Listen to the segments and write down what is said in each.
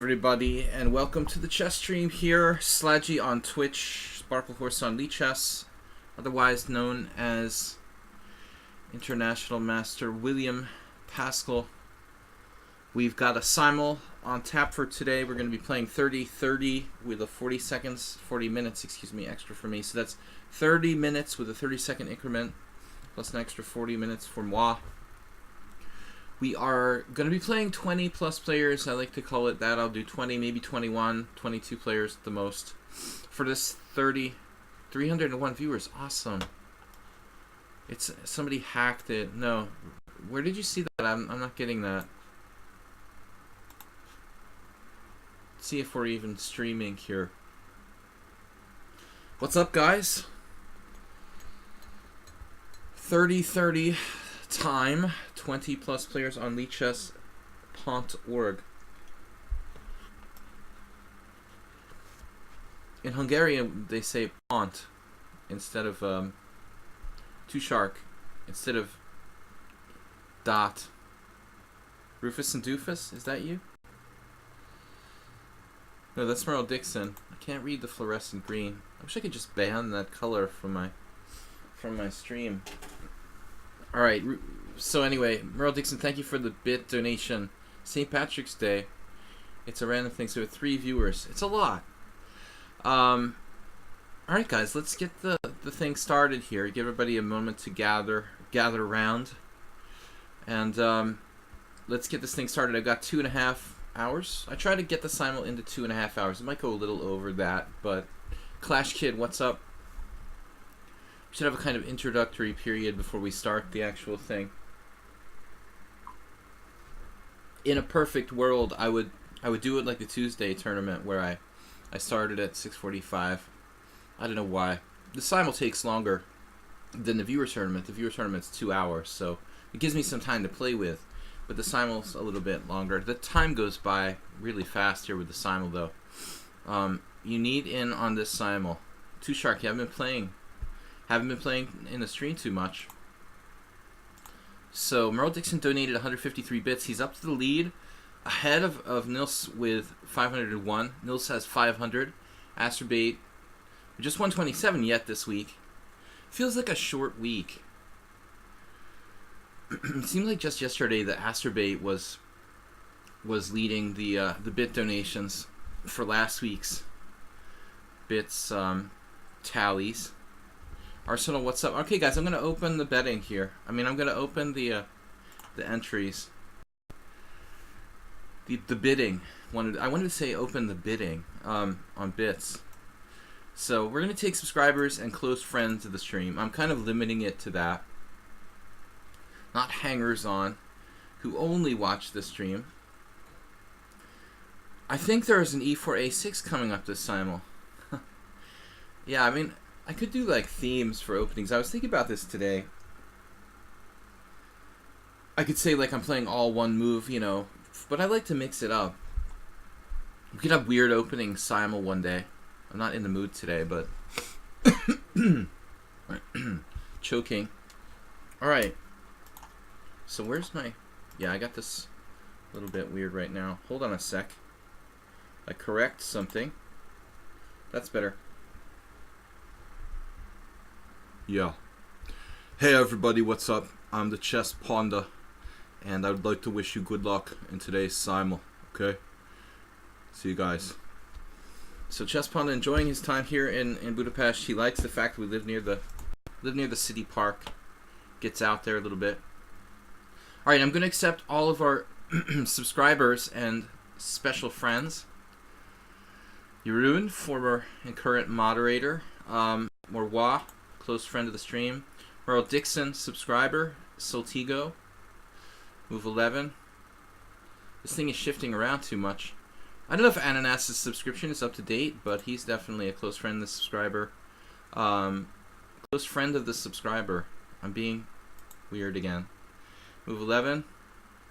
Everybody, and welcome to the chess stream here. Slaggy on Twitch, Sparklehorse on lichess, otherwise known as International Master William Paschall. We've got a simul on tap for today. We're going to be playing 30-30 with a 40 minutes, extra for me. So that's 30 minutes with a 30-second increment, plus an extra 40 minutes for moi. We are going to be playing 20 plus players. I like to call it that. I'll do 20, maybe 21, 22 players at the most. For this 301 viewers. Awesome. It's somebody hacked it. No. Where did you see that? I'm not getting that. Let's see if we're even streaming here. What's up, guys? 30-30 time. 20 plus players on lichess.org. In Hungarian, they say pont instead of two shark instead of dot. Rufus and Doofus, is that you? No, that's Merle Dixon. I can't read the fluorescent green. I wish I could just ban that color from my stream. All right. So anyway, Merle Dixon, thank you for the bit donation. St. Patrick's Day. It's a random thing, so we have 3 viewers. It's a lot. Alright guys, let's get the thing started here. Give everybody a moment to gather around. And let's get this thing started. I've got 2.5 hours. I try to get the simul into 2.5 hours. It might go a little over that, but Clash Kid, what's up? We should have a kind of introductory period before we start the actual thing. In a perfect world, I would do it like the Tuesday tournament where I started at 6:45. I don't know why. The simul takes longer than the viewer tournament. The viewer tournament's 2 hours, so it gives me some time to play with. But the simul's a little bit longer. The time goes by really fast here with the simul, though. You need in on this simul. Too Shark, you haven't been playing in the stream too much. So Merle Dixon donated 153 bits. He's up to the lead, ahead of Nils with 501. Nils has 500. Asterbait, just 127 yet this week. Feels like a short week. It seemed like just yesterday that Asterbait was leading the bit donations for last week's bits tallies. Arsenal, what's up? Okay, guys, I'm going to open the betting here. I'm going to open the entries. The bidding. I wanted to say open the bidding on bits. So we're going to take subscribers and close friends of the stream. I'm kind of limiting it to that. Not hangers-on who only watch the stream. I think there's an E4, A6 coming up this simul. Yeah, I could do like themes for openings. I was thinking about this today. I could say like I'm playing all one move, you know, but I like to mix it up. We could have weird opening simul one day. I'm not in the mood today, but choking. All right. So where's my? Yeah, I got this a little bit weird right now. Hold on a sec. I correct something. That's better. Yeah. Hey everybody, what's up? I'm the Chess Panda, and I would like to wish you good luck in today's simul. Okay? See you guys. So Chess Panda enjoying his time here in Budapest. He likes the fact that we live near the city park. Gets out there a little bit. All right, I'm going to accept all of our subscribers and special friends. Jeroen, former and current moderator. Morwa, close friend of the stream. Merle Dixon, subscriber. Soltigo, move 11. This thing is shifting around too much. I don't know if Ananas's subscription is up to date, but he's definitely a close friend of the subscriber. Close friend of the subscriber. I'm being weird again. Move 11.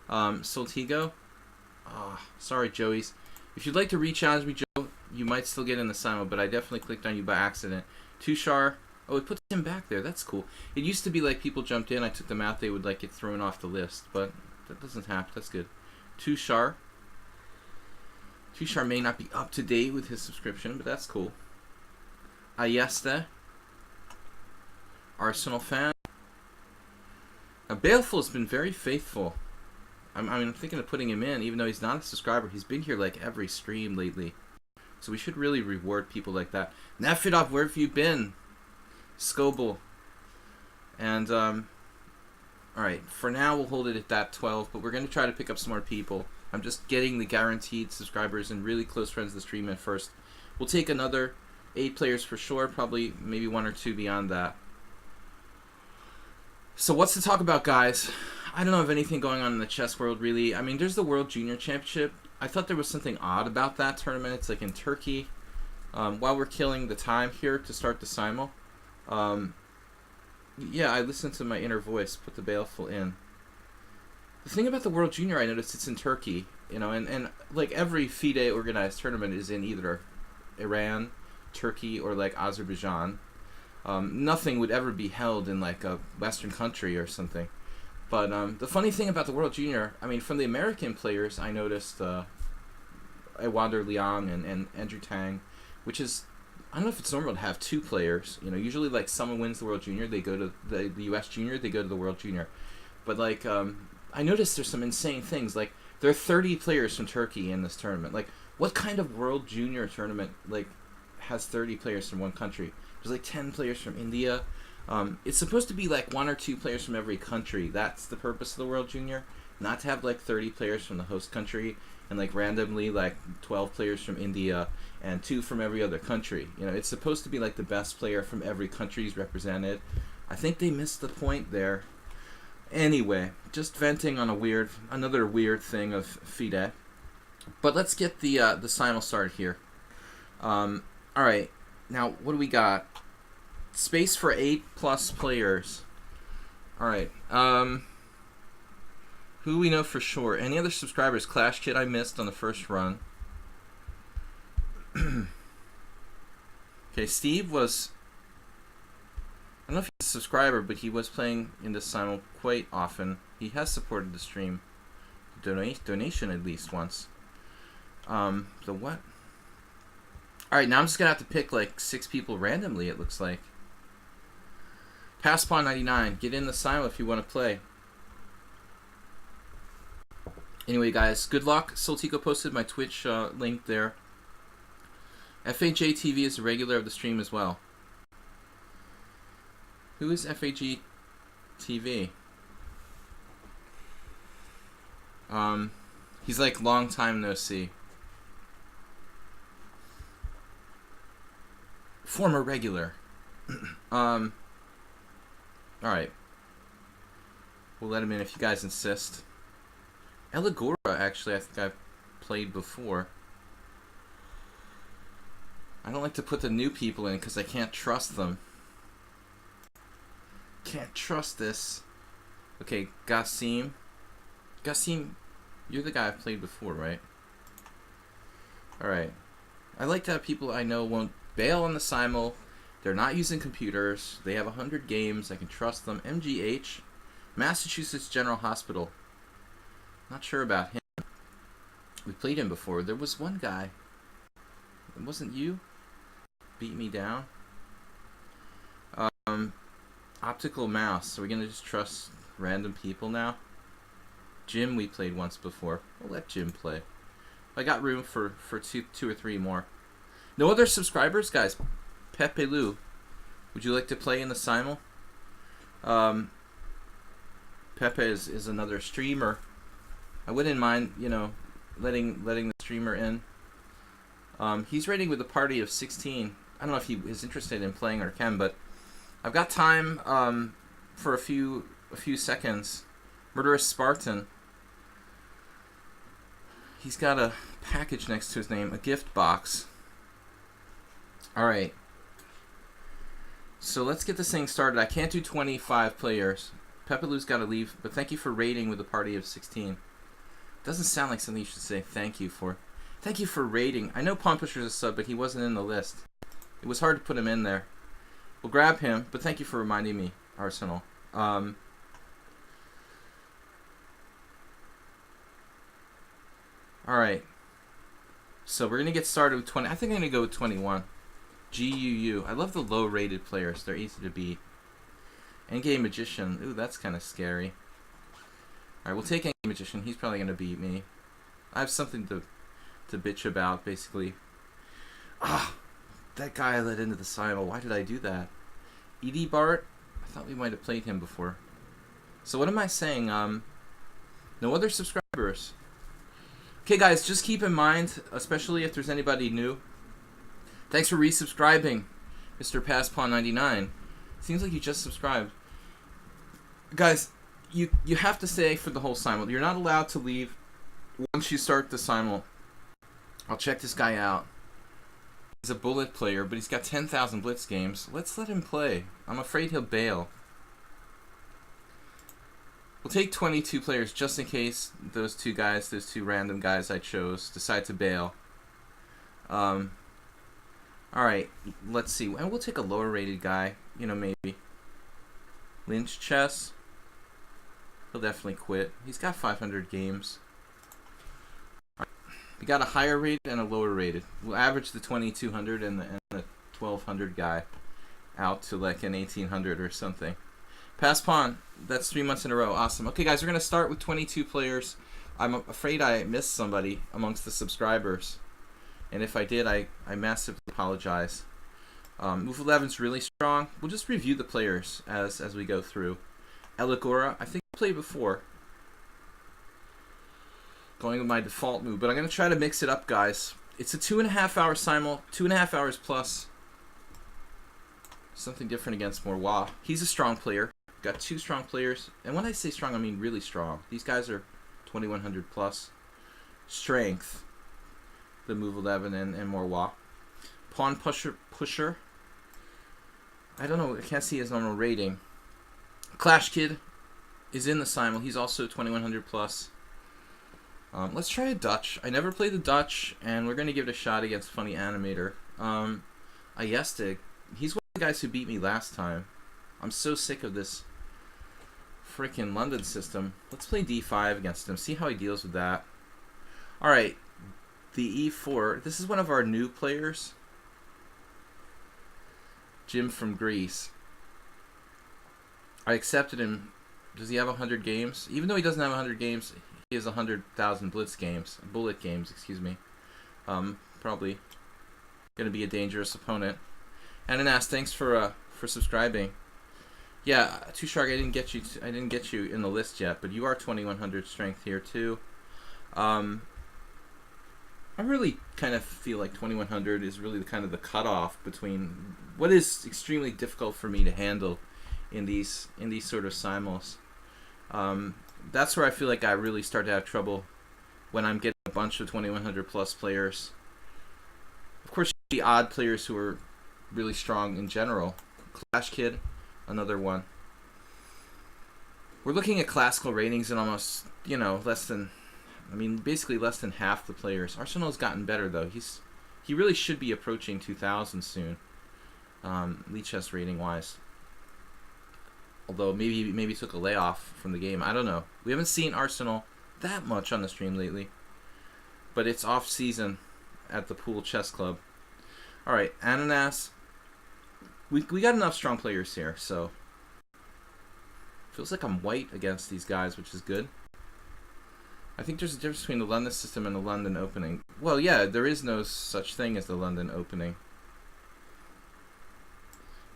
Soltigo. Oh, sorry, Joey's. If you'd like to re-challenge me, Joe, you might still get in the simul, but I definitely clicked on you by accident. Tushar. Oh, it puts him back there. That's cool. It used to be like people jumped in, I took them out, they would like get thrown off the list, but that doesn't happen. That's good. Tushar. Tushar may not be up to date with his subscription, but that's cool. Ayeste, Arsenal fan. Now, Baleful has been very faithful. I'm thinking of putting him in, even though he's not a subscriber. He's been here like every stream lately. So we should really reward people like that. Nefidov, where have you been? Scoble. And, alright, for now we'll hold it at that 12, but we're going to try to pick up some more people. I'm just getting the guaranteed subscribers and really close friends of the stream in first. We'll take another 8 players for sure, probably maybe 1 or 2 beyond that. So what's to talk about, guys? I don't know of anything going on in the chess world, really. I mean, there's the World Junior Championship. I thought there was something odd about that tournament. It's like in Turkey. While we're killing the time here to start the simul, yeah, I listened to my inner voice, put the Baleful in. The thing about the World Junior, I noticed it's in Turkey, you know, and like every FIDE organized tournament is in either Iran, Turkey, or like Azerbaijan. Nothing would ever be held in like a Western country or something. But the funny thing about the World Junior, I mean, from the American players, I noticed Ewander Liang and Andrew Tang, which is, I don't know if it's normal to have 2 players. You know, usually like someone wins the World Junior, they go to the US Junior, they go to the World Junior. But like, I noticed there's some insane things. Like, there are 30 players from Turkey in this tournament. Like, what kind of World Junior tournament like has 30 players from one country? There's like 10 players from India. It's supposed to be like 1 or 2 players from every country. That's the purpose of the World Junior. Not to have like 30 players from the host country and like randomly like 12 players from India and 2 from every other country. You know, it's supposed to be like the best player from every country is represented. I think they missed the point there. Anyway, just venting on another weird thing of FIDE. But let's get the simul started here. All right, now what do we got? Space for 8+ players. All right. Who we know for sure? Any other subscribers? Clash Kid I missed on the first run. Okay, Steve was, I don't know if he's a subscriber, but he was playing in the simul quite often. He has supported the stream. Donation at least once. The what? Alright, now I'm just going to have to pick like 6 people randomly, it looks like. Passpawn99, get in the simul if you want to play. Anyway, guys, good luck. Soltico posted my Twitch link there. FAJ TV is a regular of the stream as well. Who is FAG TV? He's like long time no see. Former regular. Alright. We'll let him in if you guys insist. Eligora, actually, I think I've played before. I don't like to put the new people in because I can't trust them. Can't trust this. Okay, Gassim. Gassim, you're the guy I've played before, right? Alright. I like to have people I know won't bail on the simul. They're not using computers. They have 100 games. I can trust them. MGH. Massachusetts General Hospital. Not sure about him. We played him before. There was one guy. It wasn't you? Beat me down. Optical Mouse. Are we going to just trust random people now? Jim we played once before. We'll let Jim play. I got room for two or three more. No other subscribers, guys. Pepe Lou, would you like to play in the simul? Pepe is another streamer. I wouldn't mind, you know, letting the streamer in. He's raiding with a party of 16. I don't know if he is interested in playing or can, but I've got time for a few seconds. Murderous Spartan. He's got a package next to his name, a gift box. Alright. So let's get this thing started. I can't do 25 players. Pepelou's got to leave, but thank you for raiding with a party of 16. Doesn't sound like something you should say thank you for. Thank you for raiding. I know Pawn Pusher's a sub, but he wasn't in the list. It was hard to put him in there. We'll grab him, but thank you for reminding me, Arsenal. Alright. So we're gonna get started with 20. I think I'm gonna go with 21. GUU. I love the low-rated players. They're easy to beat. Endgame Magician. Ooh, that's kind of scary. All right, we'll take Endgame Magician. He's probably gonna beat me. I have something to bitch about, basically. Ah, that guy I let into the simul. Why did I do that? E.D. Bart. I thought we might have played him before. So what am I saying? No other subscribers. Okay, guys, just keep in mind, especially if there's anybody new. Thanks for resubscribing, Mr. Paschall 99. Seems like you just subscribed. Guys, you have to stay for the whole simul. You're not allowed to leave once you start the simul. I'll check this guy out. He's a bullet player, but he's got 10,000 blitz games. Let's let him play. I'm afraid he'll bail. We'll take 22 players just in case those two random guys I chose, decide to bail. Alright, let's see. And we'll take a lower rated guy, maybe. Lynch Chess. He'll definitely quit. He's got 500 games. Right. We got a higher rated and a lower rated. We'll average the 2200 and the 1200 guy out to like an 1800 or something. Pass pawn. That's 3 months in a row. Awesome. Okay, guys, we're going to start with 22 players. I'm afraid I missed somebody amongst the subscribers. And if I did, I massively apologize. Move 11's really strong. We'll just review the players as we go through. Eligora, I think I played before. Going with my default move. But I'm going to try to mix it up, guys. It's a 2.5 hour simul. 2.5 hours plus. Something different against Morwa. He's a strong player. Got 2 strong players. And when I say strong, I mean really strong. These guys are 2100 plus. Strength. The move 11 and Morwa. Pawn pusher. I don't know. I can't see his normal rating. Clash Kid is in the simul. He's also 2100 plus. Let's try a Dutch. I never played the Dutch, and we're going to give it a shot against Funny Animator. Ayestig. He's one of the guys who beat me last time. I'm so sick of this freaking London system. Let's play D5 against him. See how he deals with that. Alright. The E4. This is one of our new players. Jim from Greece. I accepted him. Does he have 100 games? Even though he doesn't have 100 games, he has 100,000 blitz games. Bullet games, excuse me. Probably going to be a dangerous opponent. Ananas, thanks for subscribing. Yeah, Too Shark, I didn't get you in the list yet, but you are 2100 strength here too. I really kind of feel like 2100 is really kind of the cutoff between what is extremely difficult for me to handle in these sort of simuls. That's where I feel like I really start to have trouble when I'm getting a bunch of 2100 plus players. Of course, the odd players who are really strong in general. Clash Kid, another one. We're looking at classical ratings in almost, basically less than half the players. Arsenal's gotten better though. He really should be approaching 2000 soon, lichess rating wise. Although maybe took a layoff from the game. I don't know. We haven't seen Arsenal that much on the stream lately, but it's off season at the Pool Chess Club. All right, Ananas. We got enough strong players here, so feels like I'm white against these guys, which is good. I think there's a difference between the London system and the London Opening. Well, yeah, there is no such thing as the London Opening.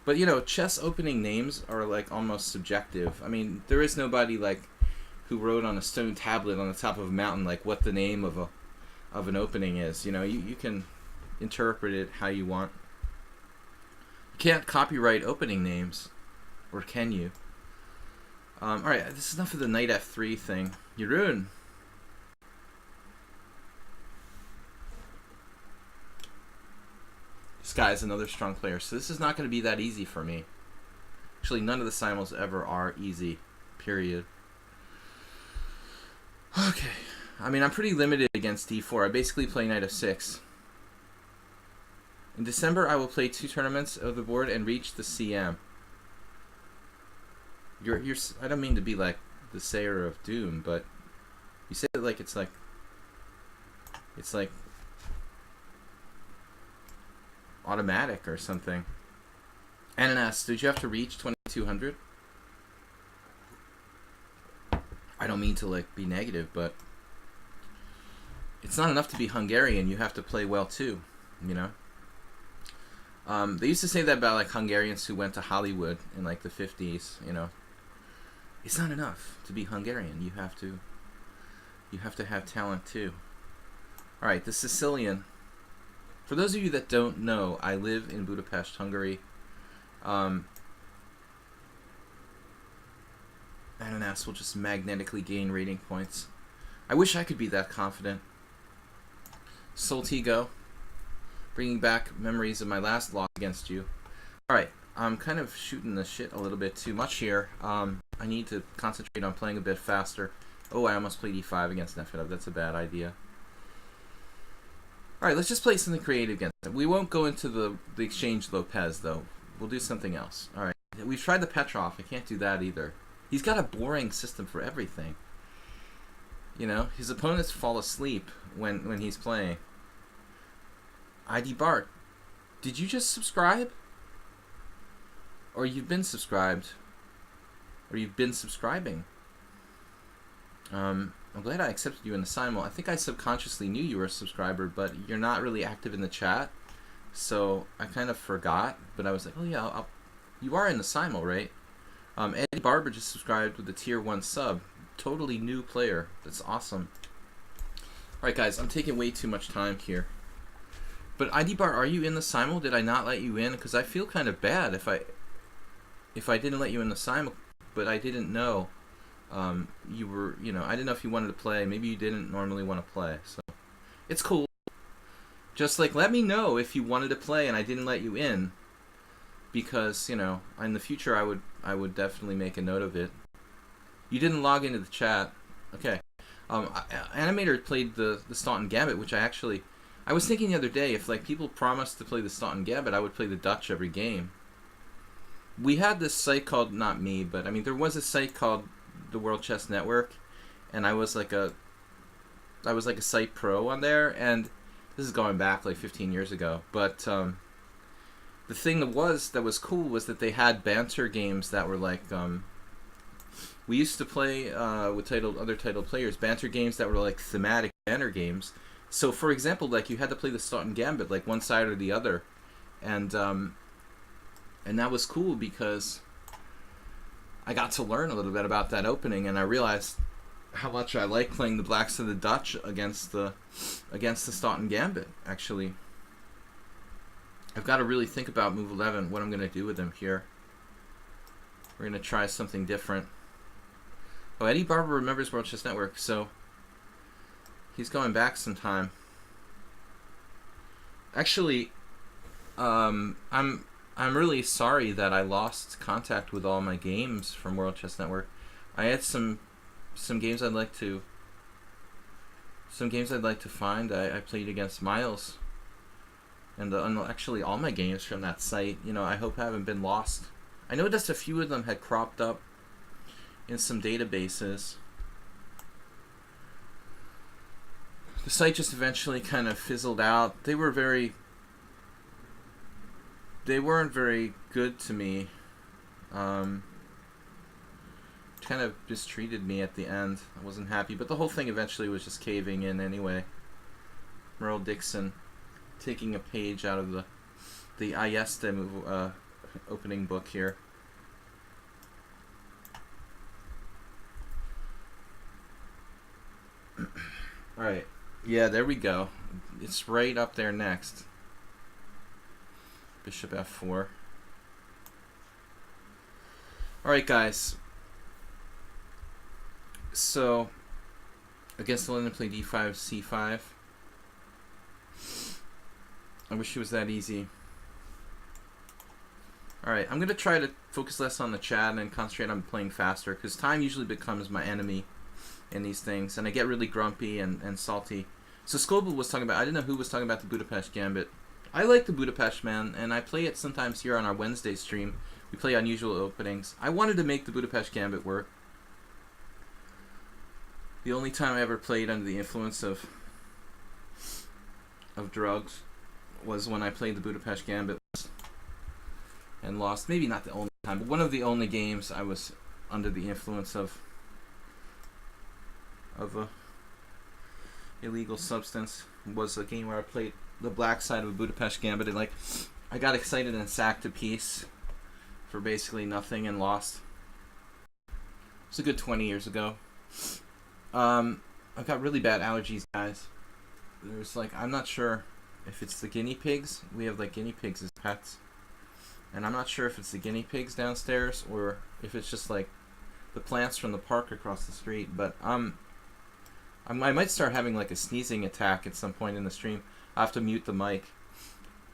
But, chess opening names are, like, almost subjective. I mean, there is nobody, like, who wrote on a stone tablet on the top of a mountain, like, what the name of an opening is. You can interpret it how you want. You can't copyright opening names. Or can you? Alright, this is enough of the knight f3 thing. Jeroen. This guy is another strong player, so this is not going to be that easy for me. Actually, none of the simuls ever are easy, period. Okay. I mean, I'm pretty limited against d4. I basically play knight f6. In December, I will play 2 tournaments of the board and reach the CM. I don't mean to be like the sayer of doom, but you say it like it's like automatic or something. Ananas, did you have to reach 2200? I don't mean to like be negative, but it's not enough to be Hungarian. You have to play well too, you know. They used to say that about like Hungarians who went to Hollywood in like the 50s, you know. It's not enough to be Hungarian. You have to have talent too. All right, the Sicilian. For those of you that don't know, I live in Budapest, Hungary. Ananas will just magnetically gain rating points. I wish I could be that confident. Soltigo, bringing back memories of my last loss against you. Alright, I'm kind of shooting the shit a little bit too much here. I need to concentrate on playing a bit faster. Oh, I almost played e5 against Nefedov. That's a bad idea. Alright, let's just play something creative against it. We won't go into the exchange Lopez, though. We'll do something else. Alright, we've tried the Petrov. I can't do that either. He's got a boring system for everything. You know, his opponents fall asleep when he's playing. ID Bart, did you just subscribe? Or you've been subscribed? Or you've been subscribing? I'm glad I accepted you in the simul. I think I subconsciously knew you were a subscriber, but you're not really active in the chat. So I kind of forgot, but I was like, oh yeah, you are in the simul, right? Eddie Barber just subscribed with the tier 1 sub. Totally new player. That's awesome. Alright guys, I'm taking way too much time here. But ID Bar, are you in the simul? Did I not let you in? Because I feel kind of bad if I didn't let you in the simul, but I didn't know you were, you know, I didn't know if you wanted to play. Maybe you didn't normally want to play. So it's cool. Just like let me know if you wanted to play and I didn't let you in. Because, you know, in the future I would definitely make a note of it. You didn't log into the chat. Okay. Animator played the Staunton Gambit, which I was thinking the other day, if like people promised to play the Staunton Gambit, I would play the Dutch every game. We had this site called, not me, but I mean there was a site called the World Chess Network, and I was like a site pro on there, and this is going back like 15 years ago, but the thing that was cool was that they had banter games that were like we used to play with other titled players, banter games that were like thematic banter games. So for example, like you had to play the Staunton Gambit like one side or the other, and that was cool because I got to learn a little bit about that opening, and I realized how much I like playing the blacks and the Dutch against the Staunton Gambit. Actually, I've got to really think about move 11, what I'm going to do with him here. We're going to try something different. Oh, Eddie Barber remembers World Chess Network, so he's going back some time. Actually, I'm really sorry that I lost contact with all my games from World Chess Network. I had some games I'd like to find. I played against Miles. And actually all my games from that site, you know, I hope haven't been lost. I noticed a few of them had cropped up in some databases. The site just eventually kind of fizzled out. They weren't very good to me. Kind of mistreated me at the end. I wasn't happy, but the whole thing eventually was just caving in anyway. Merle Dixon taking a page out of the Ayeste opening book here. Alright, yeah, there we go. It's right up there next. Bishop f4. Alright guys, so against the London play d5, c5. I wish it was that easy. Alright, I'm going to try to focus less on the chat and concentrate on playing faster, because time usually becomes my enemy in these things, and I get really grumpy and salty. So Scoble was talking about, I didn't know who was talking about the Budapest Gambit. I like the Budapest, man, and I play it sometimes here on our Wednesday stream. We play unusual openings. I wanted to make the Budapest Gambit work. The only time I ever played under the influence of drugs was when I played the Budapest Gambit and lost. Maybe not the only time, but one of the only games I was under the influence of a illegal substance. Was a game where I played the black side of a Budapest Gambit, and like I got excited and sacked a piece for basically nothing and lost. It was a good 20 years ago. I've got really bad allergies, guys. There's like, I'm not sure if it's the guinea pigs. We have like guinea pigs as pets, and I'm not sure if it's the guinea pigs downstairs or if it's just like the plants from the park across the street. But I might start having like a sneezing attack at some point in the stream. I have to mute the mic.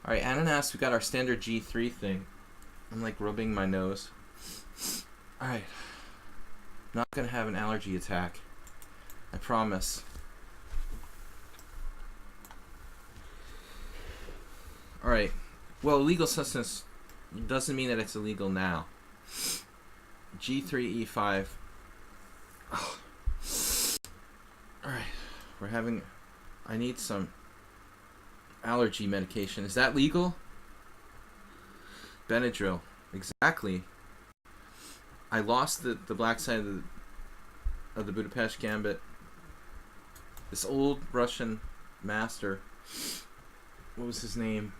All right, Ananas, we got our standard G3 thing. I'm like rubbing my nose. All right, I'm not gonna have an allergy attack. I promise. All right. Well, illegal substance doesn't mean that it's illegal now. G3, E5. Oh. All right. We're having... I need some allergy medication. Is that legal? Benadryl. Exactly. I lost the black side of the Budapest Gambit. This old Russian master, what was his name?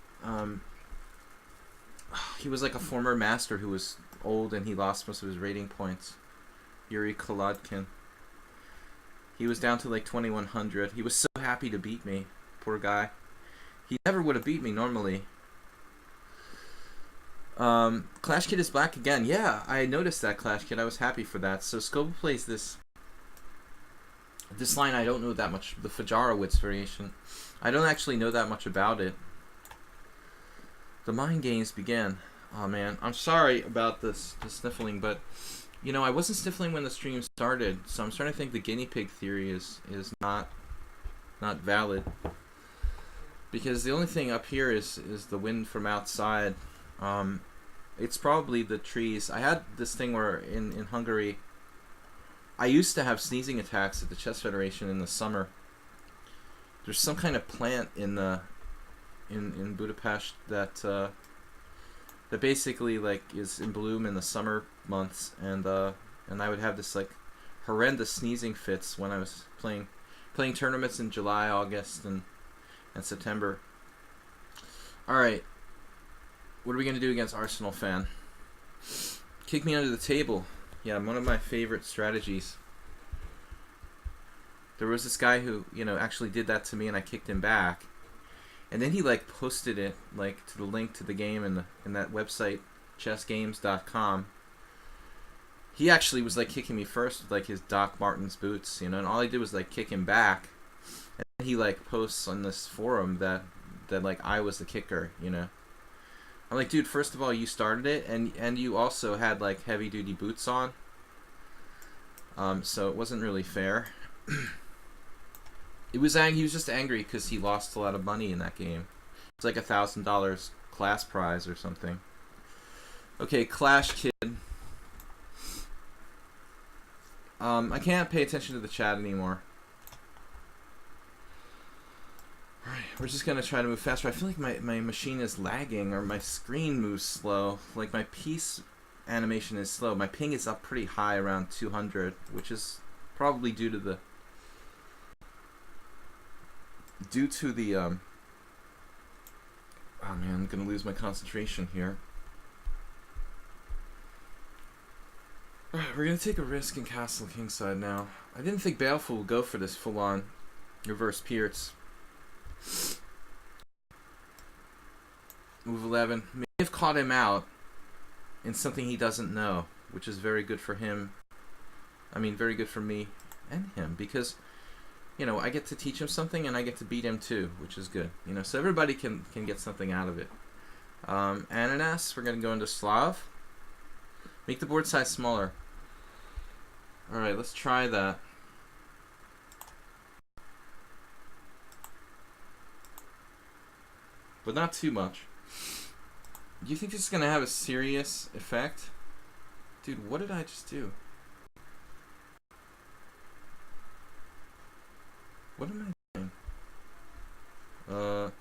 He was like a former master who was old and he lost most of his rating points. Yuri Kolodkin. He was down to like 2100. He was so happy to beat me. Poor guy. He never would have beat me normally. Clash Kid is black again. Yeah, I noticed that, Clash Kid. I was happy for that. So Scoble plays this line. I don't know that much. The Fajarowitz variation. I don't actually know that much about it. The mind games begin. Oh man, I'm sorry about the sniffling, but you know I wasn't sniffling when the stream started, so I'm starting to think the guinea pig theory is not valid. Because the only thing up here is the wind from outside. It's probably the trees. I had this thing where in Hungary, I used to have sneezing attacks at the Chess Federation in the summer. There's some kind of plant in Budapest that basically like is in bloom in the summer months, and I would have this like horrendous sneezing fits when I was playing tournaments in July, August, and September. All right, what are we gonna do against Arsenal fan? Kick me under the table. Yeah, one of my favorite strategies. There was this guy who, you know, actually did that to me, and I kicked him back. And then he like posted it like to the link to the game in that website, chessgames.com. He actually was like kicking me first with like his Doc Martens boots, you know, and all I did was like kick him back. And then he like posts on this forum that like I was the kicker, you know. I'm like, dude, first of all, you started it, and you also had like heavy duty boots on. So it wasn't really fair. He was just angry because he lost a lot of money in that game. It's like $1,000 class prize or something. Okay, Clash Kid. I can't pay attention to the chat anymore. Alright, we're just gonna try to move faster. I feel like my machine is lagging, or my screen moves slow. Like my piece animation is slow. My ping is up pretty high, around 200, which is probably due to the oh man, I'm gonna lose my concentration here. Alright, we're gonna take a risk in Castle Kingside now. I didn't think Baleful would go for this full-on reverse Pierce. Move 11. May have caught him out in something he doesn't know, which is very good for him. I mean, very good for me and him, because you know, I get to teach him something and I get to beat him too, which is good. You know, so everybody can get something out of it. Ananas, we're gonna go into Slav. Make the board size smaller. Alright, let's try that. But not too much. Do you think this is gonna have a serious effect? Dude, what did I just do? What am I doing?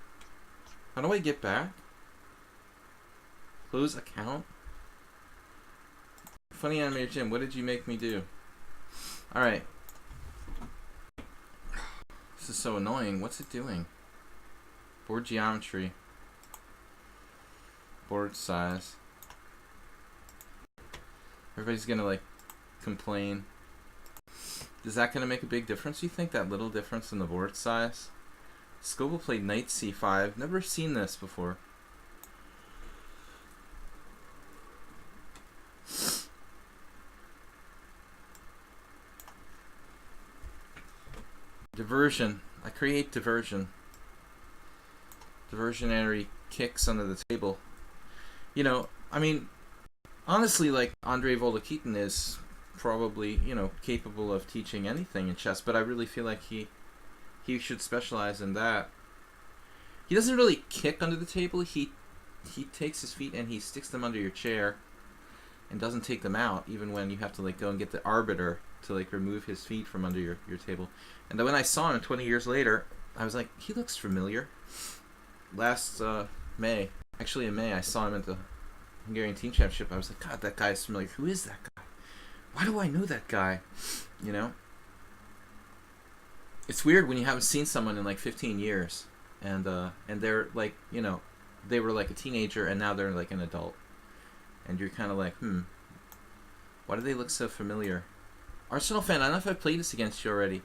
How do I get back? Close account? Funny Animated Jim, what did you make me do? Alright. This is so annoying. What's it doing? Board geometry. Board size. Everybody's gonna like complain. Is that gonna make a big difference, you think? That little difference in the board size? Scoble played knight c5. Never seen this before. Diversion. I create diversion. Diversionary kicks under the table. You know, I mean, honestly, like, Andrei Volokitin is probably, you know, capable of teaching anything in chess, but I really feel like he should specialize in that. He doesn't really kick under the table. He takes his feet and he sticks them under your chair and doesn't take them out, even when you have to, like, go and get the arbiter to, like, remove his feet from under your table. And then when I saw him 20 years later, I was like, he looks familiar. Last May, actually in May, I saw him at the Hungarian Team Championship. I was like, God, that guy is familiar. Who is that guy? Why do I know that guy? You know? It's weird when you haven't seen someone in like 15 years. And they're like, you know, they were like a teenager and now they're like an adult. And you're kind of like, why do they look so familiar? Arsenal fan, I don't know if I played this against you already.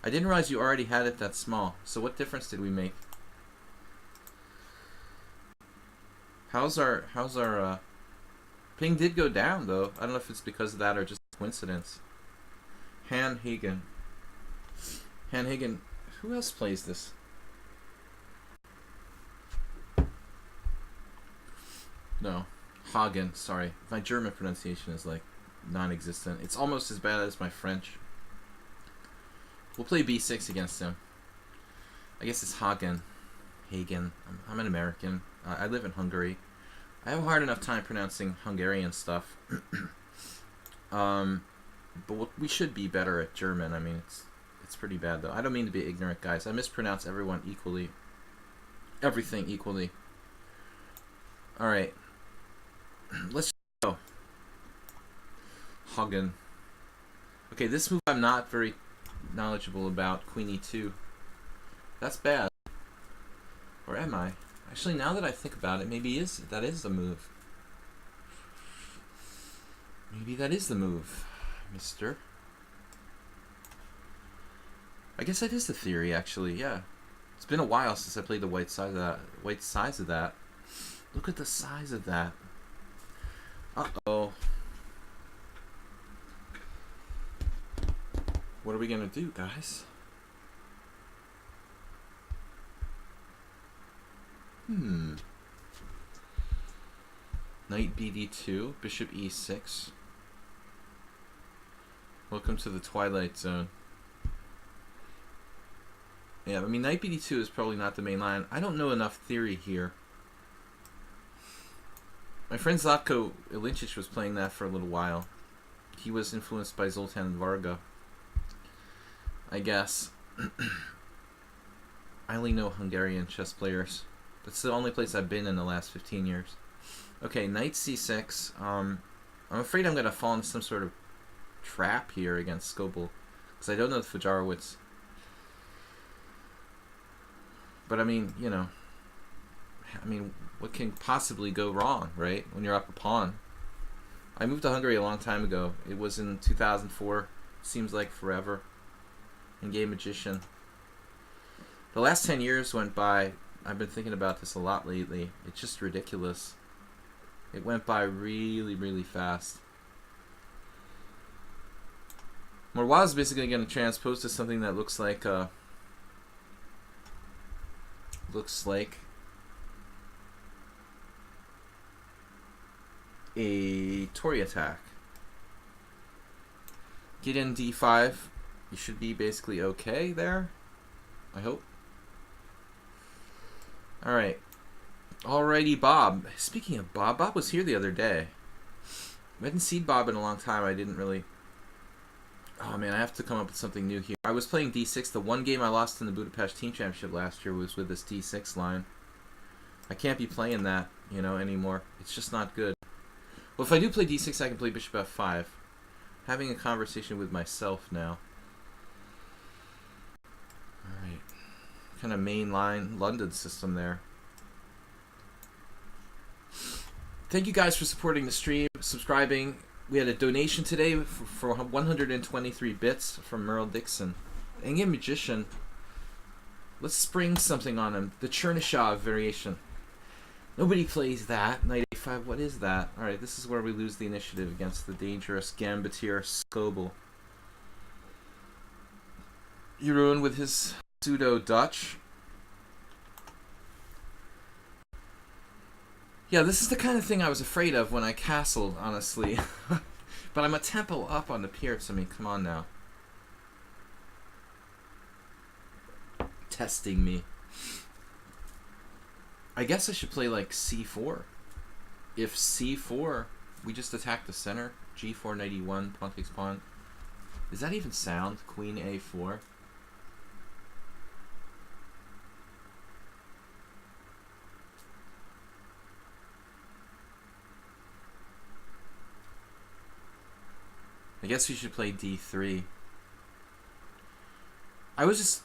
I didn't realize you already had it that small. So what difference did we make? How's our ping did go down though. I don't know if it's because of that or just coincidence. Han Hagen. Who else plays this? No. Hagen, sorry. My German pronunciation is like non-existent. It's almost as bad as my French. We'll play b6 against him. I guess it's Hagen. I'm an American. I live in Hungary. I have a hard enough time pronouncing Hungarian stuff. But we should be better at German. I mean, it's pretty bad though. I don't mean to be ignorant, guys. I mispronounce everyone equally. Everything equally. Alright. Let's go. Hagen. Okay, this move I'm not very knowledgeable about. Queen e2. That's bad. Or am I? Actually, now that I think about it, maybe that is the move. Maybe that is the move, mister. I guess that is the theory, actually, yeah. It's been a while since I played the white size of that. Look at the size of that. Uh-oh. What are we gonna do, guys? Knight bd2, bishop e6. Welcome to the Twilight Zone. Yeah, I mean, knight bd2 is probably not the main line. I don't know enough theory here. My friend Zlatko Ilinčić was playing that for a little while. He was influenced by Zoltan Varga, I guess. I only know Hungarian chess players. That's the only place I've been in the last 15 years. Okay, knight c6. I'm afraid I'm going to fall into some sort of trap here against Scoble, because I don't know the Fujarowicz. But I mean, you know, what can possibly go wrong, right? When you're up a pawn. I moved to Hungary a long time ago. It was in 2004. Seems like forever. In Game Magician. The last 10 years went by. I've been thinking about this a lot lately. It's just ridiculous. It went by really, really fast. Morwa is basically going to transpose to something that looks like a Tory attack. Get in d5. You should be basically okay there, I hope. Alright. Alrighty, Bob. Speaking of Bob, Bob was here the other day. I hadn't seen Bob in a long time. I didn't really... Oh man, I have to come up with something new here. I was playing d6. The one game I lost in the Budapest Team Championship last year was with this d6 line. I can't be playing that, you know, anymore. It's just not good. Well, if I do play d6, I can play bishop f5. Having a conversation with myself now. Alright. Kind of mainline London system there. Thank you guys for supporting the stream, subscribing. We had a donation today for 123 bits from Merle Dixon. Indian Magician. Let's spring something on him. The Chernyshov variation. Nobody plays that. Knight a5. What is that? Alright, this is where we lose the initiative against the dangerous Gambitier Scoble. Jeroen with his pseudo-Dutch. Yeah, this is the kind of thing I was afraid of when I castled, honestly. But I'm a tempo up on the Pierce. I mean, come on now. Testing me. I guess I should play like c4. If c4, we just attack the center. g4, knight e1, pawn takes pawn. Does that even sound? Queen a4. I guess we should play d3. I was just...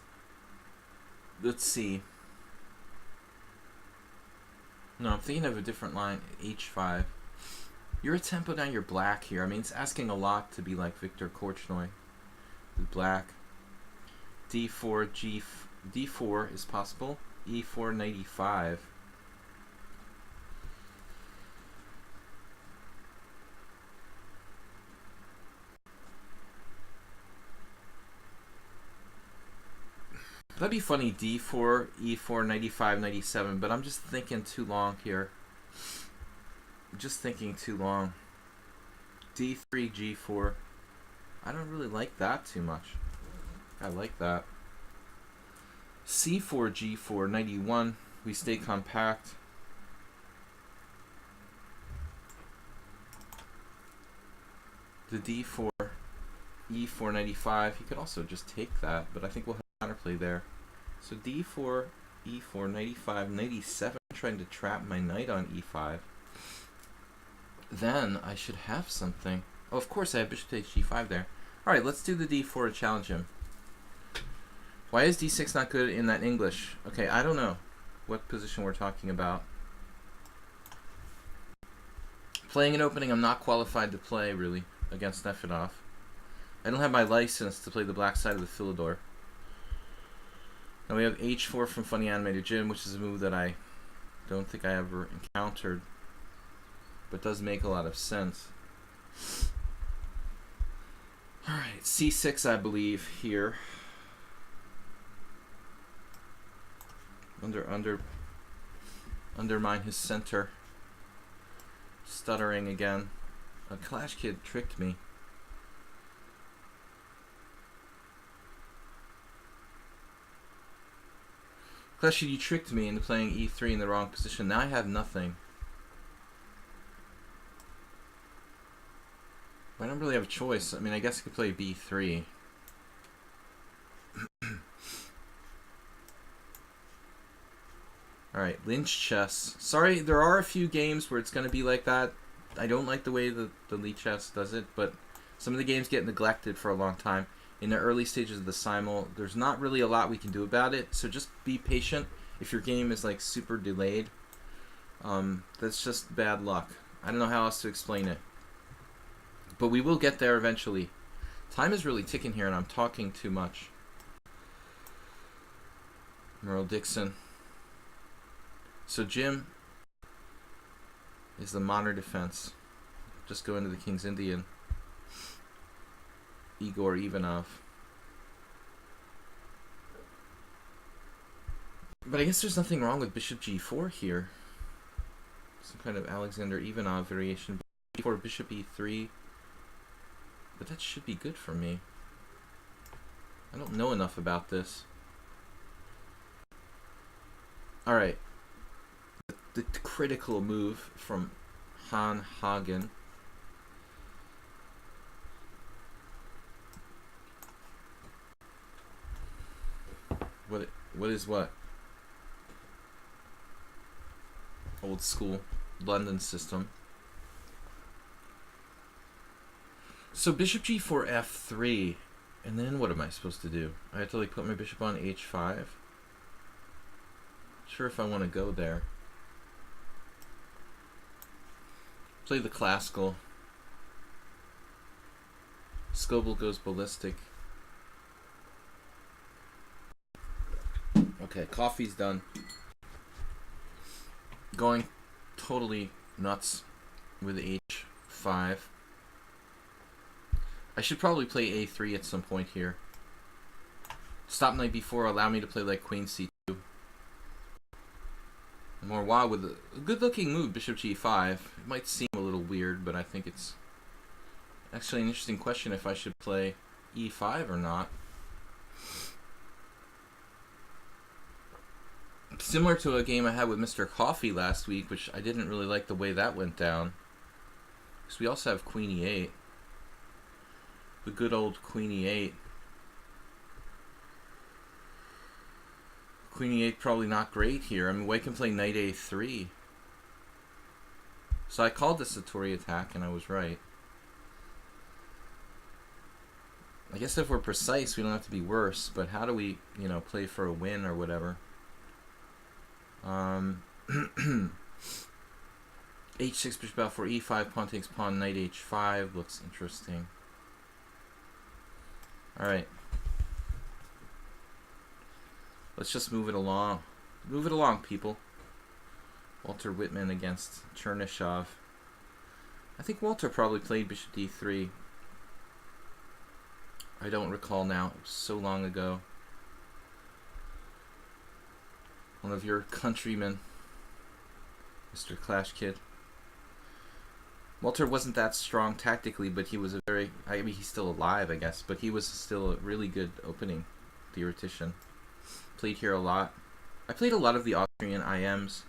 Let's see. No, I'm thinking of a different line. h5. You're a tempo down, you're black here. I mean, it's asking a lot to be like Viktor Korchnoi with black. d4, d4 is possible. e4, knight e5. That'd be funny, d4, e4, knight e5, knight e7, but I'm just thinking too long here. Just thinking too long. d3, g4. I don't really like that too much. I like that. c4, g4, knight e1. We stay compact. The d4, e4, knight e5. He could also just take that, but I think we'll have counterplay there. So d4, e4, knight e5, knight e7, trying to trap my knight on e5. Then I should have something. Oh, of course I have bishop takes g5 there. Alright, let's do the d4 to challenge him. Why is d6 not good in that English? Okay, I don't know what position we're talking about. Playing an opening I'm not qualified to play, really, against Nefedov. I don't have my license to play the black side of the Philidor. Now we have h4 from Funny Animated Jim, which is a move that I don't think I ever encountered, but does make a lot of sense. Alright, c6 I believe here. Undermine his center. Stuttering again. A Clash Kid tricked me. Clash Kid, you tricked me into playing e3 in the wrong position. Now I have nothing. I don't really have a choice. I mean, I guess I could play b3. Alright, Lynch chess. Sorry, there are a few games where it's going to be like that. I don't like the way the lichess does it, but some of the games get neglected for a long time. In the early stages of the simul, there's not really a lot we can do about it, so just be patient. If your game is like super delayed, that's just bad luck. I don't know how else to explain it. But we will get there eventually. Time is really ticking here, and I'm talking too much. Merle Dixon. So Jim is the modern defense. Just go into the King's Indian. Igor Ivanov. But I guess there's nothing wrong with bishop g4 here. Some kind of Alexander Ivanov variation. Before bishop e3. But that should be good for me. I don't know enough about this. Alright. The critical move from Han Hagen. What is what? old school London system. So bishop g4 f3, and then what am I supposed to do? I have to like put my bishop on h5. Not sure if I want to go there. Play the classical. Scoble goes ballistic. Okay, coffee's done. Going totally nuts with h5. I should probably play a3 at some point here. Stop knight b4, allow me to play like queen c2. More wow with a good looking move, bishop g5. It might seem a little weird, but I think it's actually an interesting question if I should play e5 or not. Similar to a game I had with Mr. Coffee last week, which I didn't really like the way that went down. Because we also have queen e8. The good old queen e8. Queen e8 probably not great here. I mean, White can play knight a3. So I called this a Tory attack, and I was right. I guess if we're precise, we don't have to be worse. But how do we, you know, play for a win or whatever? h6, bishop f4, e5, pawn takes pawn, knight h5. Looks interesting. Alright. Let's just move it along. Move it along, people. Walter Whitman against Chernyshov. I think Walter probably played bishop d3. I don't recall now. It was so long ago. One of your countrymen, Mr. Clash Kid. Walter wasn't that strong tactically, but he was a very, I mean, he's still alive, I guess, but he was still a really good opening theoretician. Played here a lot. I played a lot of the Austrian IMs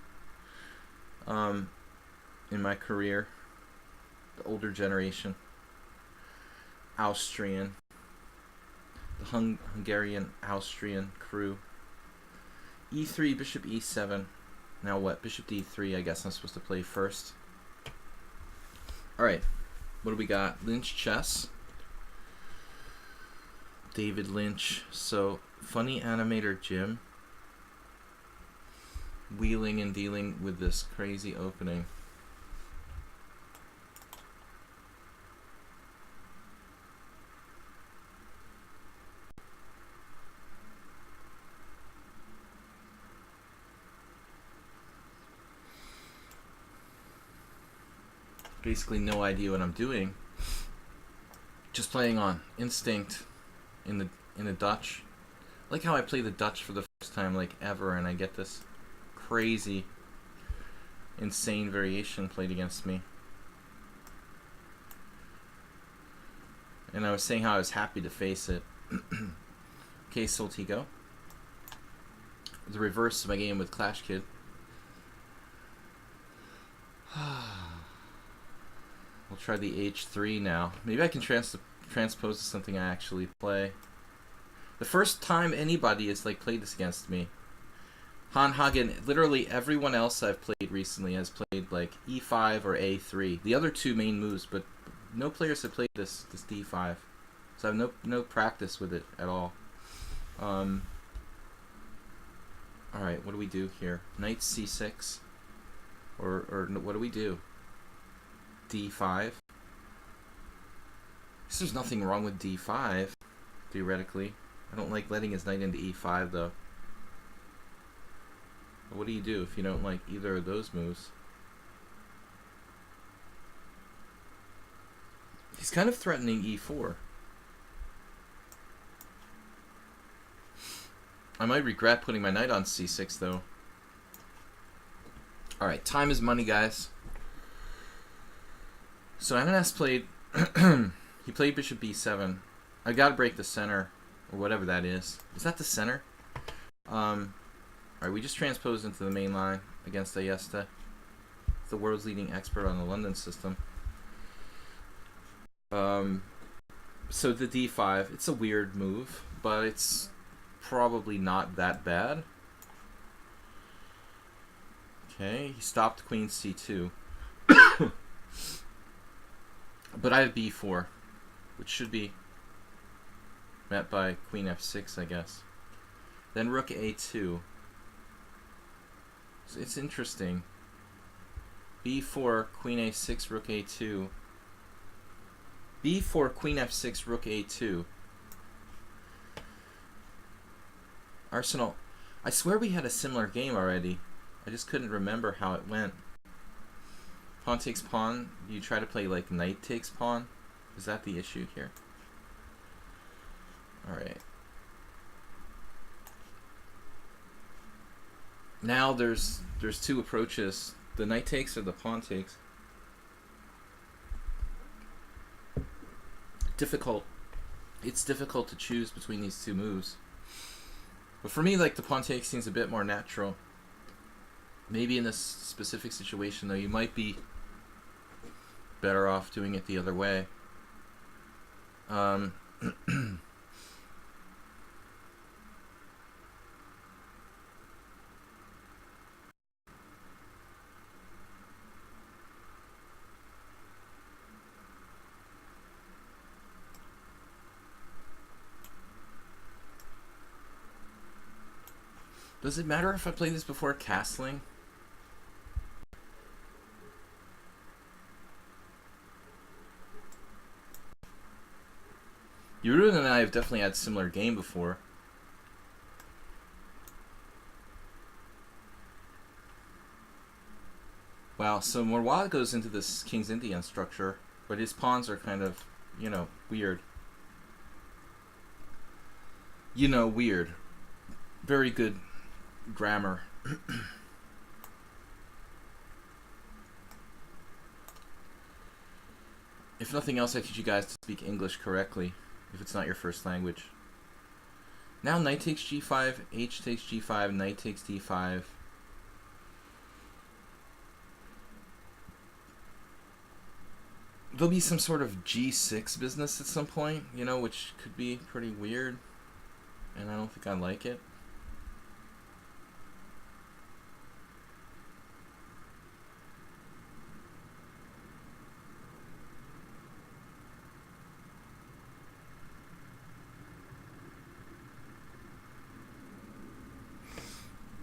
in my career. The older generation. Austrian. The Hungarian Austrian crew. e3, bishop e7. Now what? Bishop d3, I guess I'm supposed to play first. Alright, what do we got? Lynch chess. David Lynch. So, funny animator Jim. Wheeling and dealing with this crazy opening. Basically no idea what I'm doing. Just playing on instinct in the Dutch. I like how I play the Dutch for the first time like ever, and I get this crazy, insane variation played against me. And I was saying how I was happy to face it. Okay, Soltigo. The reverse of my game with Clash Kid. We'll try the h3 now. Maybe I can transpose to something I actually play. The first time anybody has like played this against me. Han Hagen, literally everyone else I've played recently has played like e5 or a3. The other two main moves, but no players have played this d5. So I have no practice with it at all. Alright, what do we do here? Knight c6? Or what do we do? d5. There's nothing wrong with d5, theoretically. I don't like letting his knight into e5, though. But what do you do if you don't like either of those moves? He's kind of threatening e4. I might regret putting my knight on c6, though. Alright, time is money, guys. So MNS played, he played bishop b7. I gotta break the center, or whatever that is. Is that the center? Alright, we just transposed into the main line against Ayesta, the world's leading expert on the London system. So the d5, it's a weird move, but it's probably not that bad. Okay, he stopped queen c2. But I have b4, which should be met by queen f6, I guess. Then rook a2. So it's interesting. b4, queen a6, rook a2. b4, queen f6, rook a2. Arsenal. I swear we had a similar game already. I just couldn't remember how it went. Pawn takes pawn. You try to play like knight takes pawn. Is that the issue here? Alright. Now there's two approaches. The knight takes or the pawn takes. Difficult. It's difficult to choose between these two moves. But for me, like, the pawn take seems a bit more natural. Maybe in this specific situation, though, you might be better off doing it the other way. Does it matter if I play this before castling? Yurun and I have definitely had a similar game before. Wow, so Morwala goes into this King's Indian structure, but his pawns are kind of, you know, weird. You know, weird. Very good grammar. If nothing else, I teach you guys to speak English correctly, if it's not your first language. Now knight takes g5, h takes g5, knight takes d5. There'll be some sort of g6 business at some point, you know, which could be pretty weird, and I don't think I like it.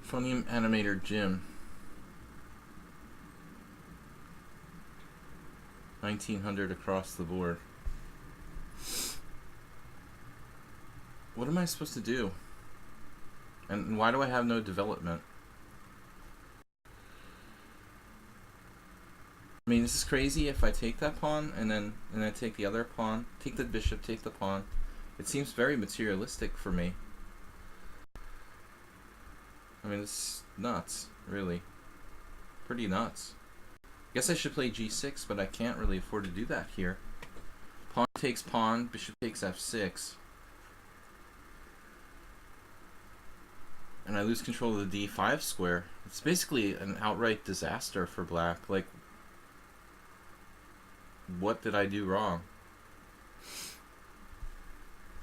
Phonium animator Jim. 1900 across the board. What am I supposed to do? And why do I have no development? I mean, this is crazy. If I take that pawn and then take the other pawn, take the bishop, take the pawn, it seems very materialistic for me. I mean, this is nuts, really. Pretty nuts. I guess I should play g6, but I can't really afford to do that here. Pawn takes pawn, bishop takes f6. And I lose control of the d5 square. It's basically an outright disaster for black. Like, what did I do wrong?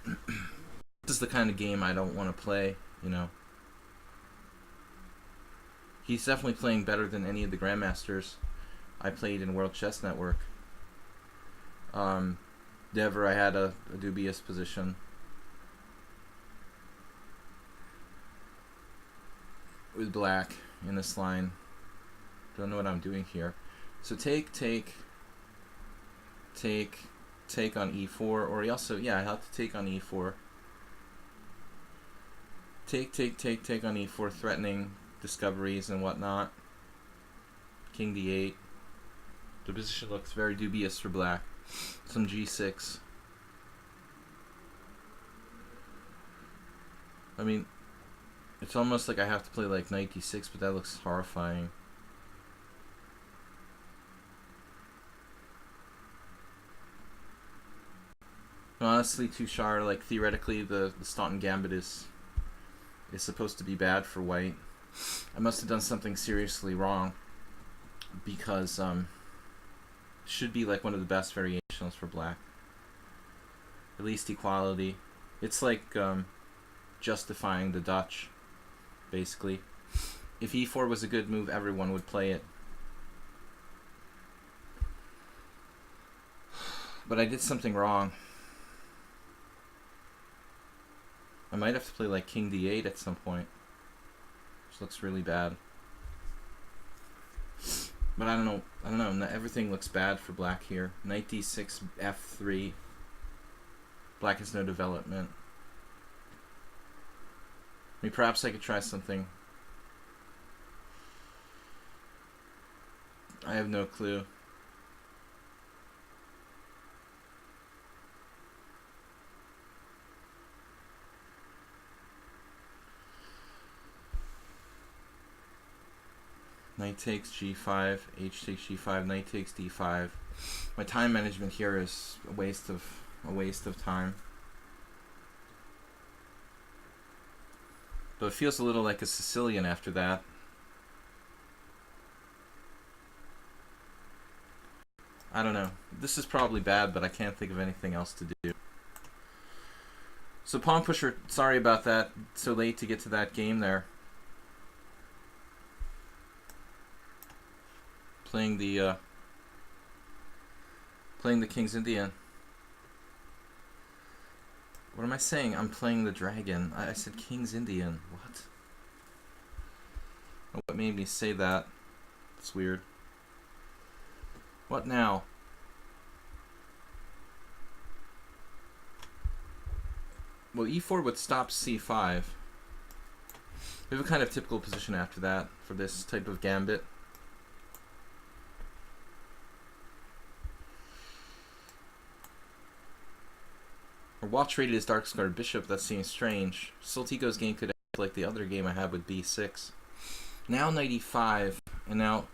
This is the kind of game I don't want to play, you know. He's definitely playing better than any of the grandmasters I played in World Chess Network. Never I had a dubious position. With black in this line. Don't know what I'm doing here. So take on e4, or he also, yeah, I have to take on e4. Take on e4, threatening discoveries and whatnot. King d8. The position looks very dubious for black. Some g6. I mean, it's almost like I have to play like knight d6, but that looks horrifying. Honestly, Tushar, like, theoretically, the Staunton Gambit is supposed to be bad for white. I must have done something seriously wrong, because should be like one of the best variations for black. At least equality. It's like justifying the Dutch, basically. If e4 was a good move, everyone would play it. But I did something wrong. I might have to play like king d8 at some point. Which looks really bad. But I don't know. Everything looks bad for black here. Knight d6, f3. Black has no development. I mean, perhaps I could try something. I have no clue. Knight takes g5, h takes g5, knight takes d5. My time management here is a waste of time. But it feels a little like a Sicilian after that. I don't know. This is probably bad, but I can't think of anything else to do. So Pawn Pusher, sorry about that. So late to get to that game there. Playing the King's Indian. What am I saying? I'm playing the dragon. I said King's Indian. What? What made me say that? It's weird. What now? Well, e4 would stop c5. We have a kind of typical position after that for this type of gambit. Or watch rated as dark scarred bishop. That seems strange. Soltico's game could act like the other game I had with b6. Now knight e5, and now,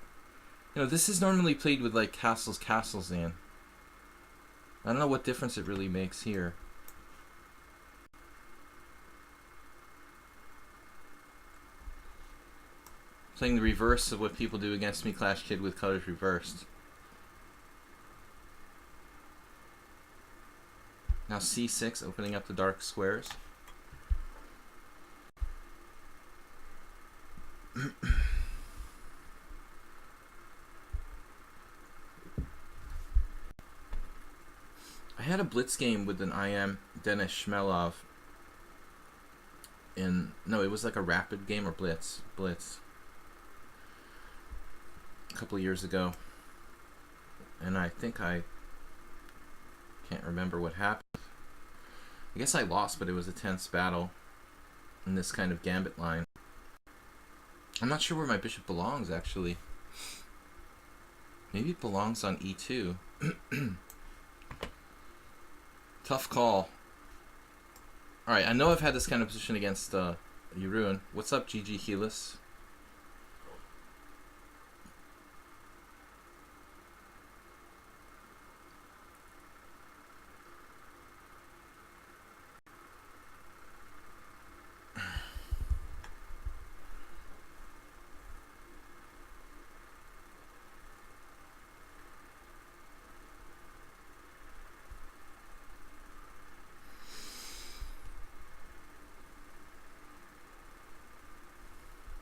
you know, this is normally played with like castles in. I don't know what difference it really makes here. Playing the reverse of what people do against me, Clash Kid, with colors reversed. Now c6, opening up the dark squares. I had a blitz game with an IM Denis Shmelov. No, it was like a rapid game or blitz. A couple of years ago. And I think I can't remember what happened. I guess I lost, but it was a tense battle in this kind of gambit line. I'm not sure where my bishop belongs, actually. Maybe it belongs on e2. Tough call. Alright, I know I've had this kind of position against Jeroen. What's up, GG Helis?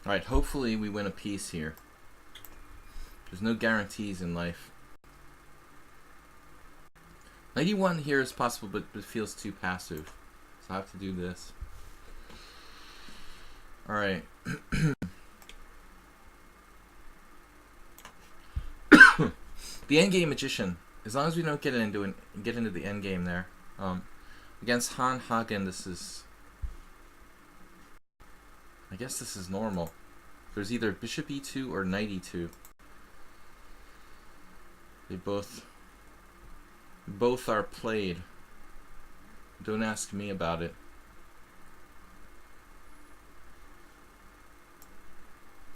Alright, hopefully we win a piece here. There's no guarantees in life. 91 here is possible, but it feels too passive. So I have to do this. Alright. The endgame magician. As long as we don't get into the endgame there. Against Han Hagen, this is... I guess this is normal. There's either bishop e2 or knight e2. They both are played. Don't ask me about it.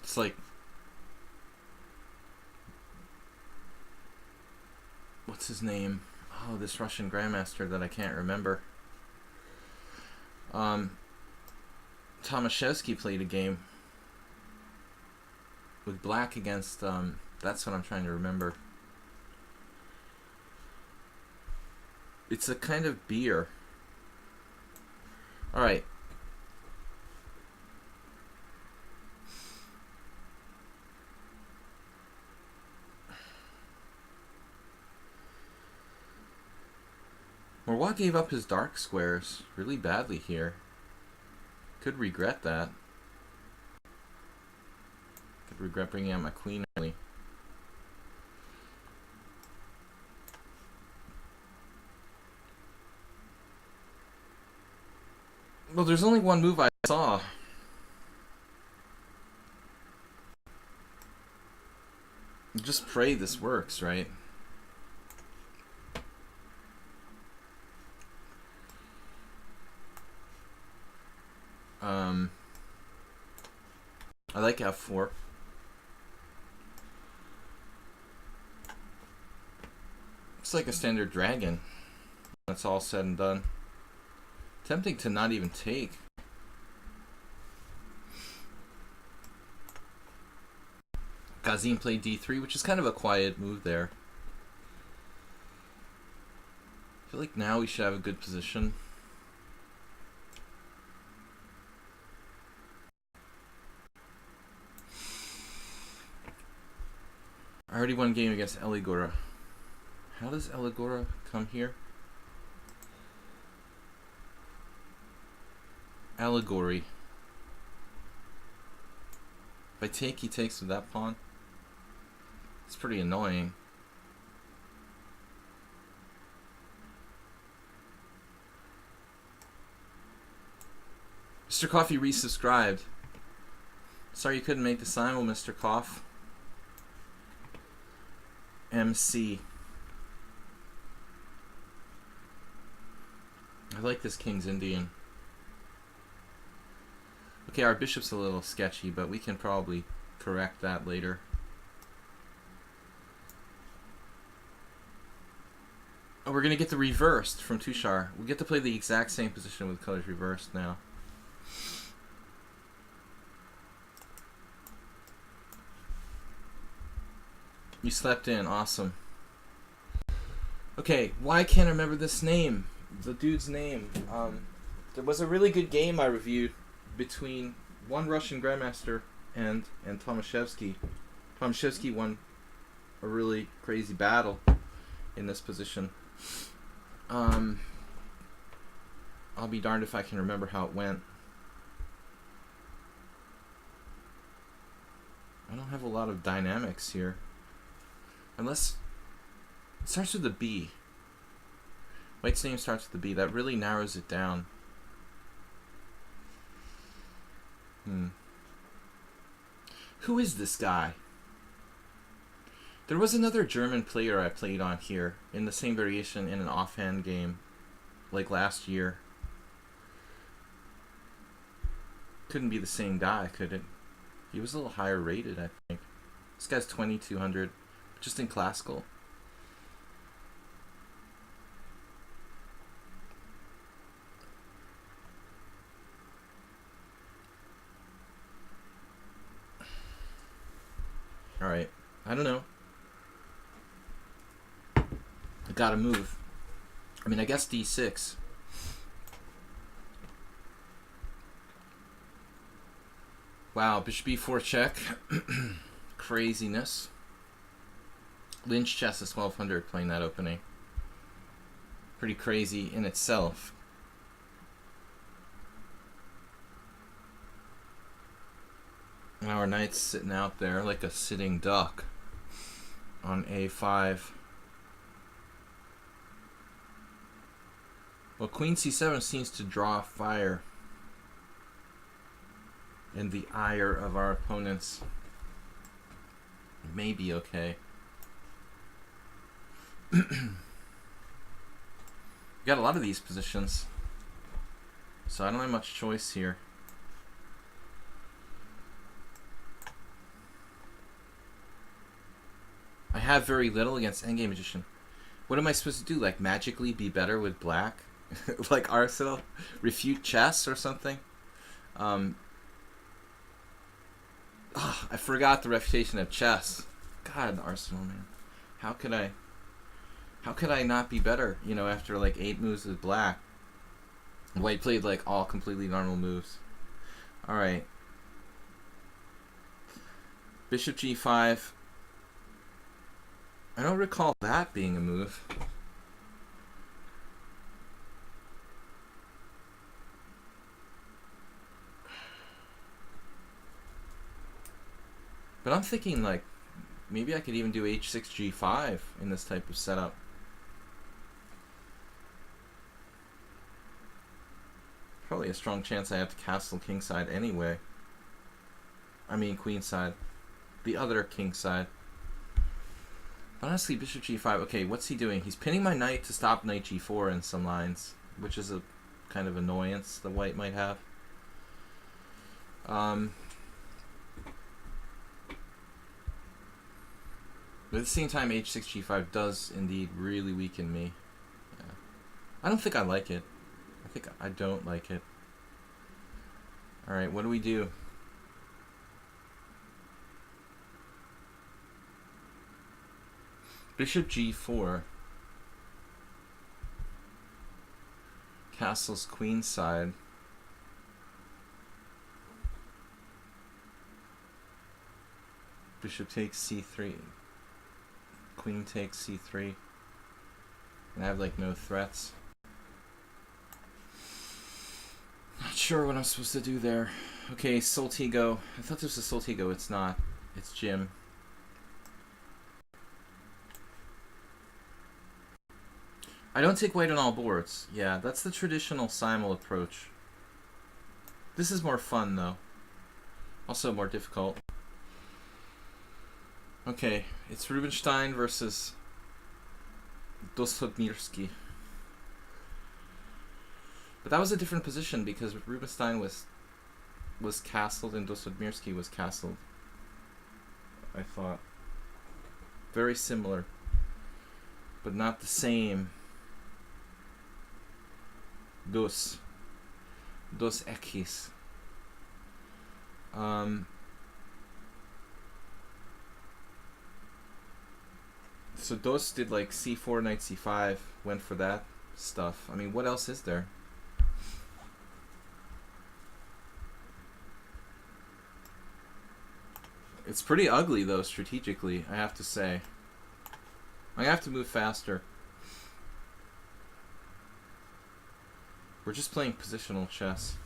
It's like, what's his name? Oh, this Russian grandmaster that I can't remember. Tomaszewski played a game with black against, that's what I'm trying to remember. It's a kind of beer. Alright. Morwa gave up his dark squares really badly here. Could regret that. Could regret bringing out my queen early. Well, there's only one move I saw. Just pray this works, right? I like F4. It's like a standard dragon. That's all said and done. Tempting to not even take. Gazim played D3, which is kind of a quiet move there. I feel like now we should have a good position. I already won a game against Eligora. How does Eligora come here? Allegory. If I take, he takes with that pawn. It's pretty annoying. Mr. Coffee resubscribed. Sorry you couldn't make the simul, Mr. Coff. MC. I like this King's Indian. Okay, our bishop's a little sketchy, but we can probably correct that later. Oh, we're going to get the reversed from Tushar. We get to play the exact same position with colors reversed now. You slept in. Awesome. Okay, why can't I remember this name? The dude's name. There was a really good game I reviewed between one Russian Grandmaster and Tomaszewski. Tomaszewski won a really crazy battle in this position. I'll be darned if I can remember how it went. I don't have a lot of dynamics here. Unless it starts with a B. White's name starts with a B. That really narrows it down. Who is this guy? There was another German player I played on here in the same variation in an offhand game, like last year. Couldn't be the same guy, could it? He was a little higher rated, I think. This guy's 2200, just in classical. Alright, I don't know. I gotta move. I mean, I guess D6. Wow, bishop B4 check. Craziness. Lynch chess is 1200 playing that opening. Pretty crazy in itself. Now our knight's sitting out there like a sitting duck on A5. Well, Queen C7 seems to draw fire in the ire of our opponents. May be okay. We got a lot of these positions, so I don't have much choice here. I have very little against Endgame Magician. What am I supposed to do? Like magically be better with black? Like Arsenal? Refute chess or something? I forgot the refutation of chess. God, Arsenal, man. How could I not be better, you know, after like 8 moves with black? White played like all completely normal moves. Alright. Bishop G5. I don't recall that being a move. But I'm thinking, like, maybe I could even do h6, g5 in this type of setup. Probably a strong chance I have to castle kingside anyway. I mean queenside. The other kingside. Honestly, bishop g5. Okay, what's he doing? He's pinning my knight to stop knight g4 in some lines, which is a kind of annoyance the white might have. But at the same time, h6, g5 does indeed really weaken me. Yeah. I don't think I like it. I think I don't like it. Alright, what do we do? Bishop g4. Castles queenside. Bishop takes c3. Queen takes c3. And I have like no threats. Not sure what I'm supposed to do there. Okay, Soltigo. I thought this was Soltigo. It's not. It's Jim. I don't take white on all boards. Yeah, that's the traditional simul approach. This is more fun, though. Also more difficult. Okay, it's Rubinstein versus Dostodmirski. But that was a different position because Rubinstein was castled and Dostodmirski was castled. I thought. Very similar. But not the same. Dos Ekis. So Dos did like c4, knight c5, went for that stuff. I mean, what else is there? It's pretty ugly though, strategically, I have to say. I have to move faster. We're just playing positional chess.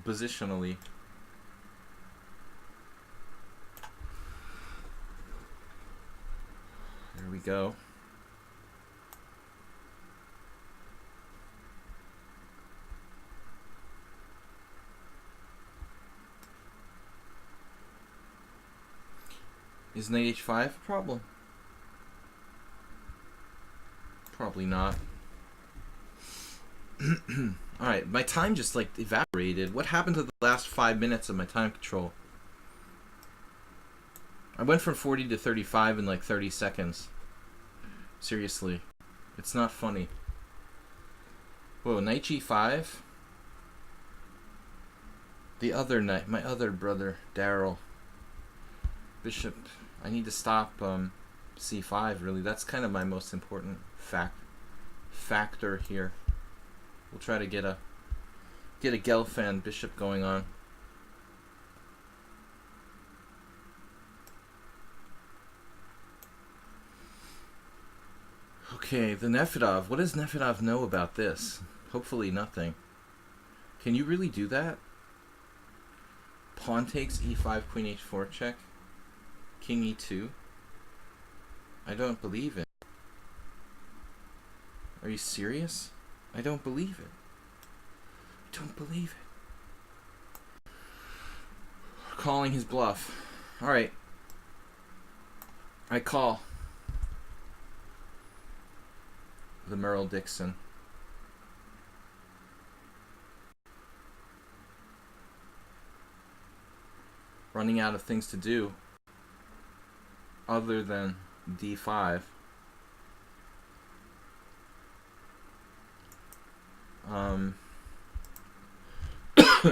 Positionally. There we go. Is knight h5 a problem? Probably not. Alright, my time just like evaporated. What happened to the last 5 minutes of my time control? I went from 40 to 35 in like 30 seconds. Seriously. It's not funny. Whoa, knight g5? The other knight, my other brother, Daryl. Bishop. I need to stop c5, really. That's kind of my most important factor here. We'll try to get a Gelfand bishop going on. Okay, the Nefedov. What does Nefedov know about this? Hopefully nothing. Can you really do that? Pawn takes e5, queen h4 check. King e2. I don't believe it. Are you serious? I don't believe it. I don't believe it. Calling his bluff. Alright. I call. The Merle Dixon. Running out of things to do other than d5.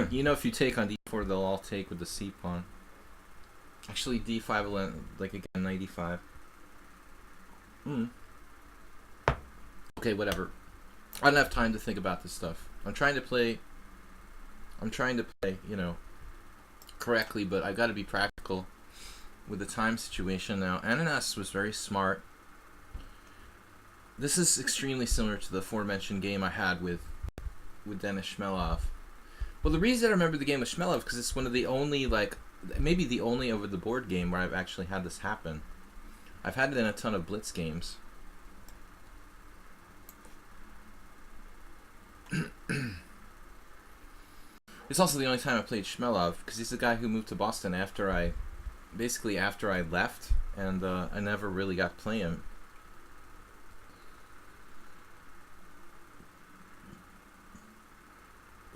You know, if you take on d4, they'll all take with the c pawn. Actually, d5 will end, like again, knight e5. Okay, whatever. I don't have time to think about this stuff. I'm trying to play, you know, correctly, but I've got to be practical with the time situation now. Ananas was very smart. This is extremely similar to the aforementioned game I had with Denis Shmelov. Well, the reason I remember the game with Shmelov because it's one of the only like maybe the only over the board game where I've actually had this happen. I've had it in a ton of blitz games. It's also the only time I played Shmelov, because he's the guy who moved to Boston after I left, and I never really got to play him.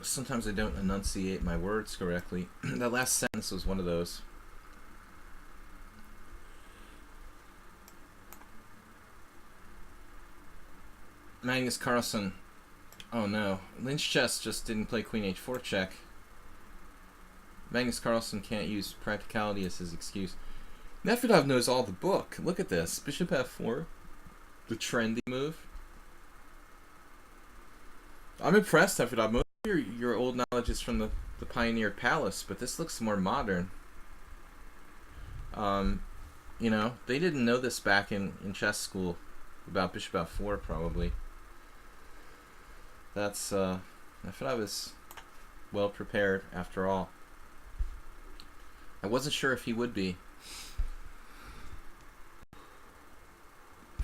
Sometimes I don't enunciate my words correctly. That last sentence was one of those. Magnus Carlsen. Oh no. Lynch chess just didn't play queen h4 check. Magnus Carlsen can't use practicality as his excuse. Nefedov knows all the book. Look at this. Bishop f4. The trendy move. I'm impressed, Nefedov. Most of your old knowledge is from the Pioneer Palace, but this looks more modern. You know, they didn't know this back in chess school about Bishop f4, probably. That's, Nefedov is well prepared, after all. I wasn't sure if he would be.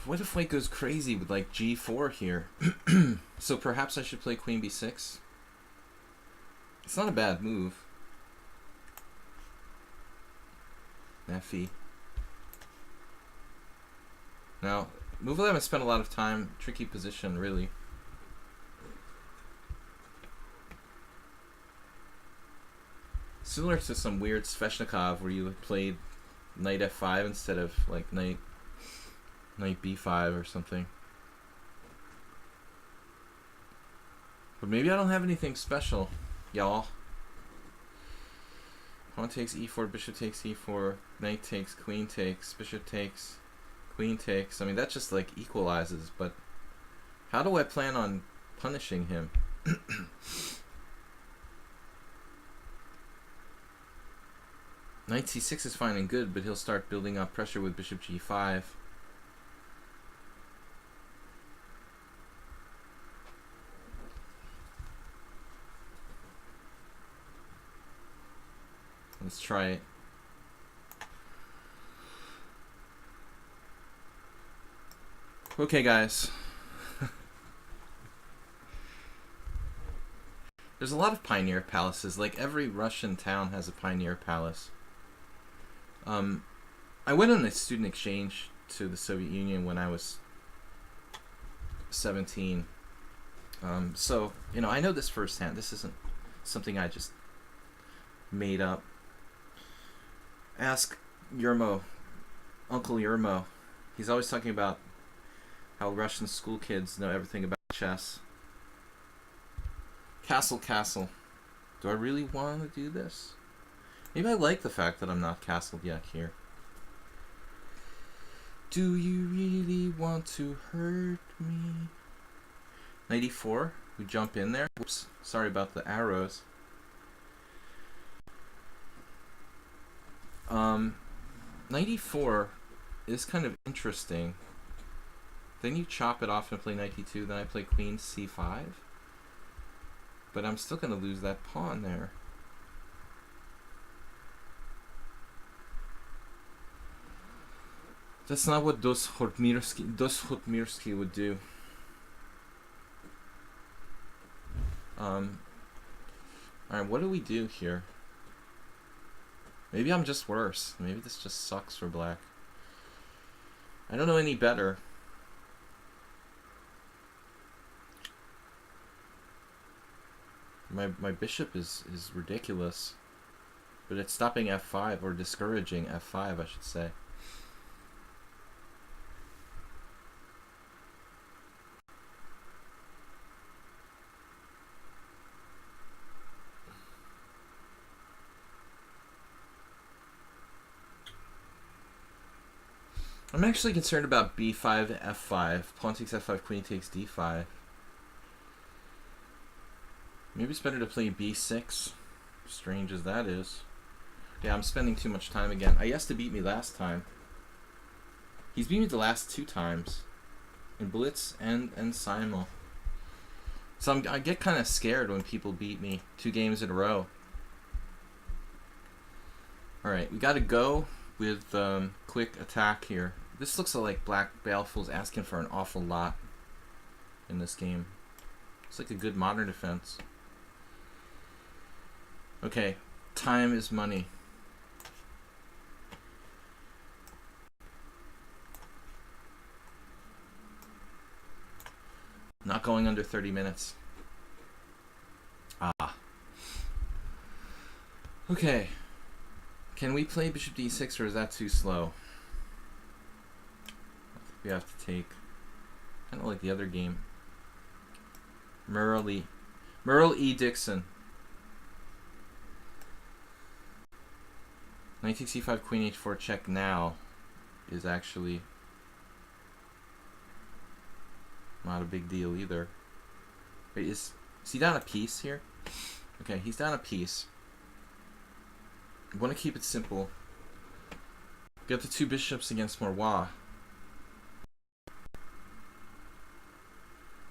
What if White goes crazy with like g4 here? So perhaps I should play queen b6. It's not a bad move. Fe. Now, move 11 spent a lot of time. Tricky position, really. Similar to some weird Sveshnikov where you played knight f5 instead of like knight b5 or something. But maybe I don't have anything special, y'all. Pawn takes e4, bishop takes e4, knight takes, queen takes, bishop takes, queen takes. I mean, that just like equalizes, but how do I plan on punishing him? Knight c6 is fine and good, but he'll start building up pressure with bishop g5. Let's try it. Okay, guys. There's a lot of pioneer palaces. Like every Russian town has a pioneer palace. I went on a student exchange to the Soviet Union when I was 17. So, you know, I know this firsthand. This isn't something I just made up. Ask Yermo, Uncle Yermo. He's always talking about how Russian school kids know everything about chess. Castle, castle. Do I really want to do this? Maybe I like the fact that I'm not castled yet here. Do you really want to hurt me? 94. We jump in there. Whoops. Sorry about the arrows. 94 is kind of interesting. Then you chop it off and play 92. Then I play queen c5. But I'm still going to lose that pawn there. That's not what Dos Hotmirsky would do. Alright, what do we do here? Maybe I'm just worse. Maybe this just sucks for black. I don't know any better. My bishop is ridiculous. But it's stopping f5, or discouraging f5, I should say. I'm actually concerned about b5 to f5. Pawn takes f5, queen takes d5. Maybe it's better to play b6. Strange as that is. Yeah, I'm spending too much time again. He has to beat me last time. He's beat me the last 2 times. In Blitz and Simul. So I get kind of scared when people beat me 2 games in a row. Alright, we gotta go with quick attack here. This looks like Black Baleful's asking for an awful lot in this game. It's like a good modern defense. Okay, time is money. Not going under 30 minutes. Ah. Okay. Can we play bishop d6 or is that too slow? I think we have to take kind of like the other game. Merle E. Dixon. Knight takes c5, queen h4 check now is actually not a big deal either. Wait, is he down a piece here? Okay, he's down a piece. I want to keep it simple. Get the two bishops against Morois.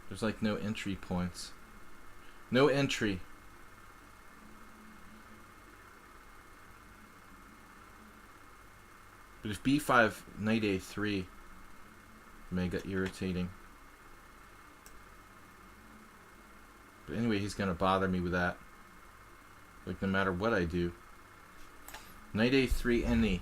There's like no entry points. No entry. But if b5, knight a3, mega irritating. But anyway, he's gonna bother me with that. Like no matter what I do. Knight a3 any.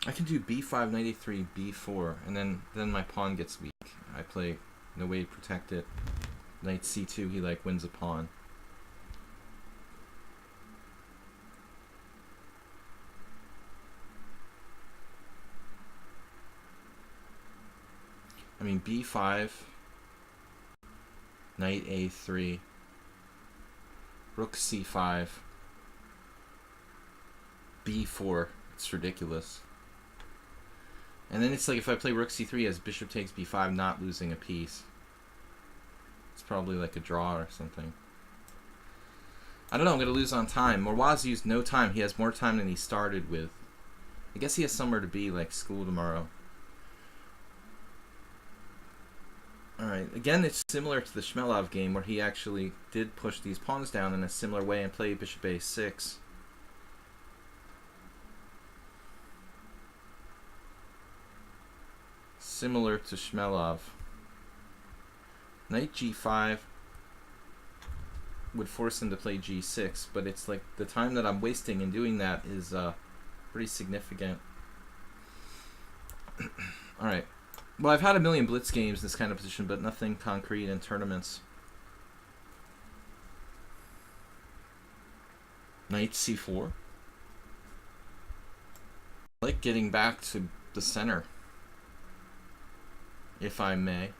I can do b5, knight a3, b4, and then my pawn gets weak. I play no way to protect it. Knight c2, he like wins a pawn. I mean b5, knight a3, rook c5, b4. It's ridiculous. And then it's like if I play rook c3 as bishop takes b5, not losing a piece. It's probably like a draw or something. I don't know, I'm going to lose on time. Morois used no time. He has more time than he started with. I guess he has somewhere to be, like school tomorrow. Alright, again, it's similar to the Shmelov game where he actually did push these pawns down in a similar way and play bishop a6. Similar to Shmelov. Knight g5 would force him to play g6, but it's like the time that I'm wasting in doing that is pretty significant. Alright. Well, I've had a million blitz games in this kind of position, but nothing concrete in tournaments. Knight c4. I like getting back to the center, if I may.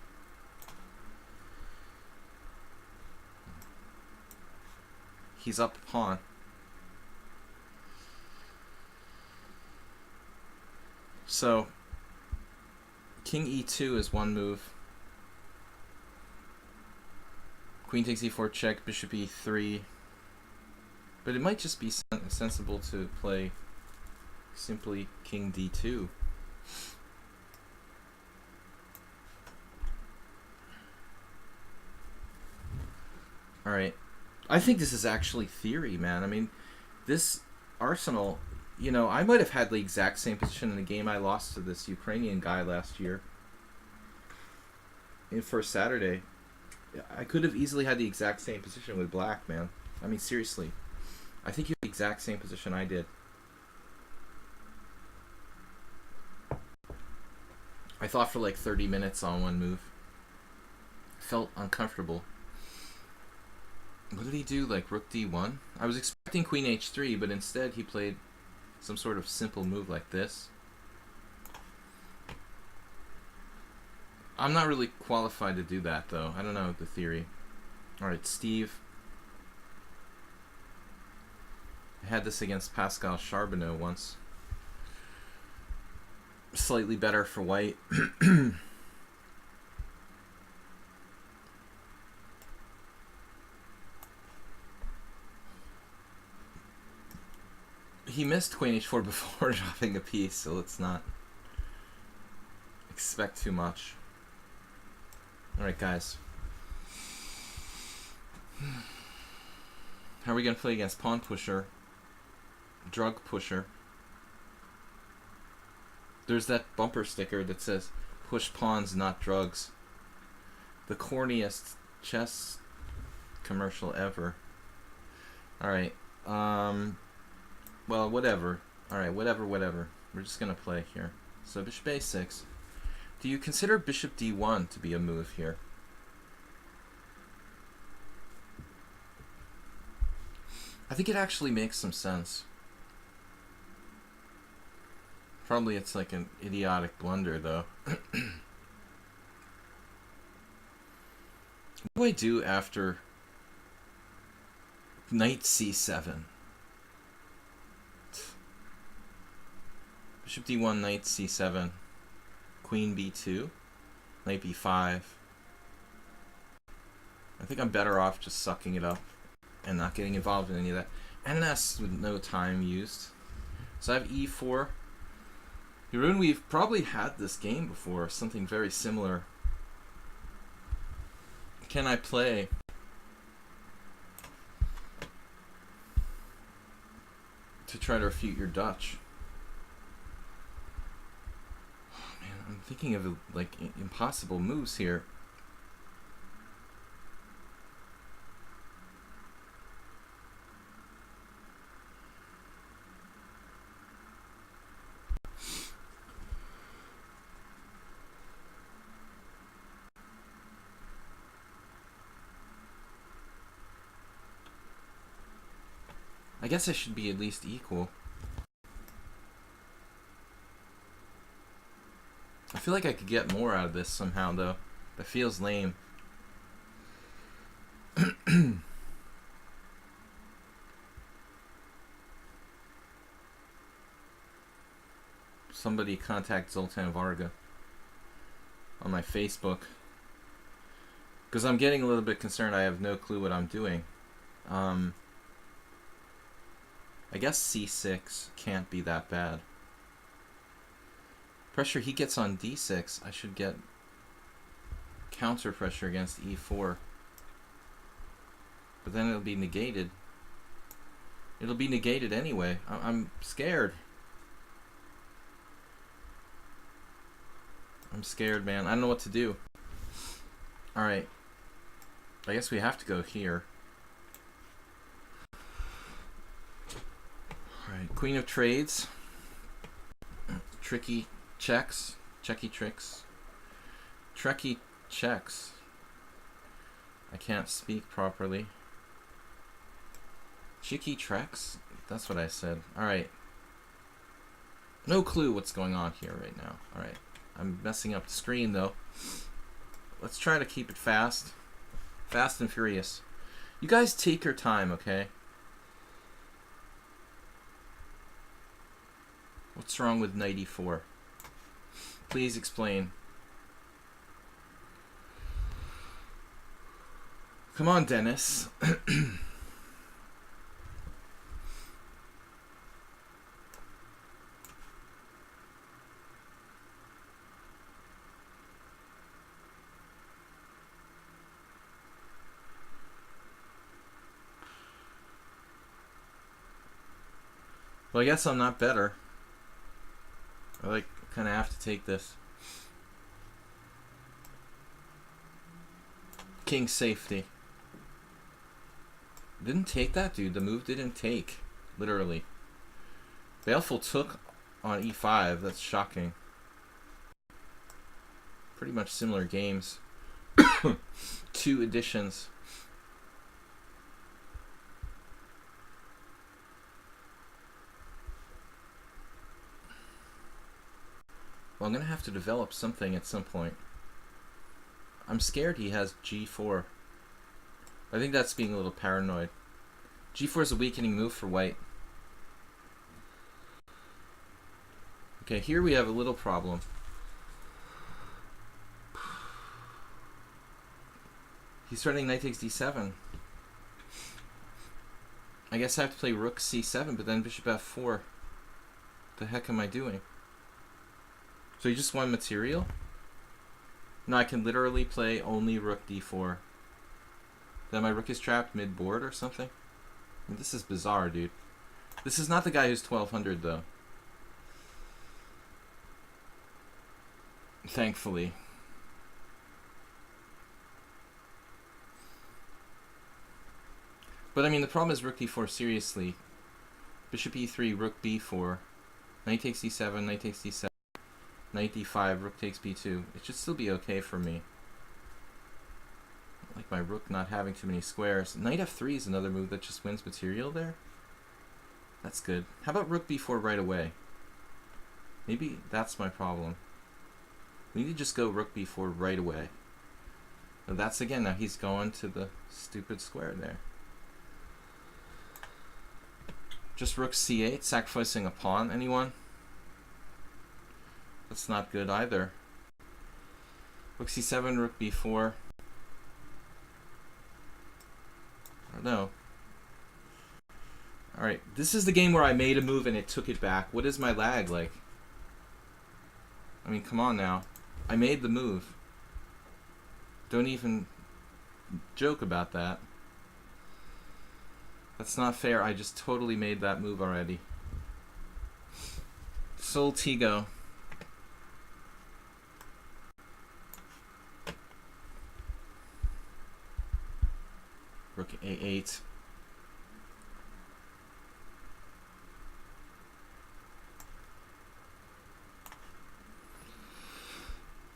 He's up a pawn. So, king e2 is one move. Queen takes e4 check, bishop e3. But it might just be sensible to play simply king d2. Alright. I think this is actually theory, man. I mean, this Arsenal, you know, I might have had the exact same position in the game I lost to this Ukrainian guy last year. In first Saturday. I could have easily had the exact same position with black, man. I mean, seriously. I think you had the exact same position I did. I thought for like 30 minutes on one move. Felt uncomfortable. What did he do? Like rook d1? I was expecting queen h3, but instead he played some sort of simple move like this. I'm not really qualified to do that, though. I don't know the theory. Alright, Steve. I had this against Pascal Charbonneau once. Slightly better for white. he missed queen h4 before dropping a piece, so let's not expect too much. Alright, guys. How are we going to play against pawn pusher, drug pusher? There's that bumper sticker that says, push pawns, not drugs. The corniest chess commercial ever. Alright. Well, whatever. Alright, whatever. We're just going to play here. So, bishop a6. Do you consider bishop d1 to be a move here? I think it actually makes some sense. Probably it's like an idiotic blunder, though. What do I do after knight c7? Bishop d1, knight c7, queen b2, knight b5. I think I'm better off just sucking it up and not getting involved in any of that. NS with no time used. So I have e4. Jeroen, we've probably had this game before, something very similar. Can I play? To try to refute your Dutch. Oh, man, I'm thinking of like impossible moves here. I guess I should be at least equal. I feel like I could get more out of this somehow, though. That feels lame. Somebody contact Zoltan Varga on my Facebook. Because I'm getting a little bit concerned. I have no clue what I'm doing. I guess c6 can't be that bad. Pressure he gets on d6, I should get counter pressure against e4. But then it'll be negated. It'll be negated anyway. I'm scared. I'm scared, man. I don't know what to do. Alright. I guess we have to go here. Alright, queen of trades. Tricky checks. Checky tricks. Trekky checks. I can't speak properly. Chicky treks? That's what I said. Alright. No clue what's going on here right now. Alright. I'm messing up the screen though. Let's try to keep it fast. Fast and furious. You guys take your time, okay? What's wrong with knight e4? Please explain. Come on, Dennis. Well, I guess I'm not better. I like kind of have to take this. King safety. Didn't take that, dude. The move didn't take. Literally. Baleful took on e5. That's shocking. Pretty much similar games. 2 editions. Well, I'm going to have to develop something at some point. I'm scared he has g4. I think that's being a little paranoid. g4 is a weakening move for white. Okay, here we have a little problem. He's starting knight takes d7. I guess I have to play rook c7, but then bishop f4. What the heck am I doing? So you just won material? No, I can literally play only rook d4. Then my rook is trapped mid-board or something? I mean, this is bizarre, dude. This is not the guy who's 1200, though. Thankfully. But I mean, the problem is rook d4, seriously. Bishop e3, rook b4. Knight takes d7, knight takes d7. Knight d5, rook takes b2. It should still be okay for me. I like my rook not having too many squares. Knight f3 is another move that just wins material there. That's good. How about rook b4 right away? Maybe that's my problem. We need to just go rook b4 right away. Now that's again, now he's going to the stupid square there. Just rook c8, sacrificing a pawn. Anyone? That's not good either. Rook c7, rook b4. I don't know. Alright, this is the game where I made a move and it took it back. What is my lag like? I mean, come on now. I made the move. Don't even joke about that. That's not fair. I just totally made that move already. Sol Tigo. Rook a8.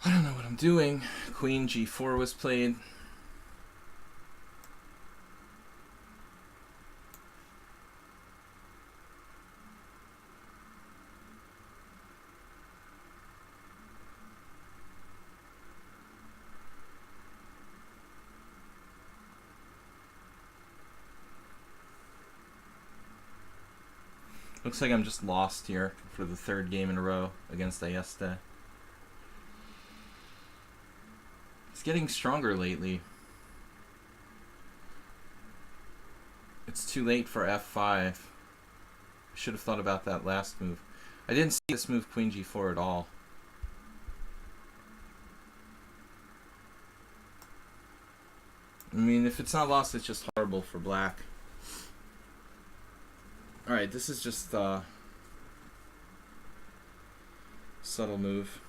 I don't know what I'm doing. Queen g4 was played. Looks like I'm just lost here for the third game in a row against Ayeste. He's getting stronger lately. It's too late for f5. I should have thought about that last move. I didn't see this move queen g4 at all. I mean, if it's not lost, it's just horrible for black. Alright, this is just a subtle move.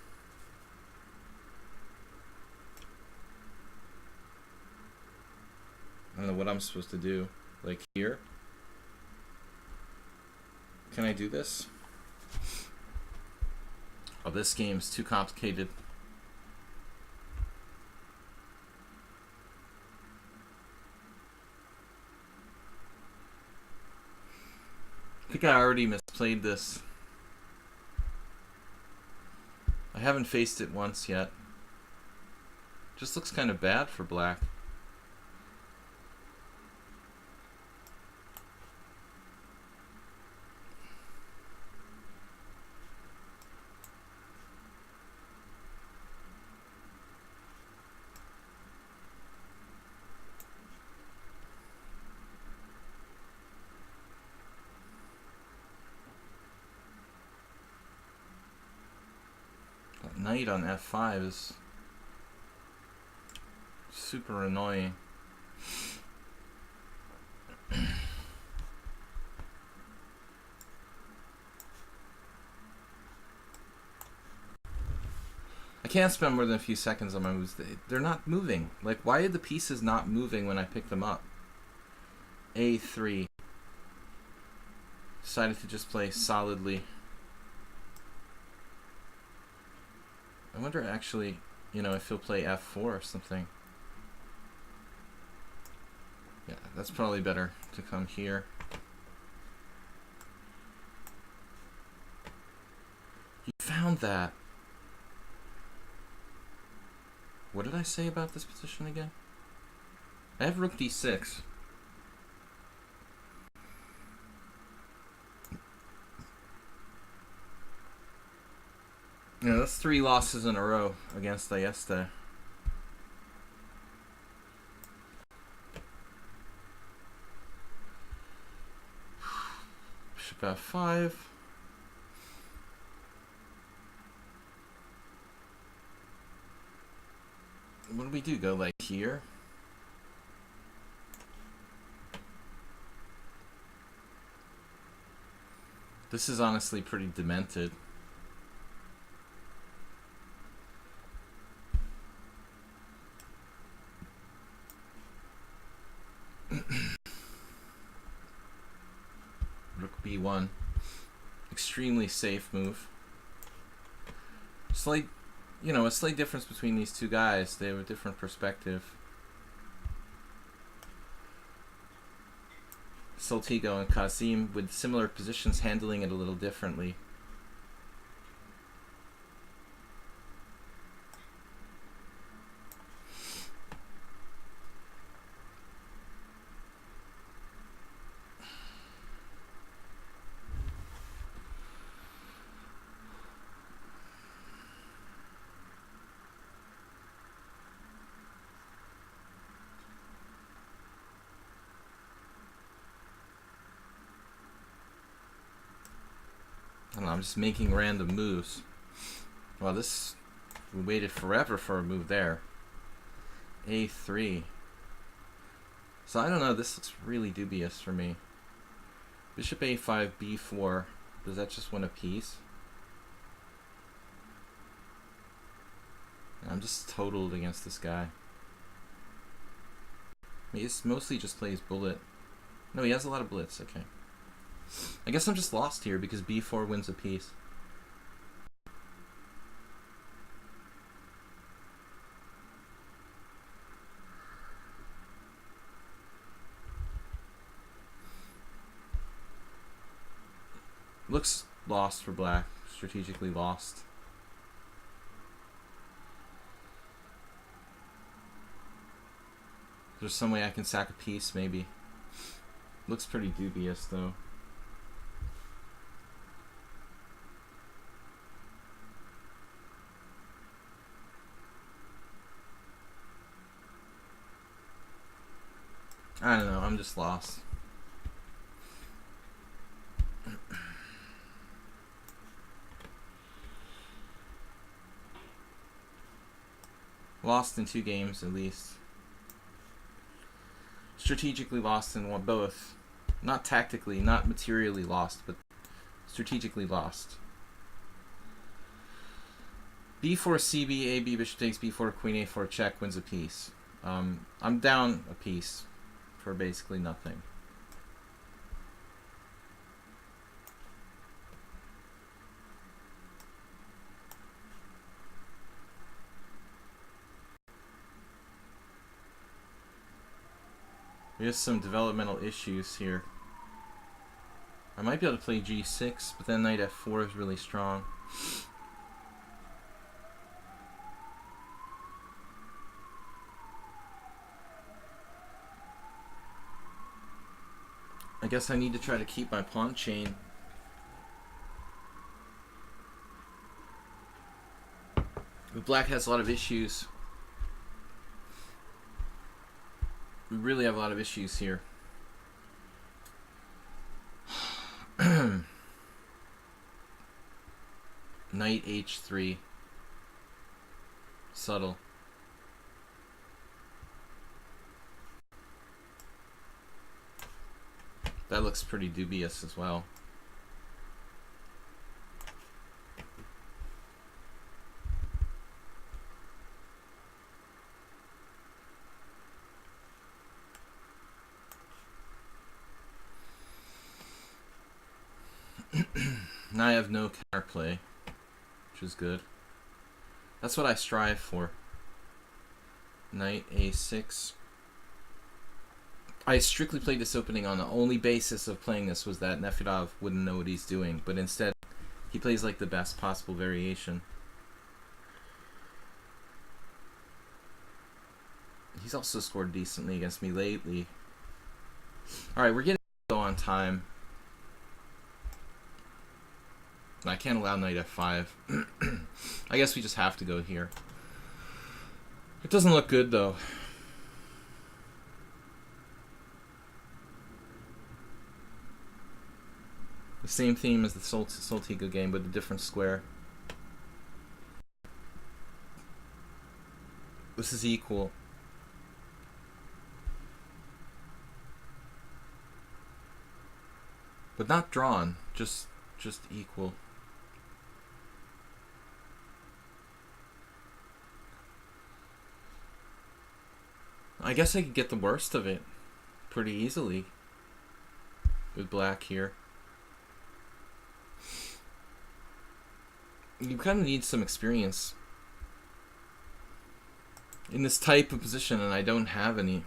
I don't know what I'm supposed to do. Like here? Can I do this? Oh, this game's too complicated. I think I already misplayed this. I haven't faced it once yet. Just looks kind of bad for black. Knight on f5 is super annoying. I can't spend more than a few seconds on my moves. They're not moving. Like, why are the pieces not moving when I pick them up? A3. Decided to just play solidly. I wonder actually, you know, if he'll play f4 or something. Yeah, that's probably better to come here. You found that. What did I say about this position again? I have rook d6. Yeah, that's 3 losses in a row against Ayeste. bishop f5. What do we do? Go like here? This is honestly pretty demented. Rook b1. Extremely safe move. Slight, you know, a slight difference between these two guys. They have a different perspective. Soltigo and Kazim, with similar positions, handling it a little differently. I don't know, I'm just making random moves. Well, this... we waited forever for a move there. A3. So I don't know, this looks really dubious for me. Bishop a5, b4. Does that just win a piece? I'm just totaled against this guy. He mostly just plays bullet. No, he has a lot of blitz, okay. I guess I'm just lost here because b4 wins a piece. Looks lost for black, strategically lost. There's some way I can sack a piece, maybe. Looks pretty dubious, though. I don't know, I'm just lost. Lost in 2 games, at least. Strategically lost in both. Not tactically, not materially lost, but strategically lost. b4, cb, ab, bishop takes b4, queen a4, check, wins a piece. I'm down a piece for basically nothing. We have some developmental issues here. I might be able to play g6, but then knight f4 is really strong. I guess I need to try to keep my pawn chain. But black has a lot of issues. We really have a lot of issues here. Knight h3. Subtle. That looks pretty dubious as well. Now I have no counterplay, which is good. That's what I strive for. Knight a6. I strictly played this opening on the only basis of playing this was that Nefedov wouldn't know what he's doing, but instead he plays like the best possible variation. He's also scored decently against me lately. Alright, we're getting low on time. I can't allow knight f5. I guess we just have to go here. It doesn't look good though. The same theme as the Soltigo game, but a different square. This is equal. But not drawn, just equal. I guess I could get the worst of it pretty easily with black here. You kind of need some experience in this type of position, and I don't have any.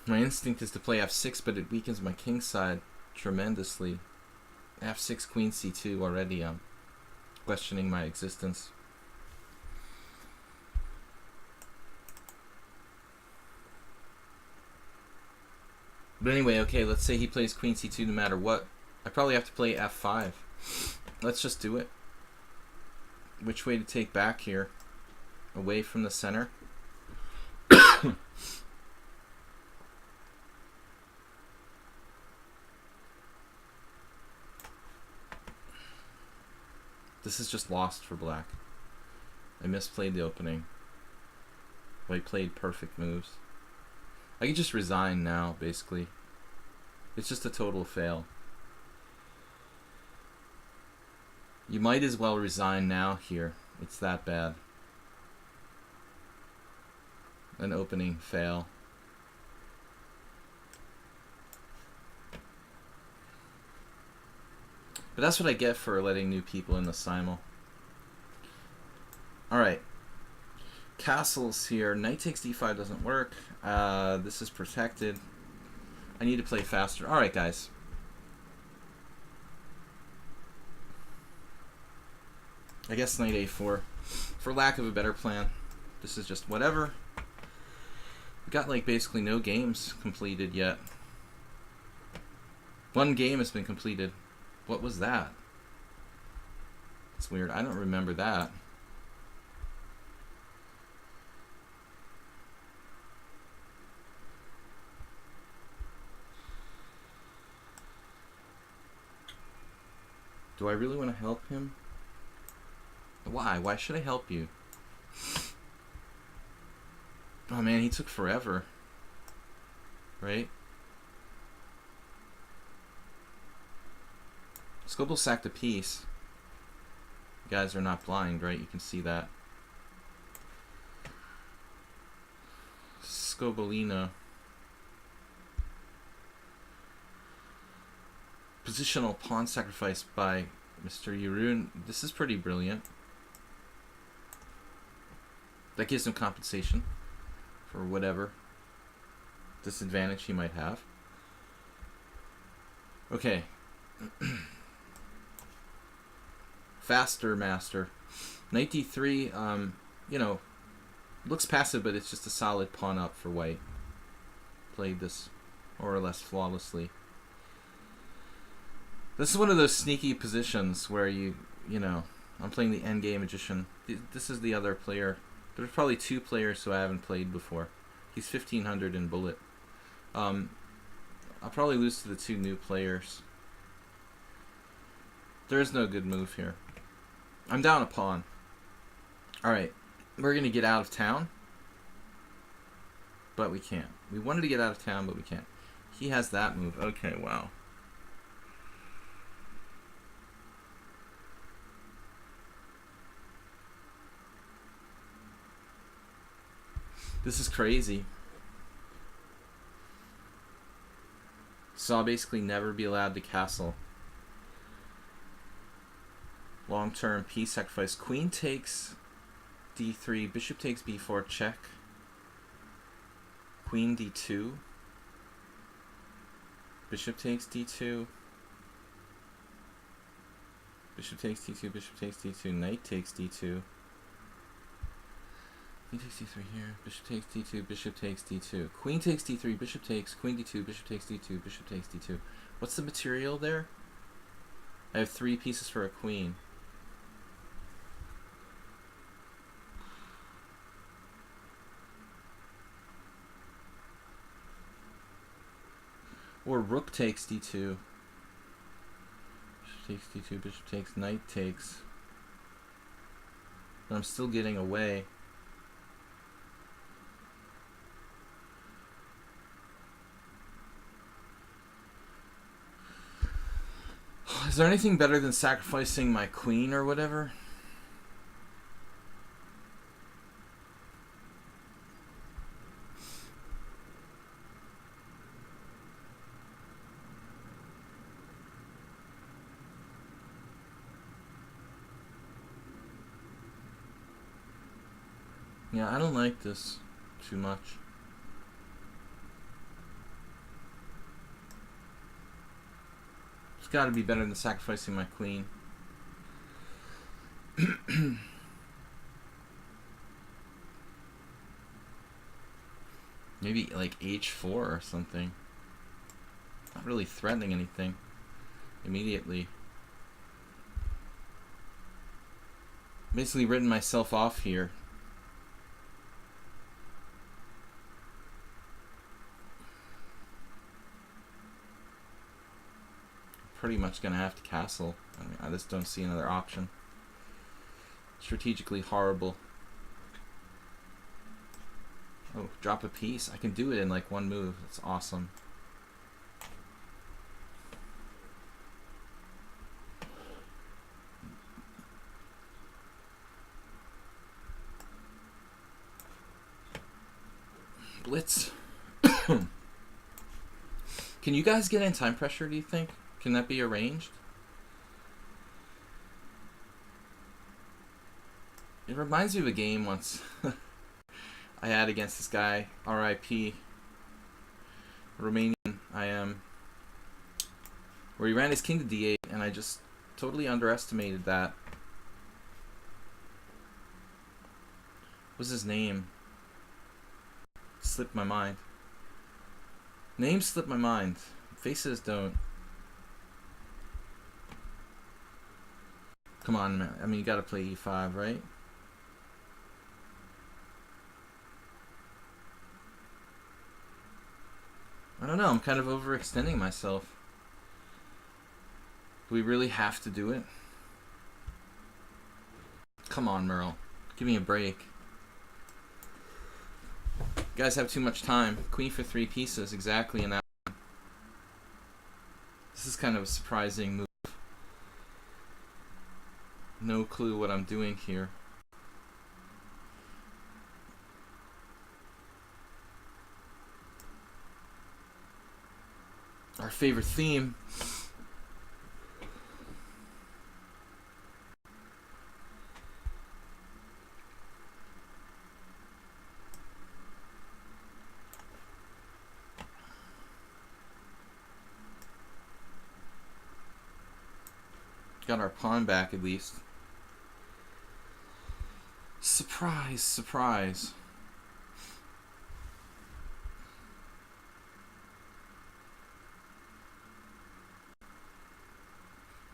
My instinct is to play f6, but it weakens my king side tremendously. f6, queen c2 already. I'm questioning my existence. But anyway, okay, let's say he plays queen c2 no matter what. I probably have to play f5. Let's just do it. Which way to take back here? Away from the center? This is just lost for black. I misplayed the opening. White played perfect moves. I could just resign now, basically. It's just a total fail. You might as well resign now here. It's that bad. An opening fail. But that's what I get for letting new people in the simul. Alright. Castles here. Knight takes d5 doesn't work. This is protected. I need to play faster. Alright, guys. I guess knight a4. For lack of a better plan. This is just whatever. We got like basically no games completed yet. One game has been completed. What was that? It's weird. I don't remember that. Do I really want to help him? Why? Why should I help you? Oh man, he took forever. Right? Scobel sacked a piece. You guys are not blind, right? You can see that. Scobelino. Positional pawn sacrifice by Mr. Yeroon. This is pretty brilliant. That gives him compensation for whatever disadvantage he might have. Okay. Faster master. Knight d3, you know, looks passive, but it's just a solid pawn up for white. Played this more or less flawlessly. This is one of those sneaky positions where you know, I'm playing the endgame magician. This is the other player. There's probably two players who I haven't played before. He's 1500 in bullet. I'll probably lose to the two new players. There is no good move here. I'm down a pawn. Alright, we're going to get out of town. But we can't. We wanted to get out of town, but we can't. He has that move. Okay, wow. This is crazy. So I'll basically never be allowed to castle. Long-term piece sacrifice. Queen takes d3. Bishop takes b4. Check. Queen d2. Bishop takes d2. Bishop takes d2. Bishop takes d2. Knight takes d2. Queen takes d3 here. Bishop takes d2. Bishop takes d2. Queen takes d3. Bishop takes. Queen d2. Bishop takes d2. Bishop takes d2. What's the material there? I have 3 pieces for a queen. Or rook takes d2. Bishop takes d2, bishop takes, knight takes. But I'm still getting away. Is there anything better than sacrificing my queen or whatever? Yeah, I don't like this too much. It's got to be better than sacrificing my queen. Maybe like h4 or something. Not really threatening anything immediately. Basically written myself off here. Pretty much gonna have to castle. I mean, I just don't see another option. Strategically horrible. Oh, drop a piece. I can do it in like one move. That's awesome. Blitz. Can you guys get in time pressure, do you think? Can that be arranged? It reminds me of a game once I had against this guy, RIP, Romanian I am, where he ran his king to d8, and I just totally underestimated that. What's his name? Slipped my mind. Names slip my mind. Faces don't. Come on, man. I mean, you gotta play e5, right? I don't know. I'm kind of overextending myself. Do we really have to do it? Come on, Merle. Give me a break. You guys have too much time. Queen for 3 pieces, exactly in that one. This is kind of a surprising move. No clue what I'm doing here. Our favorite theme. Got our pawn back at least. Surprise, surprise.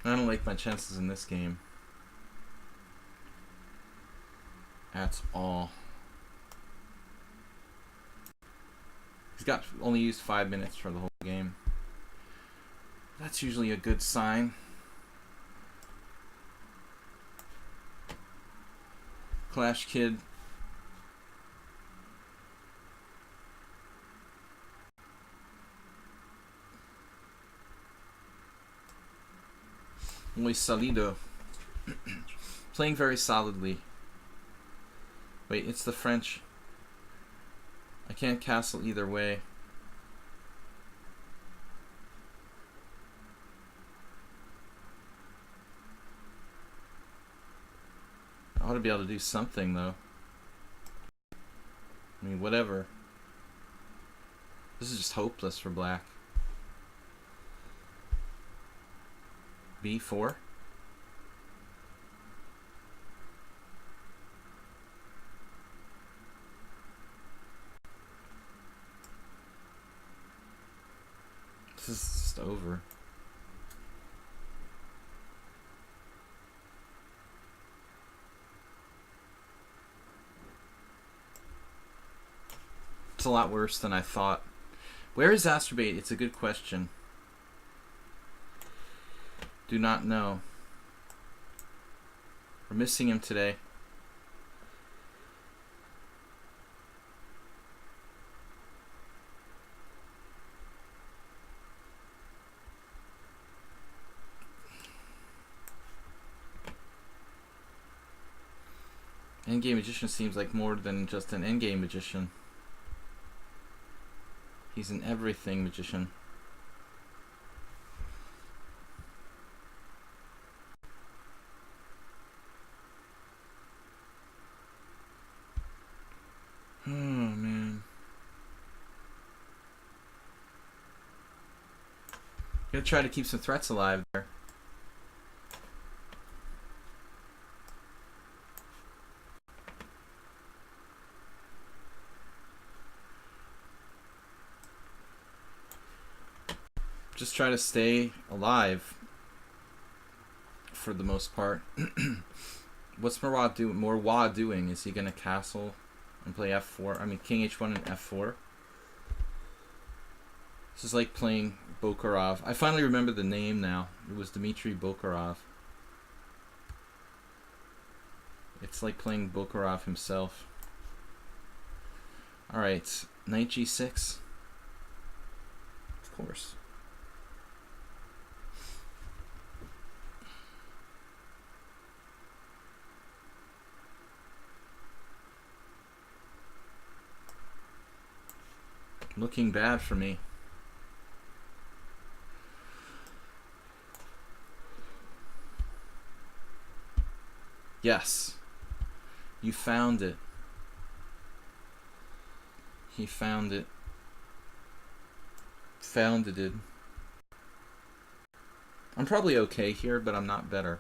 I don't like my chances in this game at all. He's got only used 5 minutes for the whole game. That's usually a good sign. Clash Kid. Muy salido. Playing very solidly. Wait, it's the French. I can't castle either way. I ought to be able to do something, though. I mean, whatever. This is just hopeless for black. B4. This is just over. It's a lot worse than I thought. Where is Astrobate? It's a good question. Do not know. We're missing him today. Endgame Magician seems like more than just an endgame magician. He's an everything magician. Oh, man. Gotta try to keep some threats alive there. Just try to stay alive for the most part. What's Marwa doing? Is he gonna castle and play f4? I mean, king h1 and f4. This is like playing Bokharov. I finally remember the name now. It was Dmitry Bokharov. It's like playing Bokharov himself. Alright, knight g6. Of course. Looking bad for me. Yes. You found it. He found it. Founded it. I'm probably okay here, but I'm not better.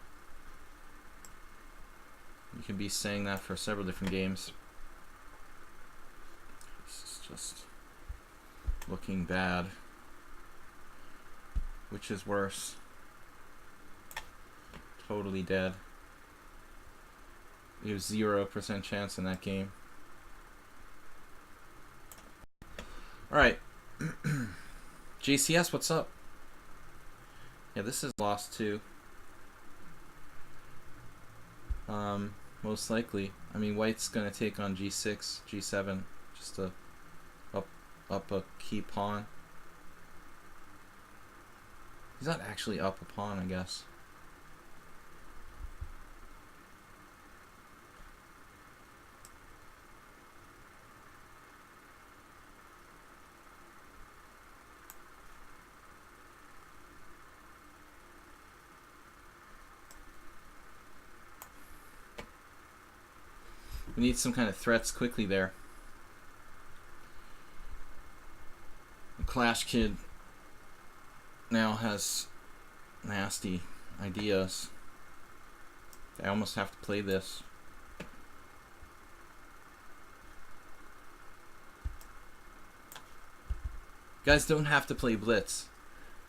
You can be saying that for several different games. This is just looking bad. Which is worse? Totally dead. You have 0% chance in that game. Alright. JCS, what's up? Yeah, this is lost too. Most likely. I mean, white's gonna take on g6, g7, just to up a key pawn. He's not actually up a pawn, I guess. We need some kind of threats quickly there. The Clash Kid now has nasty ideas. I almost have to play this. You guys don't have to play Blitz.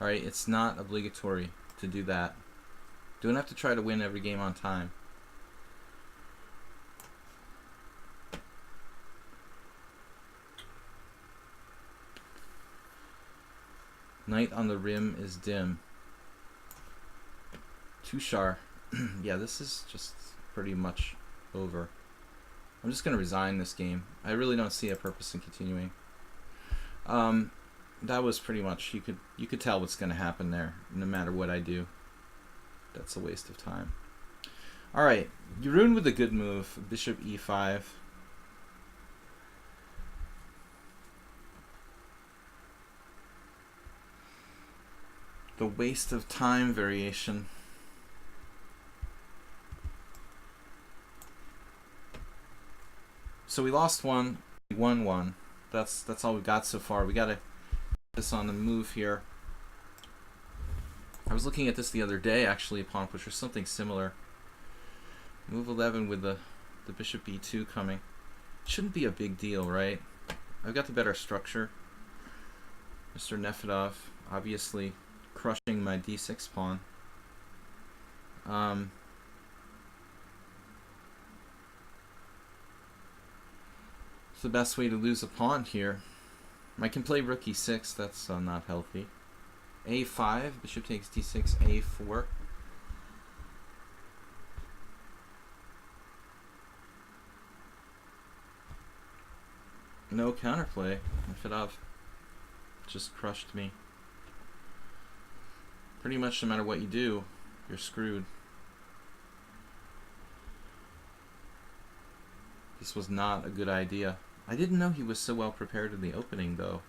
Alright, it's not obligatory to do that. Don't have to try to win every game on time. Knight on the rim is dim. Tushar. Yeah, this is just pretty much over. I'm just gonna resign this game. I really don't see a purpose in continuing. That was pretty much, you could tell what's gonna happen there, no matter what I do. That's a waste of time. Alright, Jeroen with a good move. Bishop e5. The waste of time variation. So we lost one, we won one. That's all we got so far. We gotta put this on the move here. I was looking at this the other day, actually, pawn pusher, something similar. Move 11 with the bishop e2 coming. Shouldn't be a big deal, right? I've got the better structure. Mr. Nefedov, obviously crushing my d6 pawn. It's the best way to lose a pawn here. I can play rook e6. That's not healthy. a5. Bishop takes d6. a4. No counterplay. If just crushed me. Pretty much no matter what you do, you're screwed. This was not a good idea. I didn't know he was so well prepared in the opening, though.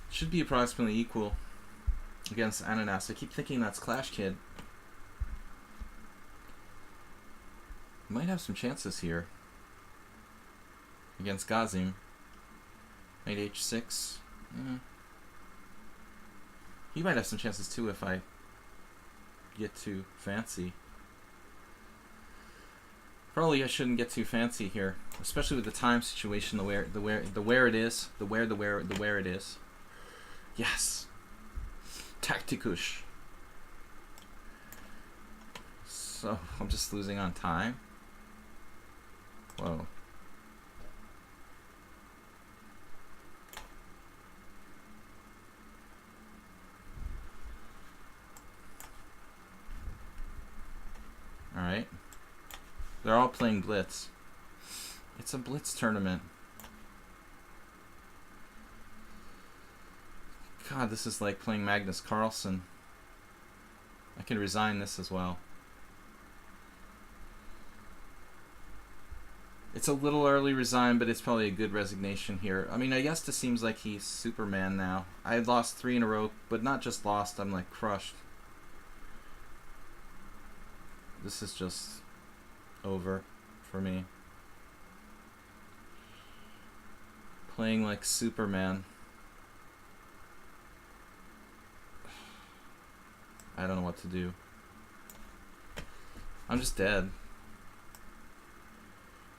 Should be approximately equal against Ananas. I keep thinking that's Clash Kid. Might have some chances here against Gazim. Knight h6. He might have some chances too if I get too fancy. Probably I shouldn't get too fancy here, especially with the time situation, the where it is. Yes. Tacticush. So I'm just losing on time. Whoa. Alright. They're all playing Blitz. It's a Blitz tournament. God, this is like playing Magnus Carlsen. I can resign this as well. It's a little early resign, but it's probably a good resignation here. I mean, I guess this seems like he's Superman now. I had lost 3 in a row, but not just lost, I'm like crushed. This is just over for me. Playing like Superman. I don't know what to do. I'm just dead.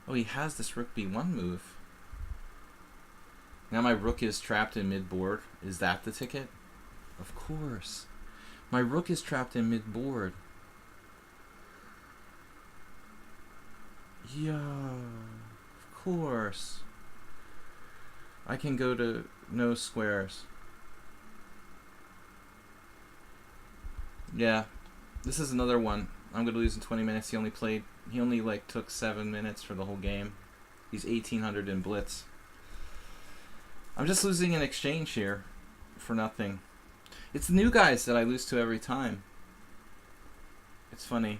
Oh, he has this rook b1 move. Now my rook is trapped in mid-board. Is that the ticket? Of course. My rook is trapped in mid-board. Yeah, of course. I can go to no squares. Yeah, this is another one. I'm gonna lose in 20 minutes. He only like took 7 minutes for the whole game. He's 1800 in blitz. I'm just losing an exchange here for nothing. It's the new guys that I lose to every time. It's funny.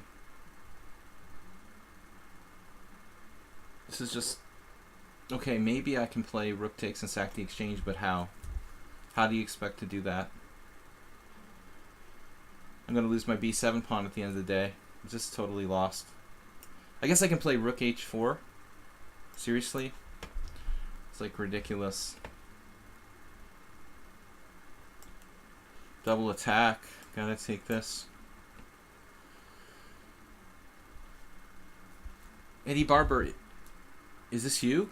This is just... Okay, maybe I can play rook takes and sack the exchange, but how? How do you expect to do that? I'm going to lose my b7 pawn at the end of the day. I'm just totally lost. I guess I can play rook h4. Seriously? It's like ridiculous. Double attack. Gotta take this. Eddie Barber, is this you?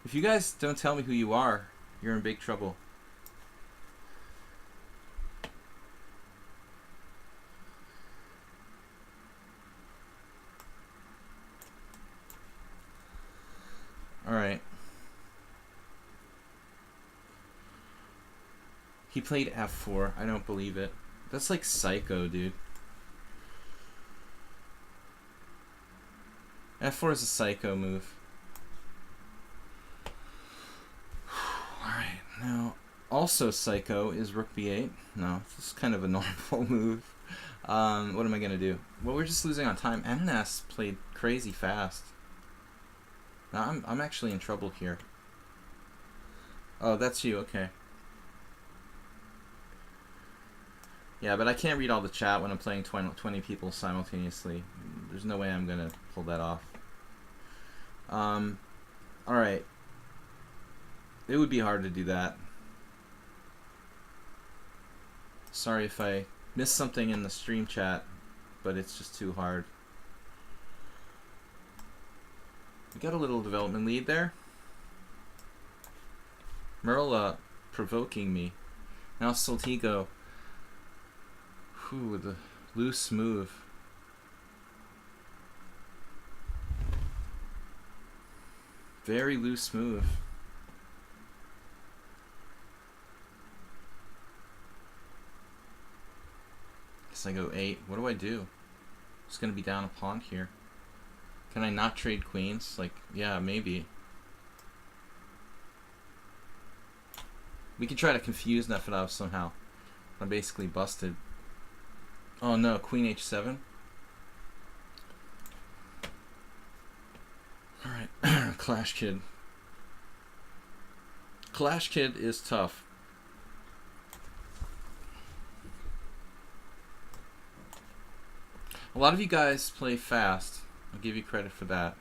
If you guys don't tell me who you are, you're in big trouble. Alright. He played f4. I don't believe it. That's like psycho, dude. f4 is a psycho move. Alright, now also psycho is rook b8. No, this is kind of a normal move. What am I gonna do? Well, we're just losing on time. Ananas played crazy fast. Now I'm actually in trouble here. Oh, that's you, okay. Yeah, but I can't read all the chat when I'm playing 20 people simultaneously. There's no way I'm gonna pull that off. Alright. It would be hard to do that. Sorry if I missed something in the stream chat, but it's just too hard. We got a little development lead there. Merle provoking me. Now Soltigo. Whew, the loose move. Very loose move. Guess I go 8. What do I do? Just gonna be down a pawn here. Can I not trade queens? Like, yeah, maybe. We can try to confuse Nefertov somehow. I'm basically busted. Oh no, queen h7. Alright, Clash Kid. Clash Kid is tough. A lot of you guys play fast. I'll give you credit for that.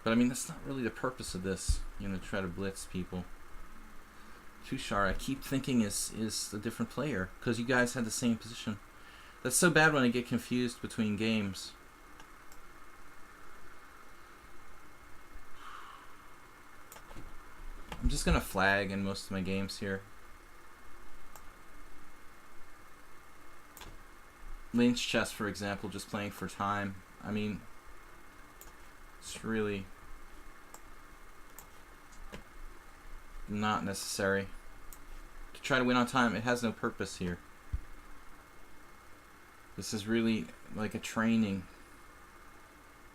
But I mean, that's not really the purpose of this, you know, to try to blitz people. Tushar, I keep thinking is a different player, because you guys had the same position. That's so bad when I get confused between games. I'm just going to flag in most of my games here. Lynch chess, for example, just playing for time. I mean, it's really not necessary to try to win on time. It has no purpose here. This is really like a training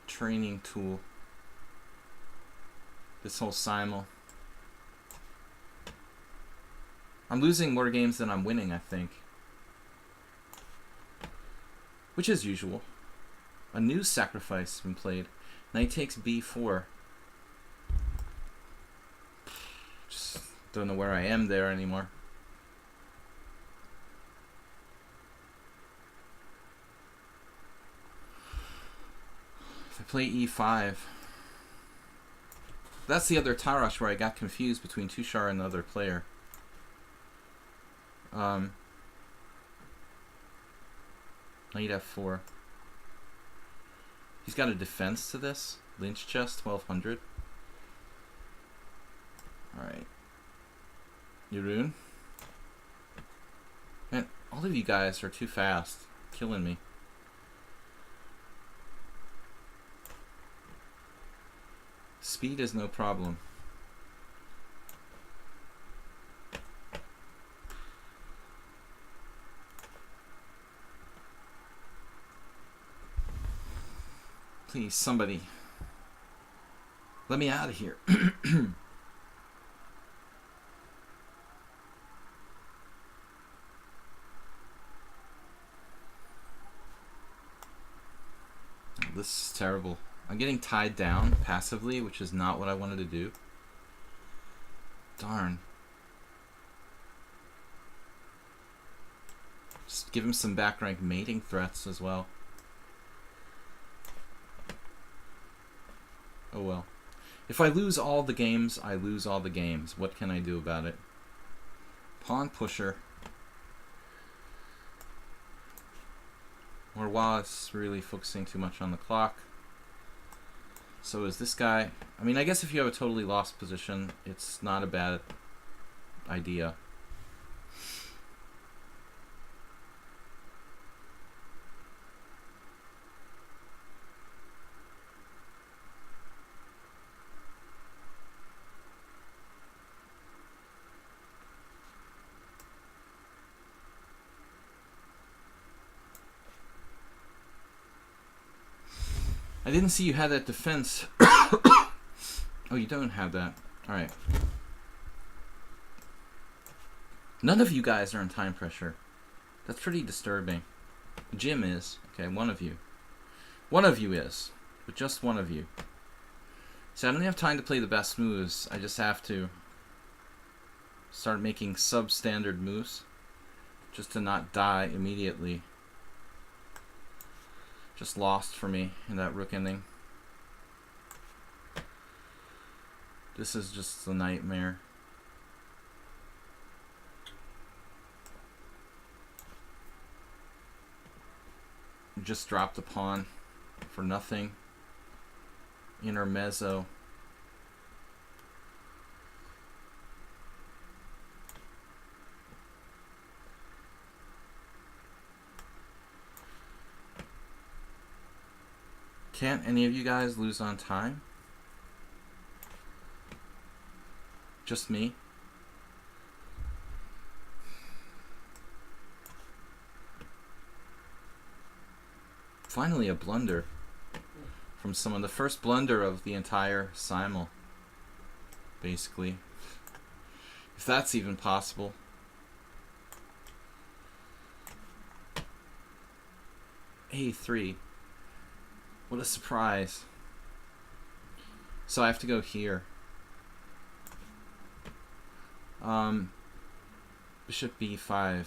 tool. This whole simul. I'm losing more games than I'm winning, I think. Which is usual. A new sacrifice has been played. Knight takes b4. Just don't know where I am there anymore. If I play e5, that's the other Tarash where I got confused between Tushar and the other player. Knight f4. He's got a defense to this. Lynch chess, 1200. Alright. Yurun. Man, all of you guys are too fast. Killing me. Speed is no problem. Please, somebody, let me out of here. This is terrible. I'm getting tied down passively, which is not what I wanted to do. Darn. Just give him some back rank mating threats as well. Oh well. If I lose all the games, I lose all the games. What can I do about it? Pawn pusher. Morwa is really focusing too much on the clock. So is this guy. I mean, I guess if you have a totally lost position, it's not a bad idea. I didn't see you had that defense. Oh, you don't have that. Alright. None of you guys are in time pressure. That's pretty disturbing. Jim is. Okay, one of you. One of you is. But just one of you. See, I don't have time to play the best moves. I just have to start making substandard moves. Just to not die immediately. Just lost for me in that rook ending. This is just a nightmare. Just dropped a pawn for nothing. Intermezzo. Can't any of you guys lose on time? Just me? Finally a blunder from someone. The first blunder of the entire simul, basically. If that's even possible. A3. What a surprise. So I have to go here. Bishop B5.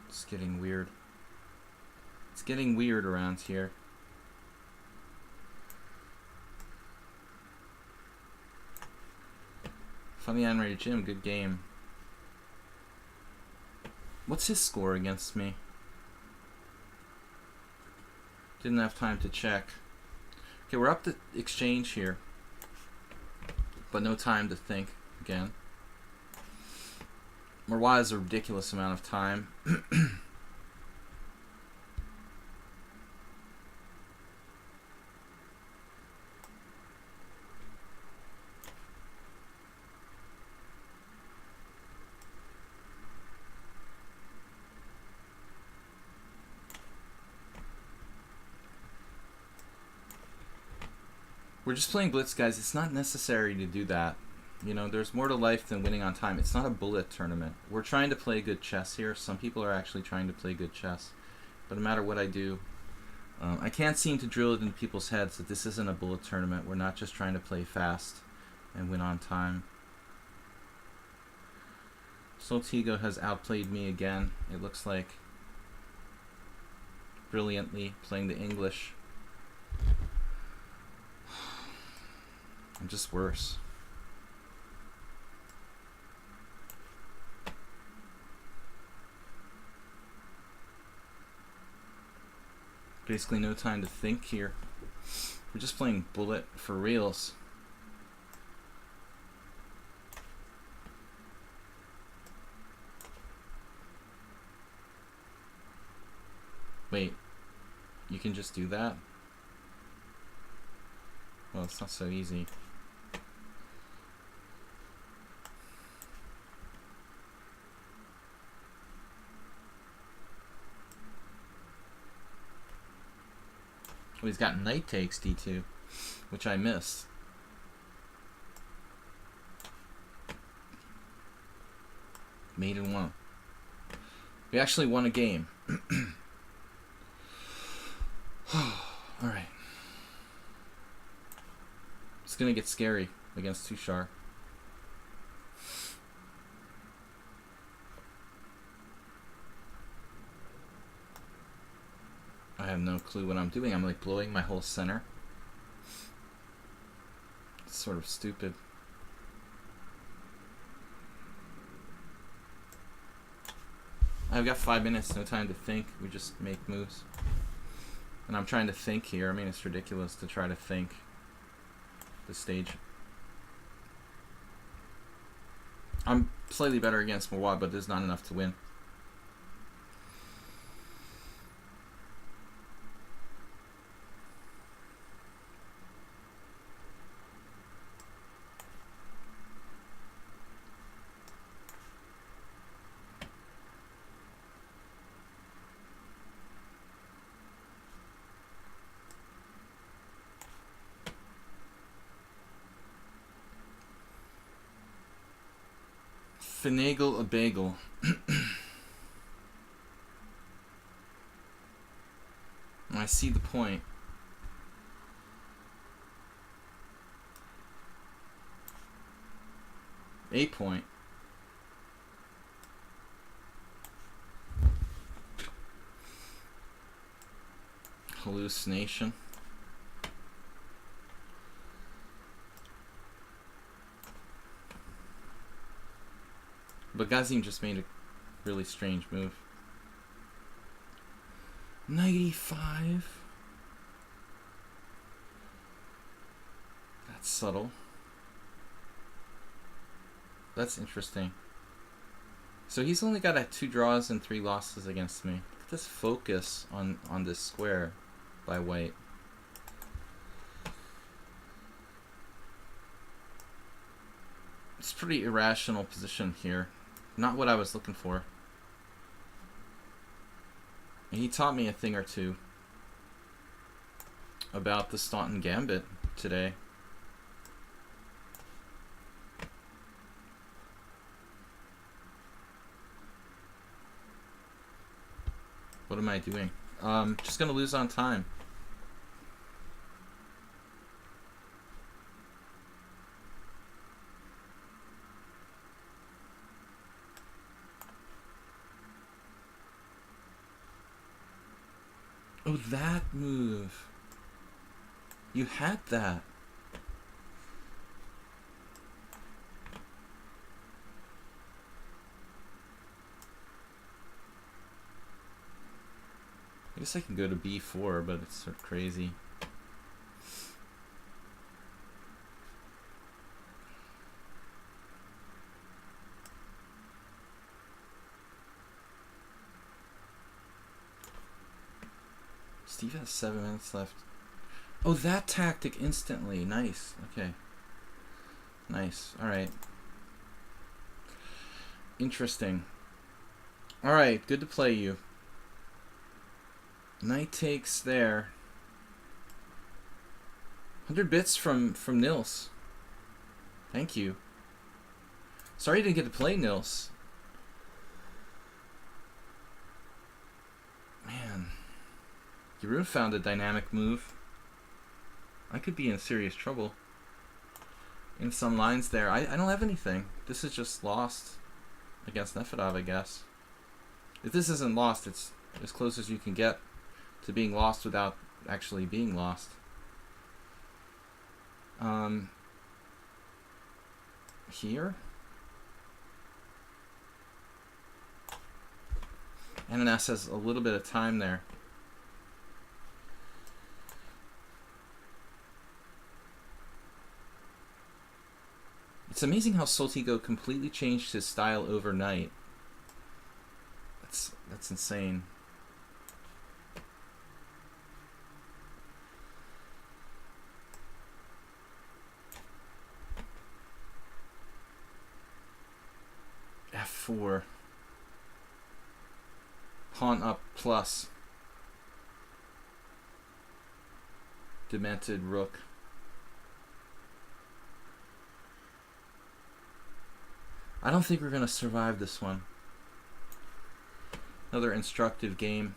It's getting weird. It's getting weird around here. Funny Henry Jim, good game. What's his score against me? Didn't have time to check. Okay, we're up to exchange here. But no time to think again. Morwa is a ridiculous amount of time. We're just playing blitz, guys. It's not necessary to do that. You know, there's more to life than winning on time. It's not a bullet tournament. We're trying to play good chess here. Some people are actually trying to play good chess. But no matter what I do, I can't seem to drill it into people's heads that this isn't a bullet tournament. We're not just trying to play fast and win on time. Soltigo has outplayed me again. It looks like brilliantly playing the English. I'm just worse. Basically no time to think here. We're just playing bullet for reals. Wait, you can just do that? Well, it's not so easy. Oh, he's got knight takes d2, which I missed. Mate in one. We actually won a game. Alright. It's gonna get scary against Tushar. I have no clue what I'm doing. I'm like blowing my whole center. It's sort of stupid. I've got 5 minutes, no time to think. We just make moves. And I'm trying to think here. I mean, it's ridiculous to try to think this stage. I'm slightly better against Mawad, but there's not enough to win. Finagle a bagel. I see the point. A point. Hallucination. But Gazim just made a really strange move. 95. That's subtle. That's interesting. So he's only got 2 draws and 3 losses against me. at this focus on this square by white. It's a pretty irrational position here. Not what I was looking for. And he taught me a thing or two about the Staunton Gambit today. What am I doing? Just gonna lose on time. Oh, that move. You had that. I guess I can go to b4, but it's sort of crazy. Steve has 7 minutes left. Oh, that tactic instantly. Nice. Okay. Nice. Alright. Interesting. Alright, good to play you. Knight takes there. 100 bits from Nils. Thank you. Sorry you didn't get to play Nils. Man. Jeroen found a dynamic move. I could be in serious trouble. In some lines there. I don't have anything. This is just lost against Nefedov, I guess. If this isn't lost, it's as close as you can get to being lost without actually being lost. Here? NNS has a little bit of time there. It's amazing how Soltigo completely changed his style overnight. That's insane. F4. Pawn up plus. Demented rook. I don't think we're going to survive this one. Another instructive game.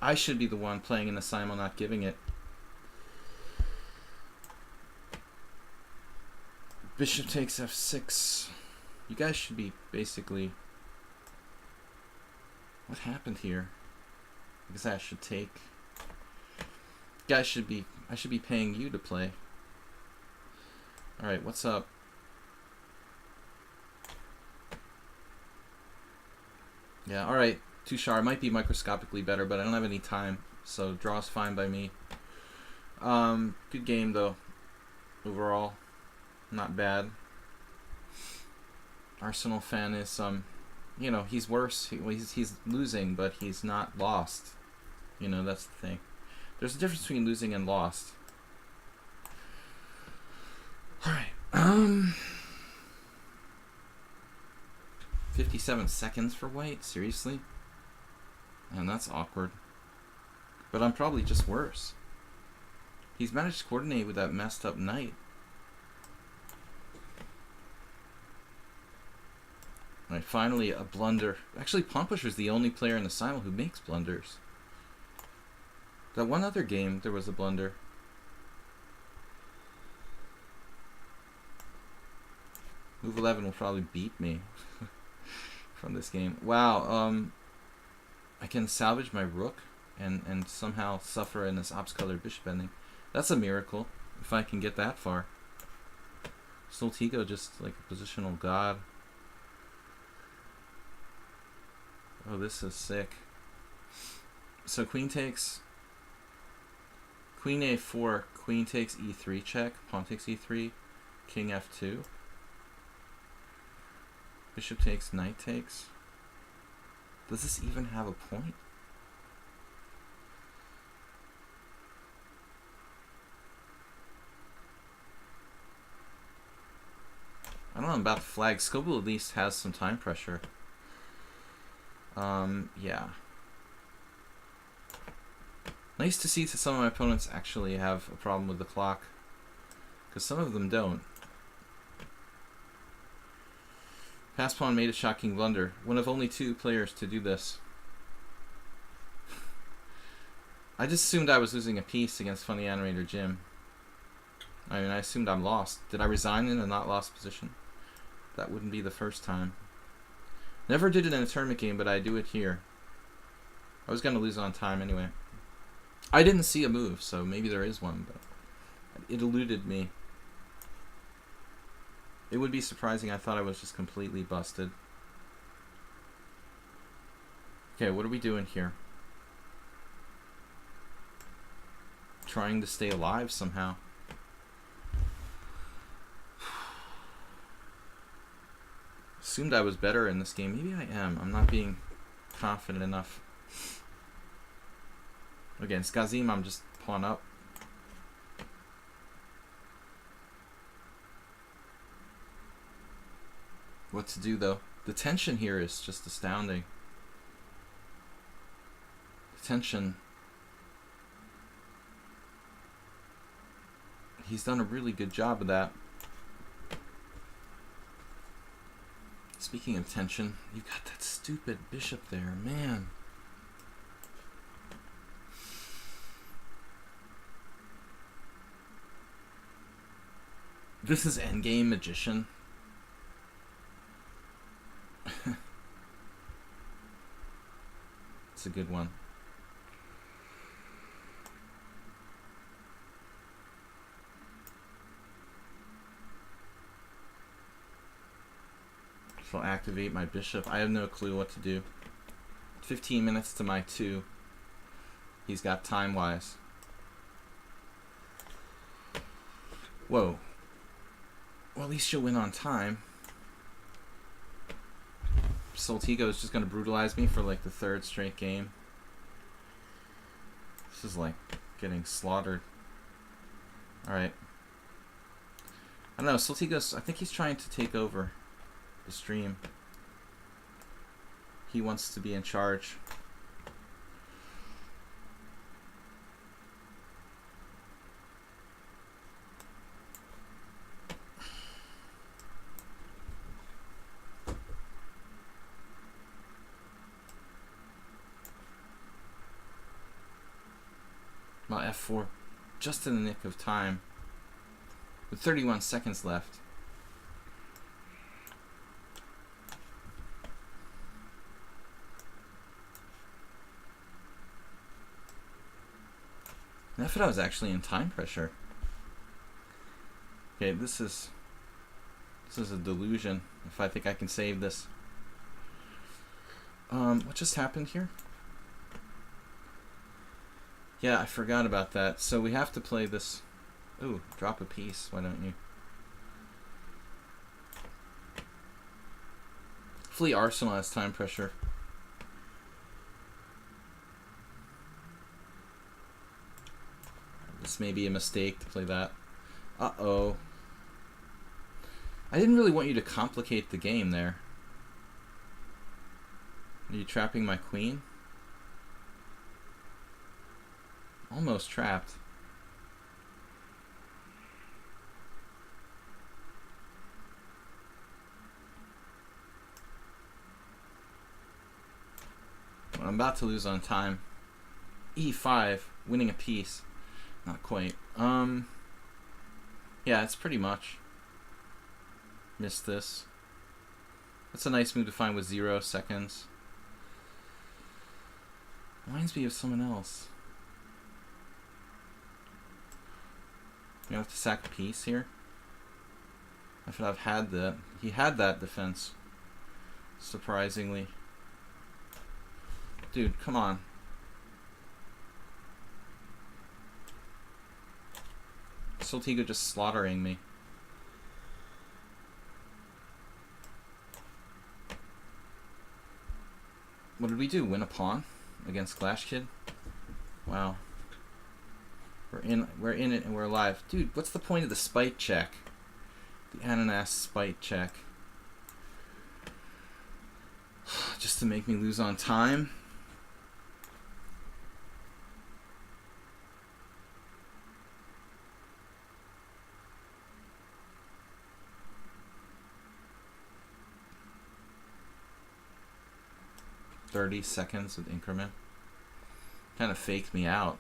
I should be the one playing in the simul, not giving it. Bishop takes f6. You guys should be basically... What happened here? I guess I should take... You guys should be... I should be paying you to play. Alright, what's up? Yeah, alright. Tushar might be microscopically better, but I don't have any time. So draw's fine by me. Good game though. Overall. Not bad. Arsenal fan is you know, he's worse. He's losing, but he's not lost. You know, that's the thing. There's a difference between losing and lost. Alright. 57 seconds for white? Seriously? Man, that's awkward. But I'm probably just worse. He's managed to coordinate with that messed up knight. Alright, finally a blunder. Actually, Pawn Pusher's the only player in the simul who makes blunders. That one other game, there was a blunder. Move 11 will probably beat me from this game. Wow, I can salvage my rook and somehow suffer in this ops-colored bishop ending. That's a miracle, if I can get that far. Soltigo just like a positional god. Oh, this is sick. So queen takes... Queen a4, queen takes e3 check, pawn takes e3, king f2. Bishop takes, knight takes. Does this even have a point? I don't know about the flag. Scobel at least has some time pressure. Yeah. Nice to see that some of my opponents actually have a problem with the clock, because some of them don't. Pass pawn made a shocking blunder. One of only 2 players to do this. I just assumed I was losing a piece against Funny Animator Jim. I mean, I assumed I'm lost. Did I resign in a not lost position? That wouldn't be the first time. Never did it in a tournament game, but I do it here. I was going to lose on time anyway. I didn't see a move, so maybe there is one, but it eluded me. It would be surprising. I thought I was just completely busted. Okay, what are we doing here? Trying to stay alive somehow. Assumed I was better in this game. Maybe I am. I'm not being confident enough. Against Gazim, I'm just pawn up. What to do, though? The tension here is just astounding. The tension. He's done a really good job of that. Speaking of tension, you got that stupid bishop there, man. This is endgame magician. It's a good one. So I'll activate my bishop. I have no clue what to do. 15 minutes to my 2. He's got time-wise. Whoa. Well, at least you'll win on time. Soltigo is just going to brutalize me for like the 3rd straight game. This is like getting slaughtered. Alright. I don't know, Soltigo's, I think he's trying to take over the stream. He wants to be in charge. Well, F4, just in the nick of time, with 31 seconds left. And I thought I was actually in time pressure. Okay, this is a delusion. If I think I can save this. What just happened here? Yeah, I forgot about that. So we have to play this. Ooh, drop a piece. Why don't you? Hopefully Arsenal has time pressure. This may be a mistake to play that. Uh-oh. I didn't really want you to complicate the game there. Are you trapping my queen? Almost trapped. Well, I'm about to lose on time. E5, winning a piece. Not quite. Yeah, it's pretty much. Missed this. That's a nice move to find with 0 seconds. Reminds me of someone else. You have to sack a piece here. I thought I've had that. He had that defense. Surprisingly. Dude, come on. Soltigo just slaughtering me. What did we do? Win a pawn against Clash Kid? Wow. We're in it and we're alive. Dude, what's the point of the spite check? The ananas spite check. Just to make me lose on time? "30 seconds with increment." Kind of faked me out.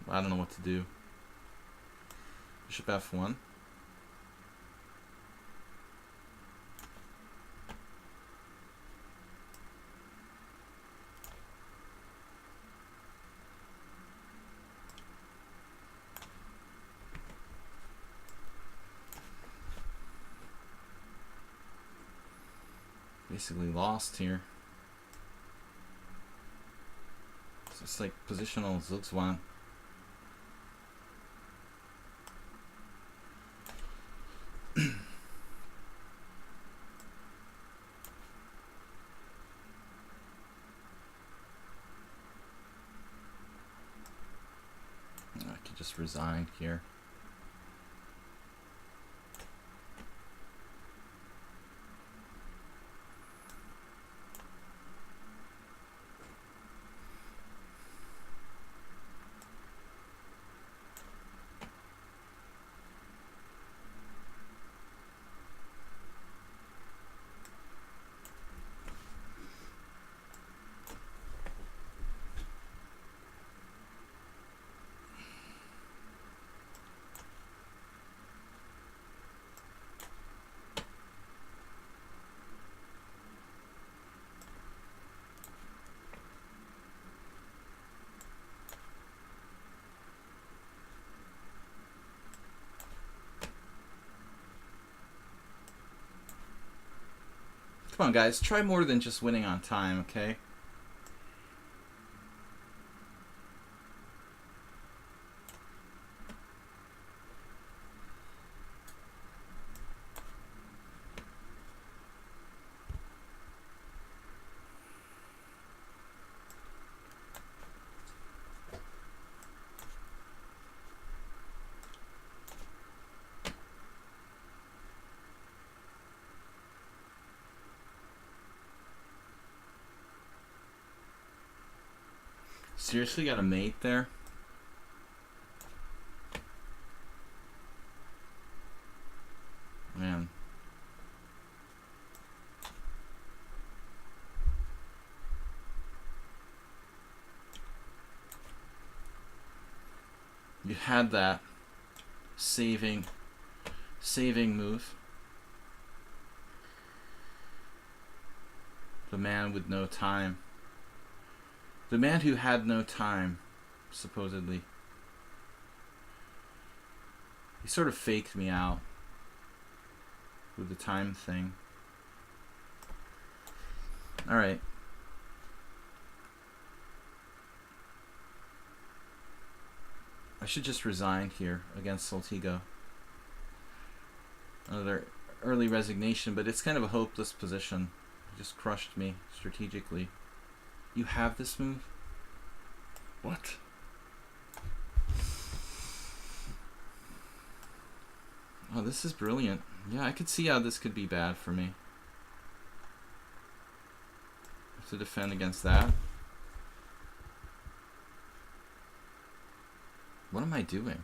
I don't know what to do. Bishop f1. Basically lost here. It's just like positional Zugzwang. I could just resign here. Come on, guys. Try more than just winning on time, okay? Seriously got a mate there? Man. You had that saving move. The man with no time. The man who had no time, supposedly. He sort of faked me out with the time thing. Alright. I should just resign here against Saltigo. Another early resignation, but it's kind of a hopeless position. He just crushed me strategically. You have this move? What? Oh, this is brilliant. Yeah, I could see how this could be bad for me. I have to defend against that. What am I doing,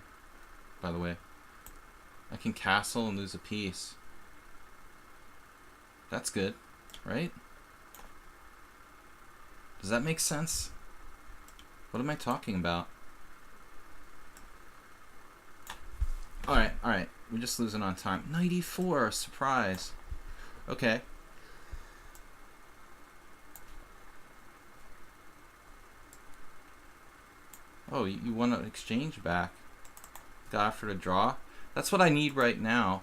by the way? I can castle and lose a piece. That's good, right? Does that make sense? What am I talking about? Alright. We're just losing on time. 94, surprise. Okay. Oh, you want to exchange back. Got offered a draw. That's what I need right now.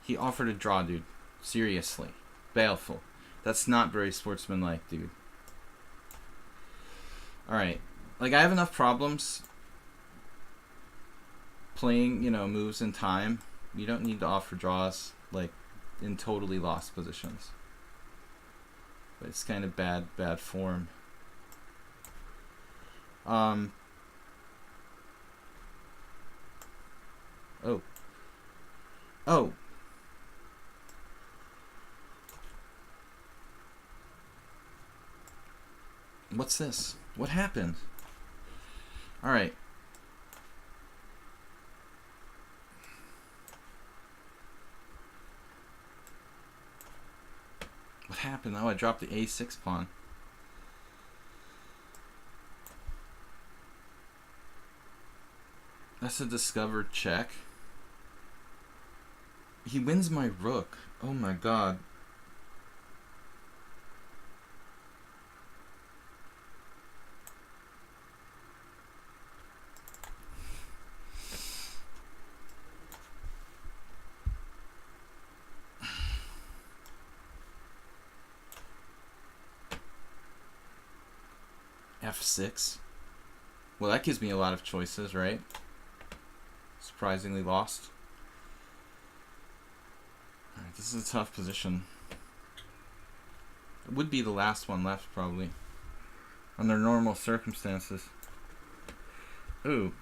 He offered a draw, dude. Seriously. Baleful. That's not very sportsmanlike, dude. Alright. Like, I have enough problems playing, moves in time. You don't need to offer draws, like, in totally lost positions. But it's kind of bad form. Oh. Oh. What's this? What happened? Alright. What happened? Oh, I dropped the a6 pawn. That's a discovered check. He wins my rook. Oh my god. F6. Well, that gives me a lot of choices, right? Surprisingly lost. Alright, this is a tough position. It would be the last one left, probably. Under normal circumstances. Ooh.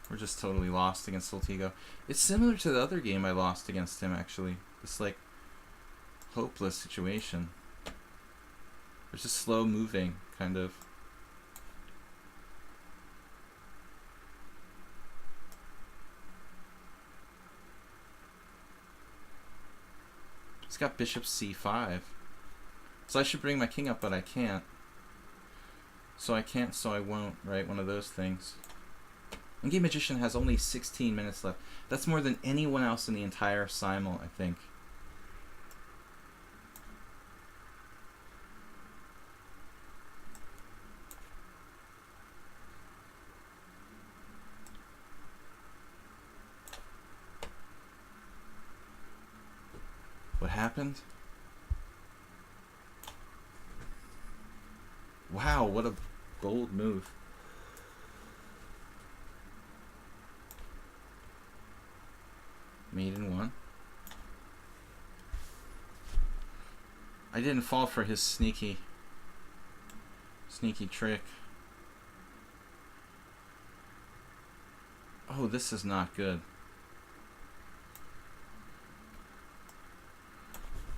We're just totally lost against Soltigo. It's similar to the other game I lost against him, actually. It's like hopeless situation. It's just slow moving, kind of. It's got bishop c5. So I should bring my king up, but I can't. So I can't, so I won't, right? One of those things. And Game Magician has only 16 minutes left. That's more than anyone else in the entire simul, I think. What happened? Wow, what a bold move. Mate in one. I didn't fall for his sneaky trick. Oh, this is not good.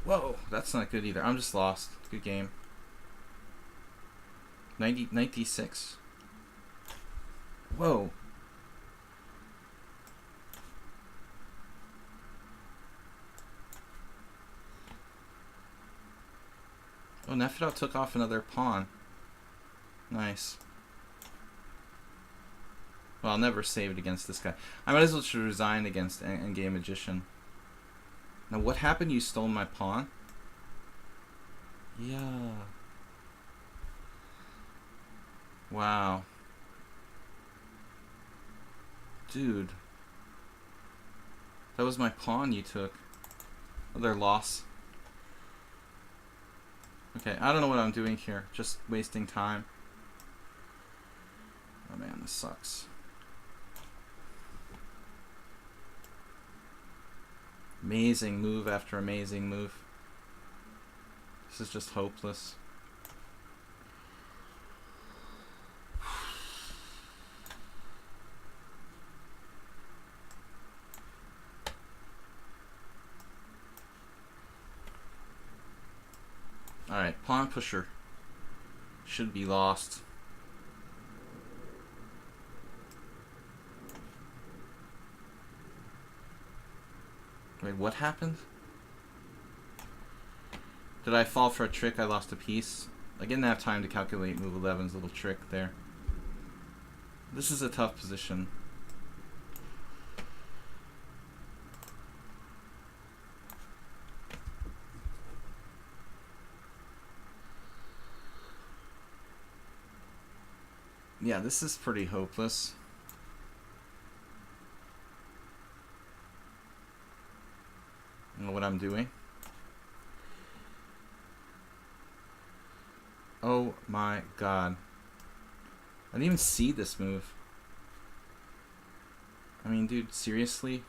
Whoa, that's not good either. I'm just lost. Good game. 96. Whoa. Oh, Nefertov took off another pawn. Nice. Well, I'll never save it against this guy. I might as well just resign against Endgame Magician. Now, what happened? You stole my pawn? Yeah. Wow. Dude. That was my pawn you took. Another loss. Okay, I don't know what I'm doing here. Just wasting time. Oh man, this sucks. Amazing move after amazing move. This is just hopeless. Alright, pawn pusher. Should be lost. Wait, what happened? Did I fall for a trick? I lost a piece. I didn't have time to calculate move 11's little trick there. This is a tough position. Yeah, this is pretty hopeless. know what I'm doing. Oh my god. I didn't even see this move. I mean, dude, seriously?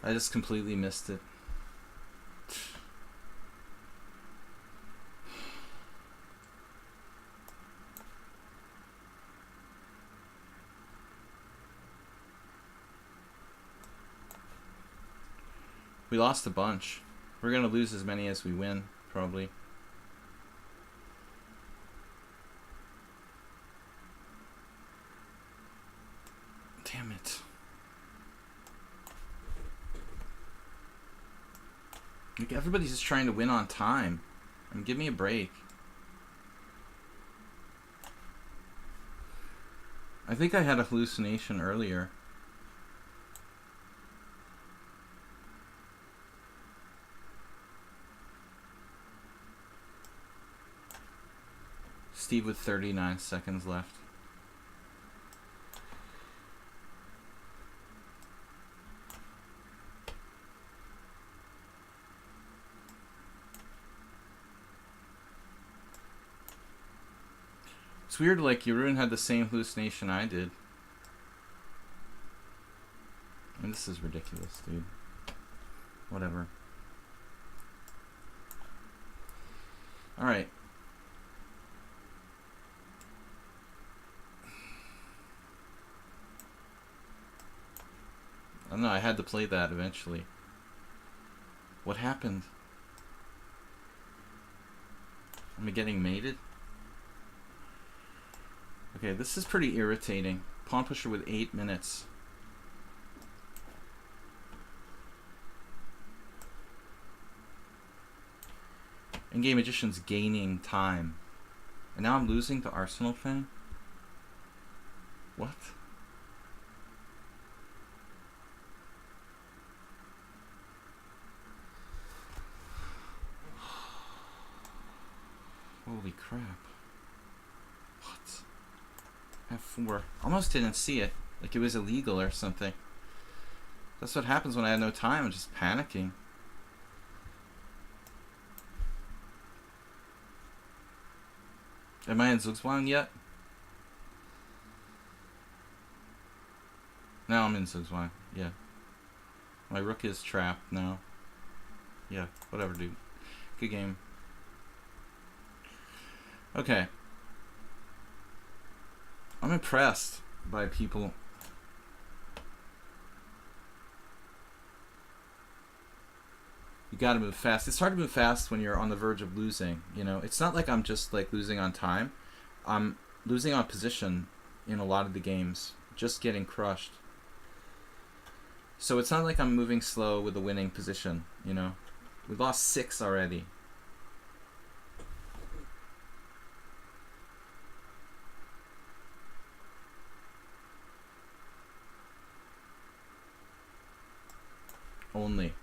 I just completely missed it. We lost a bunch. We're gonna lose as many as we win, probably. Damn it. Like, everybody's just trying to win on time. I mean, give me a break. I think I had a hallucination earlier. Steve with 39 seconds left. It's weird, like, Jeroen had the same hallucination I did. I mean, this is ridiculous, dude. Whatever. Alright. I don't know, I had to play that eventually. What happened? Am I getting mated? Okay, this is pretty irritating. Pawn pusher with 8 minutes. In-game magician's gaining time. And now I'm losing the Arsenal thing? What? Holy crap. What? I have 4. Almost didn't see it. Like it was illegal or something. That's what happens when I have no time. I'm just panicking. Am I in Zugzwang yet? No, I'm in Zugzwang. Yeah. My rook is trapped now. Yeah, whatever, dude. Good game. Okay. I'm impressed by people. You gotta move fast. It's hard to move fast when you're on the verge of losing, you know? It's not like I'm just like losing on time. I'm losing on position in a lot of the games. Just getting crushed. So it's not like I'm moving slow with a winning position, you know? We lost 6 already. Only.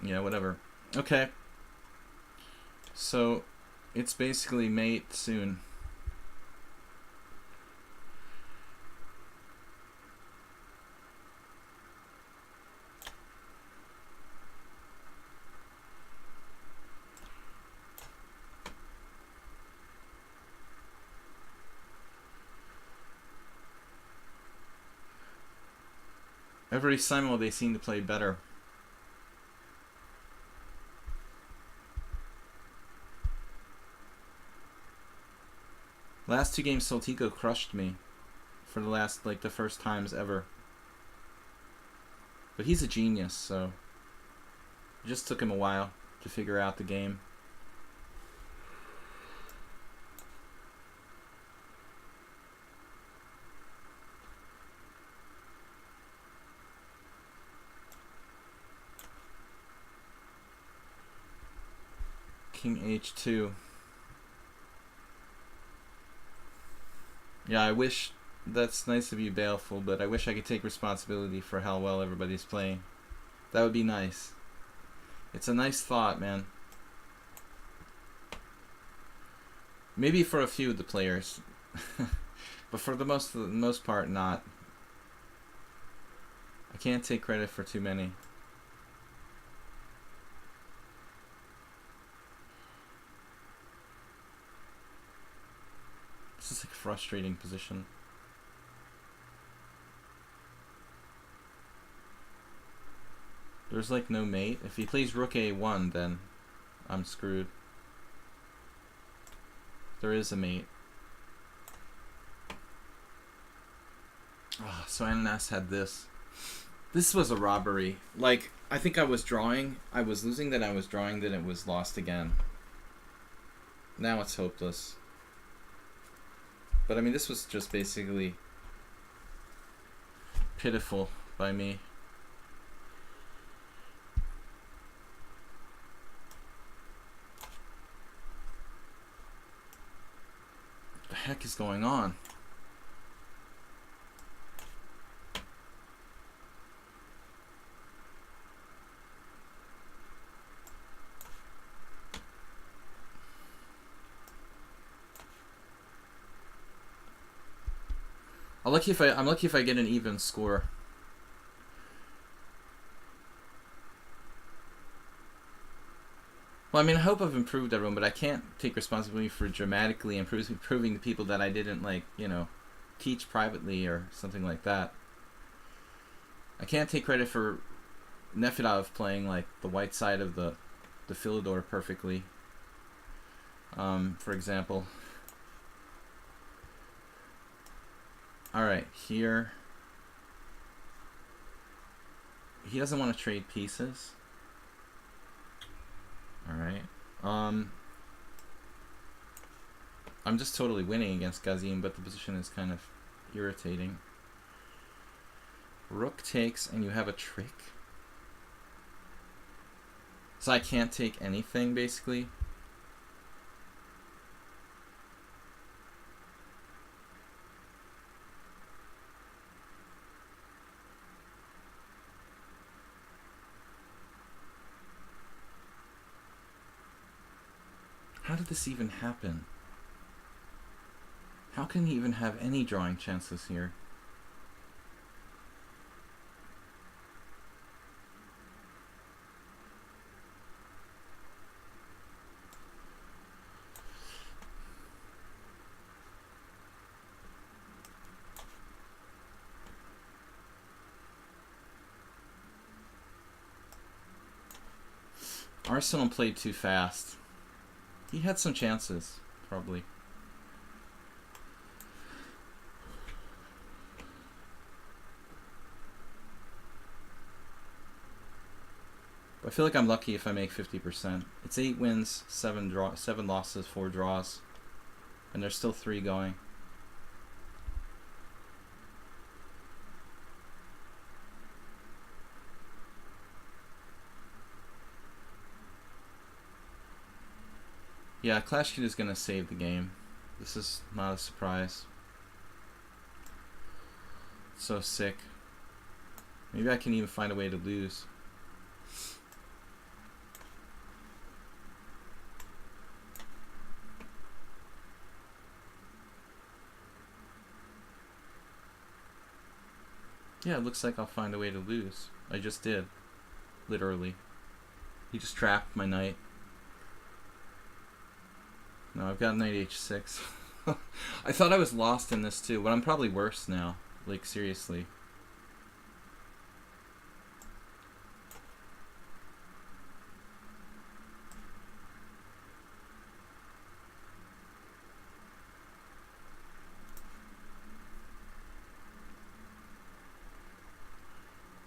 Yeah, whatever. Okay. So, it's basically mate soon. Every simul they seem to play better. Last 2 games Soltico crushed me for the last, like, the first times ever. But he's a genius, so it just took him a while to figure out the game. King H2. Yeah, I wish... That's nice of you, Baleful, but I wish I could take responsibility for how well everybody's playing. That would be nice. It's a nice thought, man. Maybe for a few of the players. But for the most part, not. I can't take credit for too many. This is like a frustrating position. There's like no mate. If he plays rook a1, then I'm screwed. There is a mate. Oh, so Ananas had this. This was a robbery. Like, I think I was drawing. I was losing, then I was drawing, then it was lost again. Now it's hopeless. But I mean, this was just basically pitiful by me. What the heck is going on? I'm lucky if I get an even score. Well, I mean, I hope I've improved everyone, but I can't take responsibility for dramatically improving the people that I didn't, like, you know, teach privately or something like that. I can't take credit for Nefedov playing, like, the white side of the Philidor perfectly, for example. Alright, here. He doesn't want to trade pieces. Alright. I'm just totally winning against Gazim, but the position is kind of irritating. Rook takes, and you have a trick. So I can't take anything, basically. How did this even happen? How can he even have any drawing chances here? Arsenal played too fast. He had some chances, probably. I feel like I'm lucky if I make 50%. It's 8 wins, 7 losses, 4 draws, and there's still 3 going. Yeah, Clash Kid is going to save the game. This is not a surprise. So sick. Maybe I can even find a way to lose. Yeah, it looks like I'll find a way to lose. I just did. Literally. He just trapped my knight. No, I've got knight h6. I thought I was lost in this too, but I'm probably worse now. Like, seriously.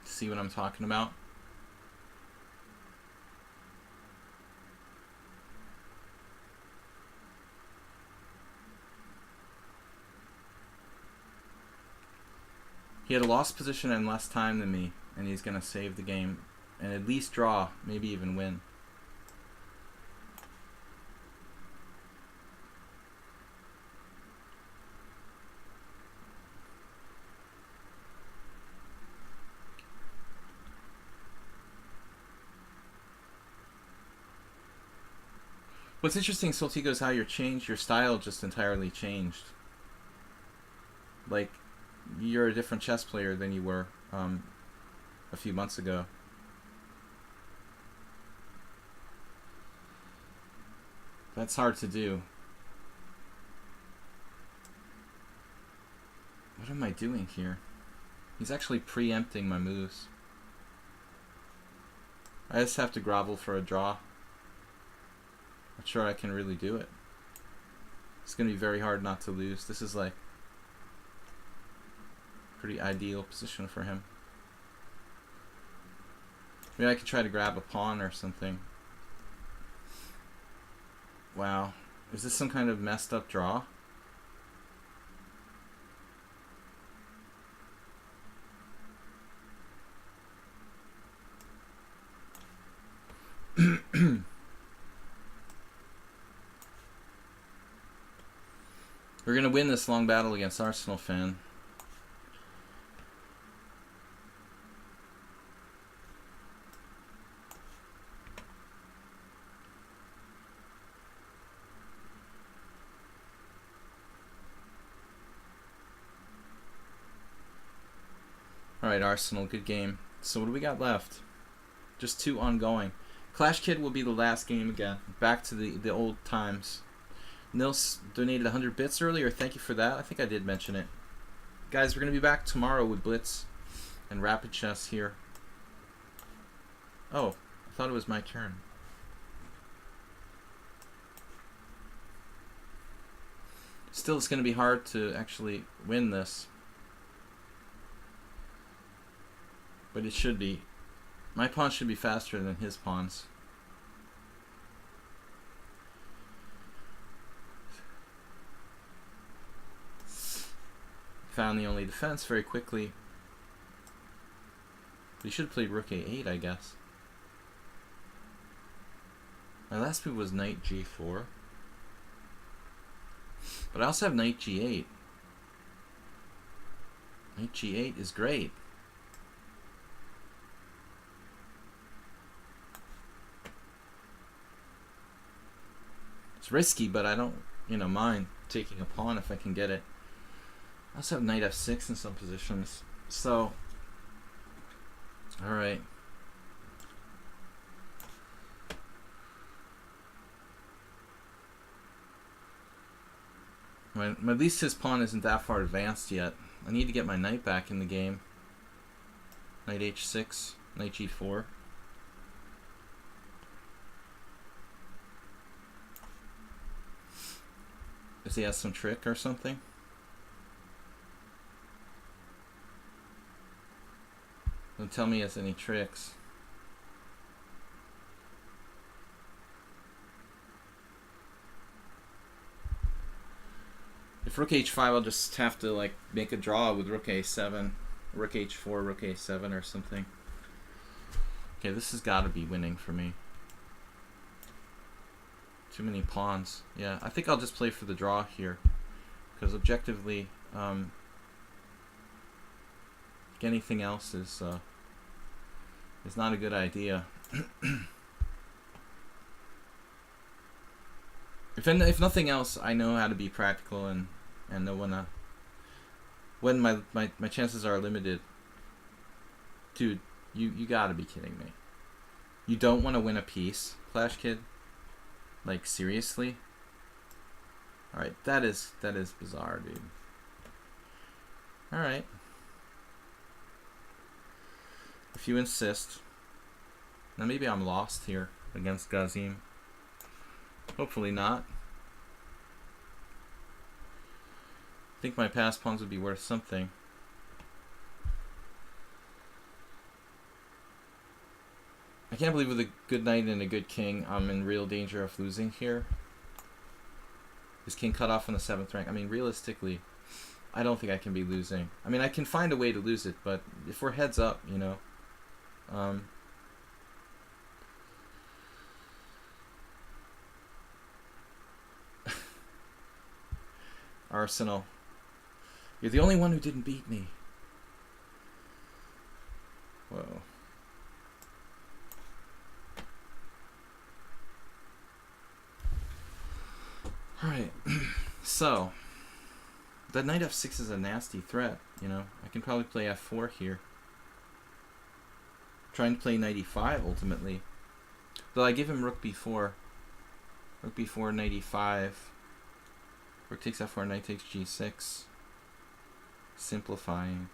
See what I'm talking about? He had a lost position and less time than me, and he's going to save the game and at least draw, maybe even win. What's interesting, Soltigo, is how your style just entirely changed. Like, you're a different chess player than you were a few months ago. That's hard to do. What am I doing here? He's actually preempting my moves. I just have to grovel for a draw. Not sure I can really do it. It's going to be very hard not to lose. This is like pretty ideal position for him. Maybe I could try to grab a pawn or something. Wow. Is this some kind of messed up draw? We're going to win this long battle against Arsenal fan. Alright, Arsenal, good game. So what do we got left? Just 2 ongoing. Clash Kid will be the last game again. Back to the old times. Nils donated 100 bits earlier. Thank you for that. I think I did mention it. Guys, we're going to be back tomorrow with Blitz and Rapid Chess here. Oh, I thought it was my turn. Still, it's going to be hard to actually win this. But it should be. My pawn should be faster than his pawns. Found the only defense very quickly. He should have played rook a8, I guess. My last move was knight g4. But I also have knight g8. Knight g8 is great. It's risky, but I don't, mind taking a pawn if I can get it. I also have knight f6 in some positions. So, alright. At least his pawn isn't that far advanced yet. I need to get my knight back in the game. Knight h6, knight g4. Does he have some trick or something? Don't tell me he has any tricks. If rook h5, I'll just have to like make a draw with rook a7, rook h4, rook a7 or something. Okay, this has got to be winning for me. Too many pawns. Yeah, I think I'll just play for the draw here, because objectively, anything else is not a good idea. If nothing else, I know how to be practical and know when my chances are limited. Dude, you gotta be kidding me. You don't want to win a piece, Clash Kid? Like, seriously? Alright, that is bizarre, dude. Alright. If you insist. Now maybe I'm lost here against Gazim. Hopefully not. I think my passed pawns would be worth something. I can't believe with a good knight and a good king, I'm in real danger of losing here. Is king cut off on the 7th rank? I mean, realistically, I don't think I can be losing. I mean, I can find a way to lose it, but if we're heads up, Arsenal. You're the only one who didn't beat me. Whoa. Alright, so the knight f6 is a nasty threat, you know. I can probably play f4 here. Trying to play knight e5 ultimately. Though I give him rook b4. Rook b4, knight e5. Rook takes f4, knight takes g6. Simplifying.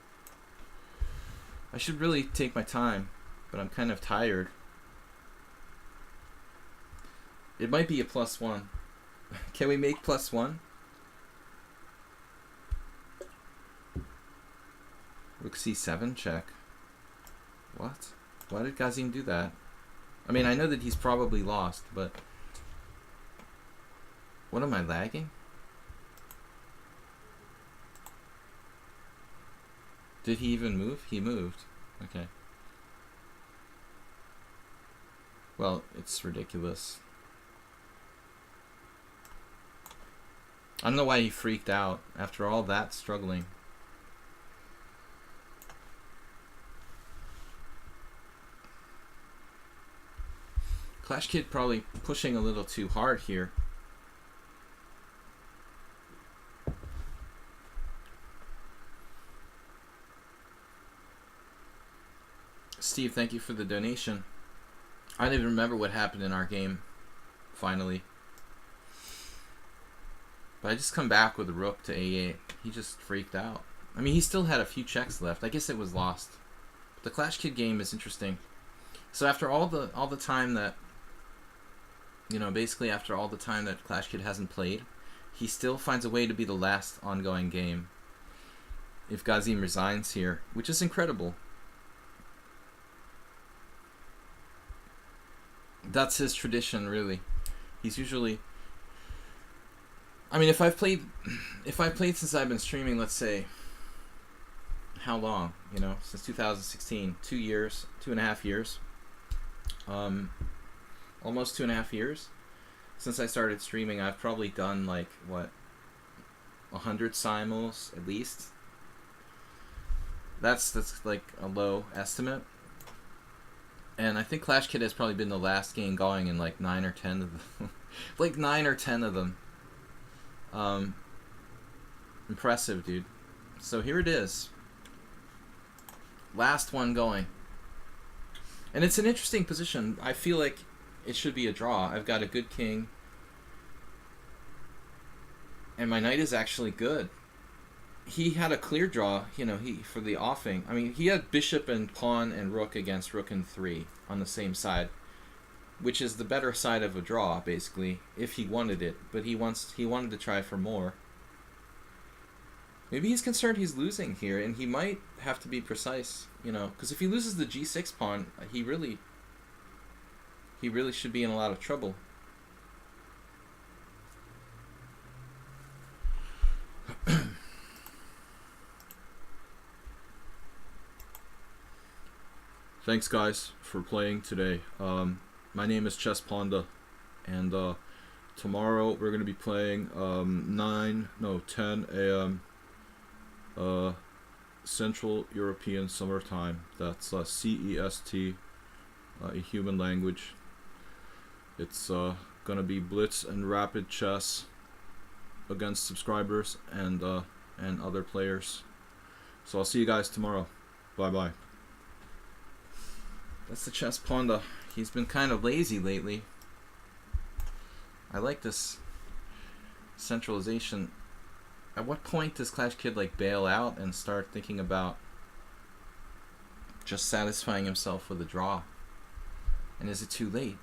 I should really take my time, but I'm kind of tired. It might be a +1. Can we make +1? Rook c7 check. What? Why did Gazim do that? I mean, I know that he's probably lost, but... What, am I lagging? Did he even move? He moved. Okay. Well, it's ridiculous. I don't know why he freaked out after all that struggling. Clash Kid probably pushing a little too hard here. Steve, thank you for the donation. I don't even remember what happened in our game, finally. But I just come back with a rook to a8. He just freaked out. I mean, he still had a few checks left. I guess it was lost. But the Clash Kid game is interesting. So after all the time that, you know, basically after all the time that Clash Kid hasn't played, he still finds a way to be the last ongoing game. If Gazim resigns here, which is incredible. That's his tradition, really. He's usually... I mean, if I've played since I've been streaming, let's say, how long? You know, since 2016, 2 years, 2.5 years, almost 2.5 years since I started streaming. I've probably done like what, 100 simuls at least. That's like a low estimate. And I think Clash Kid has probably been the last game going in like 9 or 10 of them. Like 9 or 10 of them. Impressive, dude. So here it is. Last one going. And it's an interesting position. I feel like it should be a draw. I've got a good king. And my knight is actually good. He had a clear draw, you know, for the offing. I mean, he had bishop and pawn and rook against rook and 3 on the same side, which is the better side of a draw, basically, if he wanted it. But he wanted to try for more. Maybe he's concerned he's losing here, and he might have to be precise, you know, because if he loses the g6 pawn, he really should be in a lot of trouble. Thanks, guys, for playing today. My name is Chess Panda, and tomorrow we're going to be playing 10 a.m. Central European Summer Time. That's CEST, a human language. It's going to be blitz and rapid chess against subscribers and other players. So I'll see you guys tomorrow. Bye-bye. That's the Chess Panda. He's been kind of lazy lately. I like this centralization. At what point does Clash Kid like bail out and start thinking about just satisfying himself with a draw? And is it too late?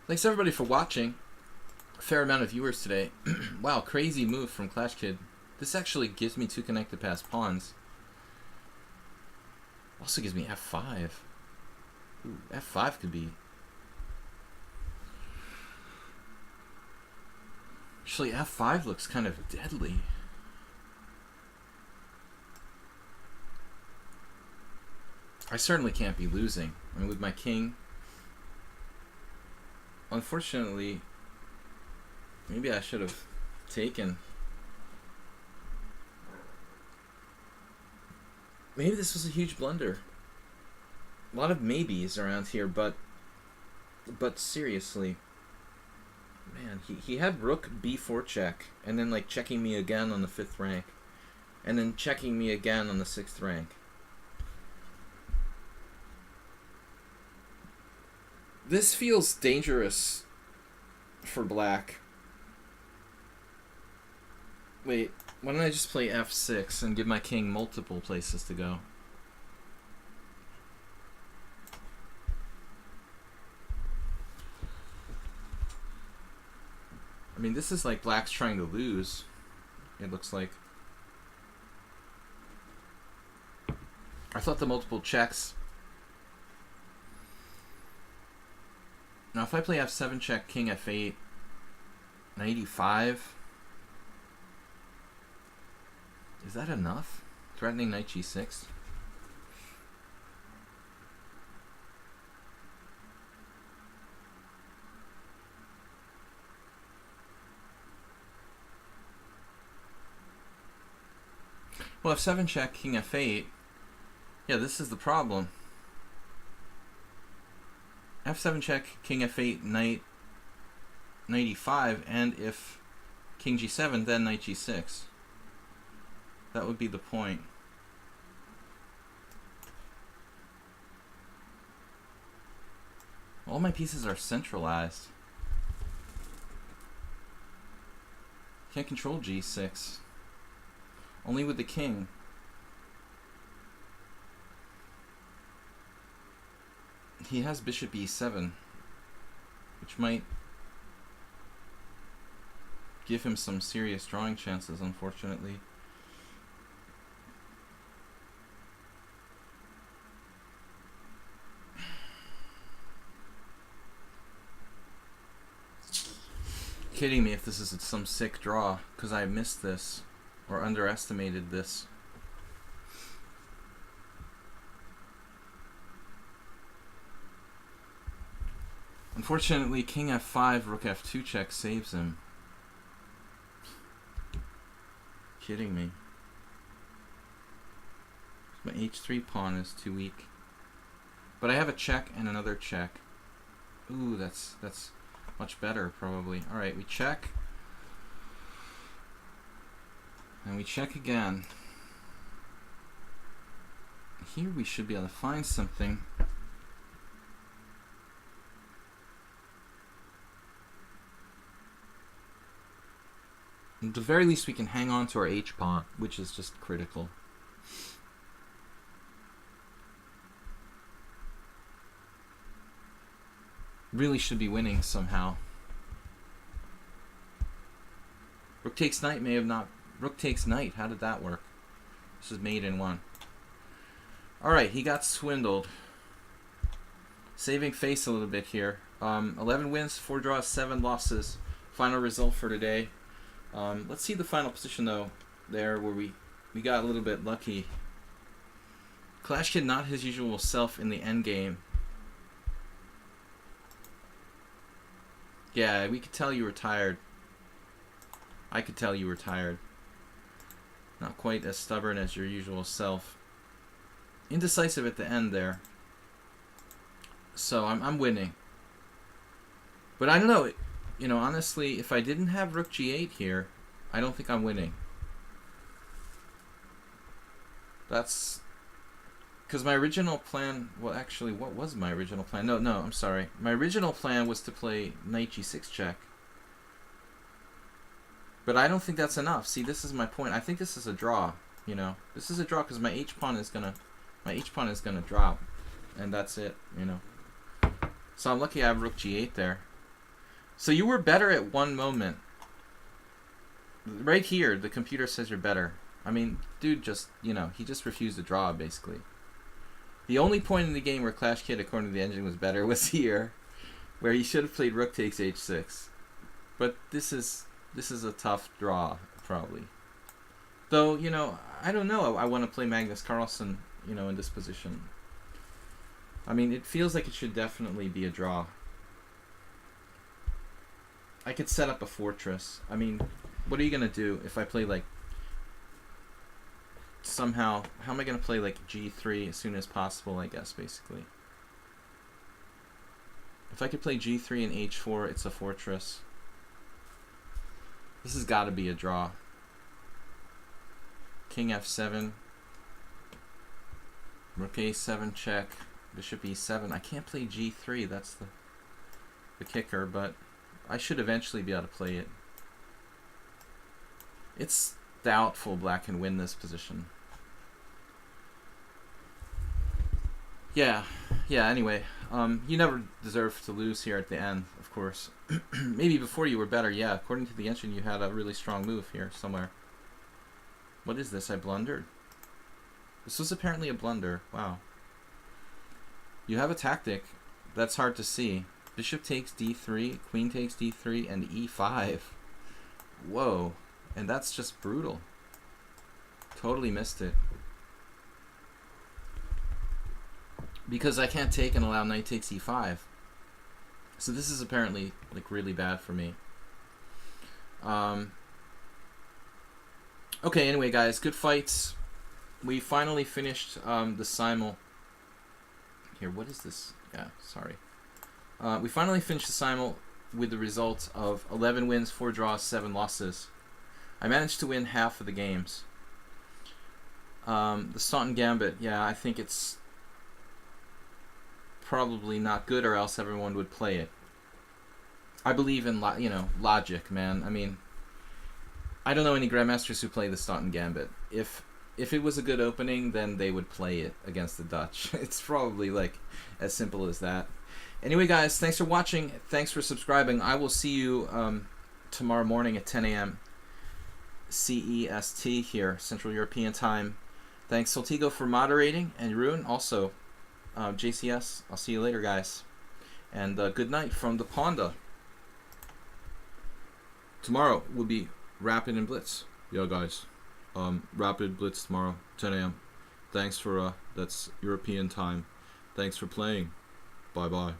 Thanks everybody for watching. A fair amount of viewers today. Wow, crazy move from Clash Kid. This actually gives me 2 connected pass pawns. Also gives me f5. Ooh, f5 could be... Actually, f5 looks kind of deadly. I certainly can't be losing. I mean, with my king. Unfortunately, maybe I should have taken. Maybe this was a huge blunder. A lot of maybes around here, but seriously. Man, he had rook b4 check, and then like checking me again on the 5th rank, and then checking me again on the 6th rank. This feels dangerous for black. Wait, why don't I just play f6 and give my king multiple places to go? I mean, this is like black's trying to lose, it looks like. I thought the multiple checks. Now if I play f7 check, king f8, knight e5, is that enough? Threatening knight g6? Well, f7 check, king f8, yeah, this is the problem. f7 check, king f8, knight e5, and if king g7, then knight g6. That would be the point. All my pieces are centralized. Can't control g6. Only with the king. He has bishop e7, which might give him some serious drawing chances, unfortunately. Kidding me if this is some sick draw, because I missed this or underestimated this. Unfortunately, king f5, rook f2 check saves him. Kidding me. My h3 pawn is too weak. But I have a check and another check. Ooh, that's much better, probably. Alright, we check. And we check again. Here we should be able to find something. At the very least, we can hang on to our h-pawn, which is just critical. Really should be winning somehow. Rook takes knight may have not... Rook takes knight. How did that work? This is mate in one. Alright, he got swindled. Saving face a little bit here. 11 wins, 4 draws, 7 losses. Final result for today. Let's see the final position though, there where we got a little bit lucky. Clash Kid not his usual self in the endgame. Yeah, we could tell you were tired. I could tell you were tired. Not quite as stubborn as your usual self. Indecisive at the end there. So I'm winning. But I don't know. You know, honestly, if I didn't have rook g8 here, I don't think I'm winning. That's because my original plan... Well, actually, what was my original plan? No, I'm sorry. My original plan was to play knight g6 check. But I don't think that's enough. See, this is my point. I think this is a draw, you know. This is a draw because my h-pawn is gonna drop. And that's it, you know. So I'm lucky I have rook g8 there. So you were better at one moment. Right here, the computer says you're better. I mean, dude just, you know, he just refused to draw, basically. The only point in the game where Clash Kid, according to the engine, was better was here, where he should have played rook takes h6. But this is This is a tough draw, probably. Though, you know, I don't know. I want to play Magnus Carlsen, you know, in this position. I mean, it feels like it should definitely be a draw. I could set up a fortress. I mean, what are you going to do if I play, like, somehow... How am I going to play, like, G3 as soon as possible, I guess, basically? If I could play G3 and H4, it's a fortress. This has got to be a draw. King F7. Rook A7 check. Bishop E7. I can't play G3. That's the kicker, but I should eventually be able to play it. It's doubtful black can win this position. Yeah, anyway. You never deserve to lose here at the end, of course. Maybe before you were better, yeah. According to the engine, you had a really strong move here somewhere. What is this? I blundered. This was apparently a blunder. Wow. You have a tactic that's hard to see. Bishop takes D3, queen takes D3, and E5. Whoa. And that's just brutal. Totally missed it. Because I can't take and allow knight takes E5. So this is apparently like really bad for me. Okay, anyway, guys, good fights. We finally finished the simul. Here, what is this? Yeah, sorry. We finally finished the simul with the result of 11 wins, 4 draws, 7 losses. I managed to win half of the games. The Staunton Gambit, yeah, I think it's probably not good, or else everyone would play it. I believe in logic, man. I mean, I don't know any grandmasters who play the Staunton Gambit. If it was a good opening, then they would play it against the Dutch. It's probably like as simple as that. Anyway, guys, thanks for watching. Thanks for subscribing. I will see you tomorrow morning at 10 a.m. CEST here, Central European Time. Thanks, Soltigo, for moderating, and Ruin also. JCS, I'll see you later, guys. And good night from the Ponda. Tomorrow will be Rapid and Blitz. Yeah, guys. Rapid Blitz tomorrow, 10 a.m. Thanks for, that's European time. Thanks for playing. Bye-bye.